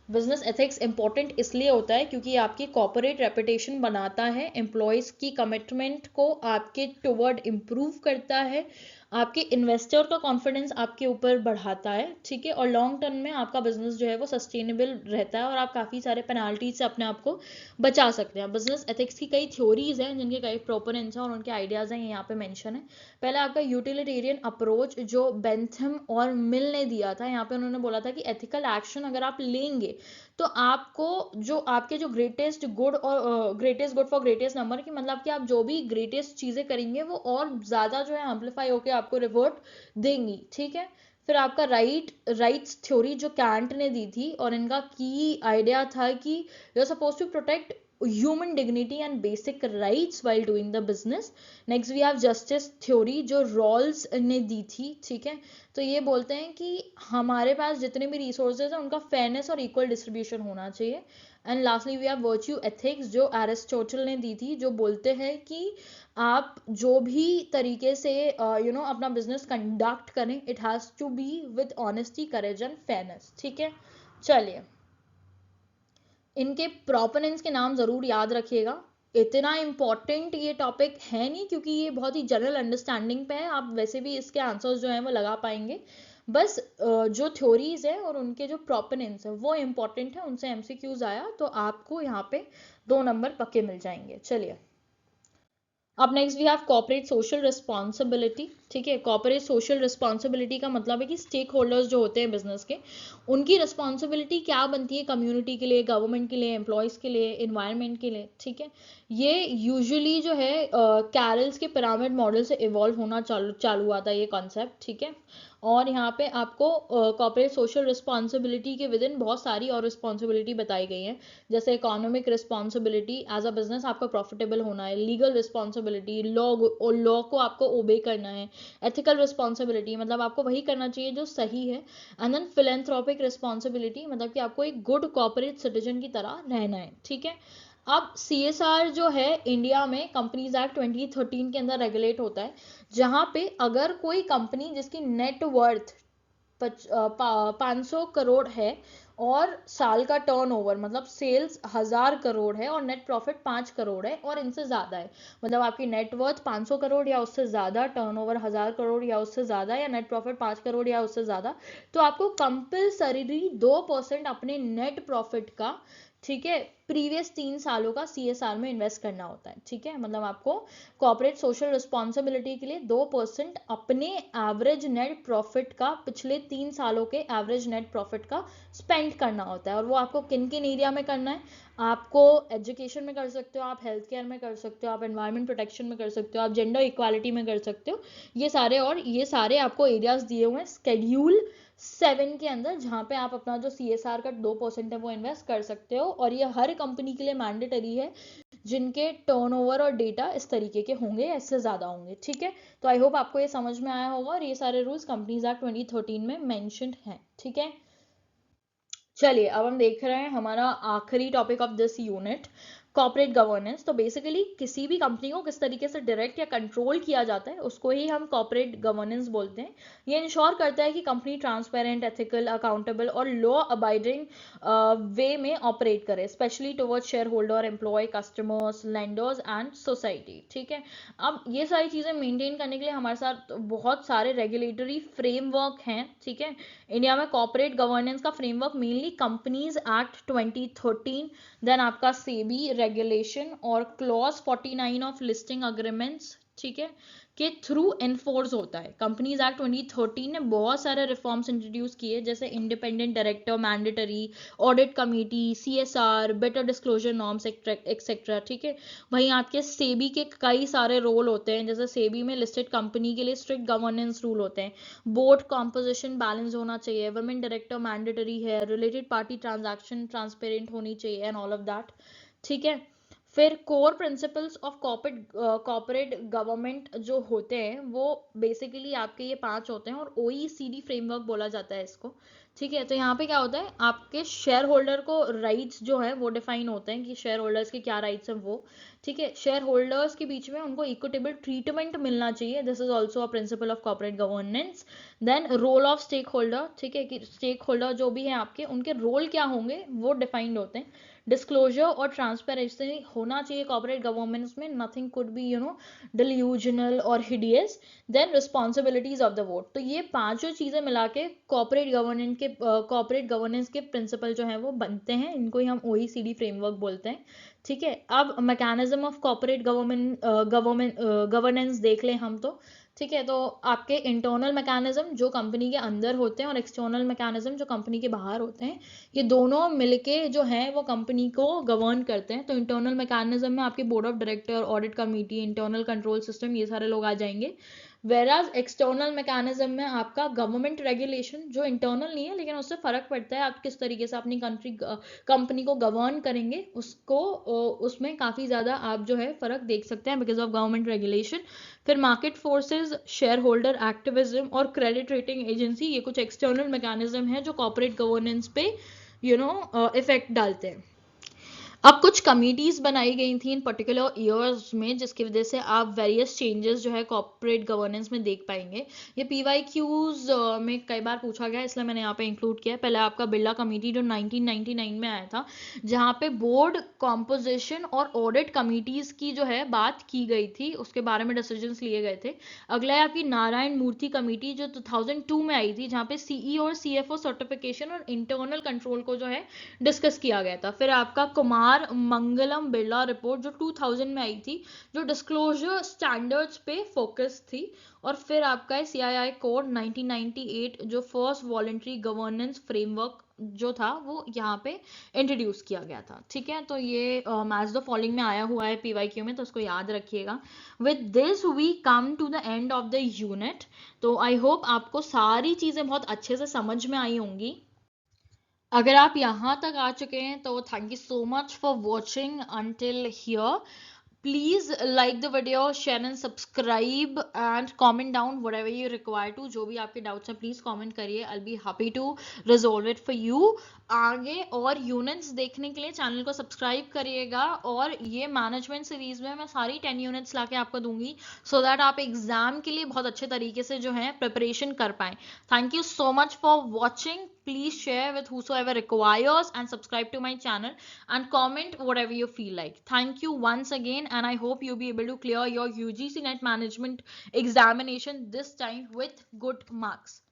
बिजनेस एथिक्स इंपॉर्टेंट इसलिए होता है क्योंकि आपकी कॉर्पोरेट रेपुटेशन बनाता है, एम्प्लॉयज़ की कमिटमेंट को आपके टुवर्ड इम्प्रूव करता है, आपके इन्वेस्टर का कॉन्फिडेंस आपके ऊपर बढ़ाता है, ठीक है। और लॉन्ग टर्म में आपका बिजनेस जो है वो सस्टेनेबल रहता है और आप काफ़ी सारे पेनाल्टीज से अपने आप को बचा सकते हैं। बिजनेस एथिक्स की कई थ्योरीज हैं जिनके कई प्रोपोनेंट्स हैं और उनके आइडियाज़ हैं, यहाँ पे मेंशन है। पहला आपका यूटिलिटेरियन अप्रोच जो बेंथम और मिल ने दिया था। यहाँ पे उन्होंने बोला था कि एथिकल एक्शन अगर आप लेंगे तो आपको जो आपके जो ग्रेटेस्ट गुड और greatest good for greatest number की, मतलब कि आप जो भी ग्रेटेस्ट चीज़ें करेंगे वो और ज़्यादा जो है एम्पलीफाई होकर आपको रिवॉर्ड देंगी, ठीक है। फिर आपका राइट्स थ्योरी जो कैंट ने दी थी, और इनका की आइडिया था कि you are suppose to protect human dignity and basic rights while doing the business. Next we have justice theory जो रॉल्स ने दी थी, ठीक है। तो ये बोलते हैं कि हमारे पास जितने भी रिसोर्सेज हैं उनका फेयरनेस और इक्वल डिस्ट्रीब्यूशन होना चाहिए। And lastly we have virtue ethics जो एरिस्टोटल ने दी थी, जो बोलते हैं कि आप जो भी तरीके से अपना बिजनेस कंडक्ट करें, it has to be with honesty, courage and fairness, ठीक है। चलिए इनके प्रोपोनेंट्स के नाम ज़रूर याद रखिएगा। इतना इम्पॉर्टेंट ये टॉपिक है नहीं क्योंकि ये बहुत ही जनरल अंडरस्टैंडिंग पे है, आप वैसे भी इसके आंसर्स जो हैं वो लगा पाएंगे। बस जो थ्योरीज है और उनके जो प्रोपोनेंट्स है वो इम्पॉर्टेंट है, उनसे एमसीक्यूज आया तो आपको यहाँ पे 2 नंबर पक्के मिल जाएंगे। चलिए अब next we have corporate social responsibility, ठीक है। कॉर्पोरेट सोशल रिस्पॉन्सिबिलिटी का मतलब है कि स्टेक होल्डर्स जो होते हैं बिजनेस के, उनकी रिस्पॉन्सिबिलिटी क्या बनती है कम्युनिटी के लिए, गवर्नमेंट के लिए, एम्प्लॉयज़ के लिए, इन्वायरमेंट के लिए, ठीक है। ये यूजुअली जो है कैरल्स के पिरामिड मॉडल से इवॉल्व होना चालू हुआ था ये कॉन्सेप्ट, ठीक है। और यहाँ पे आपको कॉर्पोरेट सोशल रिस्पॉन्सिबिलिटी के विद इन बहुत सारी और रिस्पॉन्सिबिलिटी बताई गई हैं, जैसे economic responsibility, as a business आपको प्रॉफिटेबल होना है, लीगल रिस्पॉन्सिबिलिटी, लॉ को आपको ओबे करना है, एथिकल रिस्पॉन्सिबिलिटी मतलब आपको वही करना चाहिए जो सही है, एंड देन फिलेंथ्रोपिक रिस्पॉन्सिबिलिटी मतलब कि आपको एक गुड कॉर्पोरेट सिटीजन की तरह रहना है, ठीक है। अब सीएसआर जो है इंडिया में कंपनीज एक्ट 2013 के अंदर रेगुलेट होता है, जहां पे अगर कोई कंपनी जिसकी नेट वर्थ 500 करोड़ है और साल का टर्नओवर मतलब सेल्स 1000 करोड़ है और नेट प्रॉफिट 5 करोड़ है और इनसे ज़्यादा है, मतलब आपकी नेट वर्थ 500 करोड़ या उससे ज़्यादा, टर्नओवर 1000 करोड़ या उससे ज़्यादा, या नेट प्रॉफिट 5 करोड़ या उससे ज़्यादा, तो आपको कंपल्सरी 2% अपने नेट प्रॉफिट का, ठीक है, प्रीवियस 3 सालों का सीएसआर में इन्वेस्ट करना होता है, ठीक है। मतलब आपको कॉर्पोरेट सोशल रिस्पॉन्सिबिलिटी के लिए 2% अपने एवरेज नेट प्रॉफिट का, पिछले 3 सालों के एवरेज नेट प्रॉफिट का स्पेंड करना होता है। और वो आपको किन किन एरिया में करना है, आपको एजुकेशन में कर सकते हो, आप हेल्थ केयर में कर सकते हो, आप एनवायरमेंट प्रोटेक्शन में कर सकते हो, आप जेंडर इक्वालिटी में कर सकते हो, ये सारे आपको एरियाज दिए हुए हैं स्केड्यूल 7 के अंदर, जहाँ पे आप अपना जो सीएसआर का 2% है वो इन्वेस्ट कर सकते हो। और ये हर कंपनी के लिए मैंडेटरी है जिनके टर्नओवर और डेटा इस तरीके के होंगे या इससे ज़्यादा होंगे, ठीक है। तो आई होप आपको ये समझ में आया होगा और ये सारे रूल्स कंपनीज एक्ट 2013 में मेंशन्ड हैं, ठीक है। चलिए अब हम देख रहे हैं हमारा आखिरी topic of this unit, corporate governance, तो बेसिकली किसी भी कंपनी को किस तरीके से डायरेक्ट या कंट्रोल किया जाता है उसको ही हम कॉर्पोरेट गवर्नेंस बोलते हैं। ये इंश्योर करता है कि कंपनी ट्रांसपेरेंट, एथिकल, अकाउंटेबल और लॉ अबाइडिंग वे में ऑपरेट करे, specially towards share holder, employ, customers, lenders and society. ठीक है, अब ये सारी चीज़ें मेंटेन करने के लिए हमारे साथ बहुत सारे रेगुलेटरी फ्रेमवर्क हैं। ठीक है, इंडिया में कॉर्पोरेट गवर्नेंस का फ्रेमवर्क मेनली कंपनीज एक्ट 2013, देन आपका सेबी रेगुलेशन और क्लॉज 49 ऑफ लिस्टिंग अग्रीमेंट्स, ठीक है, के थ्रू एनफोर्स होता है। कंपनीज एक्ट 2013 ने बहुत सारे रिफॉर्म्स इंट्रोड्यूस किए, जैसे independent director, mandatory audit committee, CSR, better disclosure norms etcetera. ठीक है, वहीं आपके सेबी के कई सारे रोल होते हैं, जैसे सेबी में लिस्टेड कंपनी के लिए स्ट्रिक्ट गवर्नेंस रूल होते हैं, बोर्ड कॉम्पोजिशन बैलेंस होना चाहिए, वुमेन डायरेक्टर मैंडेटरी है, रिलेटेड पार्टी ट्रांजैक्शन ट्रांसपेरेंट होनी चाहिए एंड ऑल ऑफ दैट। ठीक है, फिर core principles of corporate government जो होते हैं वो बेसिकली आपके ये 5 होते हैं, और ओईसीडी फ्रेमवर्क बोला जाता है इसको। ठीक है, तो यहाँ पे क्या होता है, आपके शेयर होल्डर को राइट्स जो है वो डिफाइन होते हैं कि शेयर होल्डर्स के क्या राइट्स हैं वो। ठीक है, शेयर होल्डर्स के बीच में उनको इक्विटेबल ट्रीटमेंट मिलना चाहिए, this is also a principle of corporate governance. Then role of stake holder, ठीक है, कि स्टेक होल्डर जो भी है आपके, उनके रोल क्या होंगे वो डिफाइंड होते हैं। डिस्क्लोजर और ट्रांसपेरेंसी होना चाहिए कॉर्पोरेट गवर्नेंस में, नथिंग कुड बी डिल्यूजनल और hideous. Then responsibilities of the vote. तो ये पांचों चीजें मिला के कॉर्पोरेट गवर्नेंस के प्रिंसिपल जो है वो बनते हैं, इनको ही हम ओईसीडी फ्रेमवर्क बोलते हैं। ठीक है, अब मैकेनिज्म ऑफ कॉर्पोरेट गवर्नेंस देख लें हम तो। ठीक है, तो आपके इंटरनल मैकेनिज्म जो कंपनी के अंदर होते हैं और एक्सटर्नल मैकेनिज्म जो कंपनी के बाहर होते हैं, ये दोनों मिलके जो है वो कंपनी को गवर्न करते हैं। तो इंटरनल मैकेनिज्म में आपके board of director, audit committee, internal control system, ये सारे लोग आ जाएंगे। वेराज एक्सटर्नल मैकेनिज्म में आपका गवर्नमेंट रेगुलेशन, जो इंटरनल नहीं है लेकिन उससे फर्क पड़ता है, आप किस तरीके से अपनी कंपनी को गवर्न करेंगे उसको, उसमें काफ़ी ज़्यादा आप जो है फर्क देख सकते हैं बिकॉज ऑफ गवर्नमेंट रेगुलेशन। फिर market forces, share holder activism और क्रेडिट रेटिंग एजेंसी, ये कुछ एक्सटर्नल मैकेनिज्म है जो कॉर्पोरेट गवर्नेंस पे इफेक्ट डालते हैं। अब कुछ कमिटीज बनाई गई थी इन पर्टिकुलर ईयर्स में, जिसकी वजह से आप वेरियस चेंजेस जो है कॉर्पोरेट गवर्नेंस में देख पाएंगे। ये पीवाईक्यूज में कई बार पूछा गया, इसलिए मैंने यहाँ पे इंक्लूड किया। पहले आपका बिरला कमेटी जो 1999 में आया था, जहाँ पे बोर्ड कॉम्पोजिशन और ऑडिट कमिटीज की जो है बात की गई थी, उसके बारे में डिसीजंस लिए गए थे। अगला है आपकी नारायण मूर्ति कमेटी जो 2002 में आई थी, जहाँ पे सीईओ और सीएफओ सर्टिफिकेशन और इंटरनल कंट्रोल को जो है डिस्कस किया गया था। फिर आपका कुमार मंगलम बिरला रिपोर्ट जो 2000 में आई थी, जो डिस्क्लोजर स्टैंडर्ड्स पे फोकस थी। और फिर आपका है सीआईआई कोड 1998 जो फर्स्ट वॉलंटरी गवर्नेंस फ्रेमवर्क जो था वो यहाँ पे इंट्रोड्यूस किया गया था। ठीक है, तो ये मैच द फॉलोइंग में आया हुआ है पीवाईक्यू में, तो उसको याद रखिएगा। With this we come to the end of the unit. तो आई होप आपको सारी चीज़ें बहुत अच्छे से समझ में आई होंगी। अगर आप यहाँ तक आ चुके हैं तो thank you so much for watching until here. Please like the video, share and subscribe and comment down whatever you require to। जो भी आपके डाउट्स हैं प्लीज कमेंट करिए, I'll be happy to resolve it for you। आगे और units देखने के लिए चैनल को सब्सक्राइब करिएगा, और ये मैनेजमेंट सीरीज में मैं सारी 10 यूनिट्स लाके आपको दूंगी, सो दैट आप एग्जाम के लिए बहुत अच्छे तरीके से जो है प्रिपरेशन कर पाएं। Thank you so much for watching. Please share with whosoever requires and subscribe to my channel and comment whatever you feel like. Thank you once again, and I hope you'll be able to clear your UGC Net Management examination this time with good marks.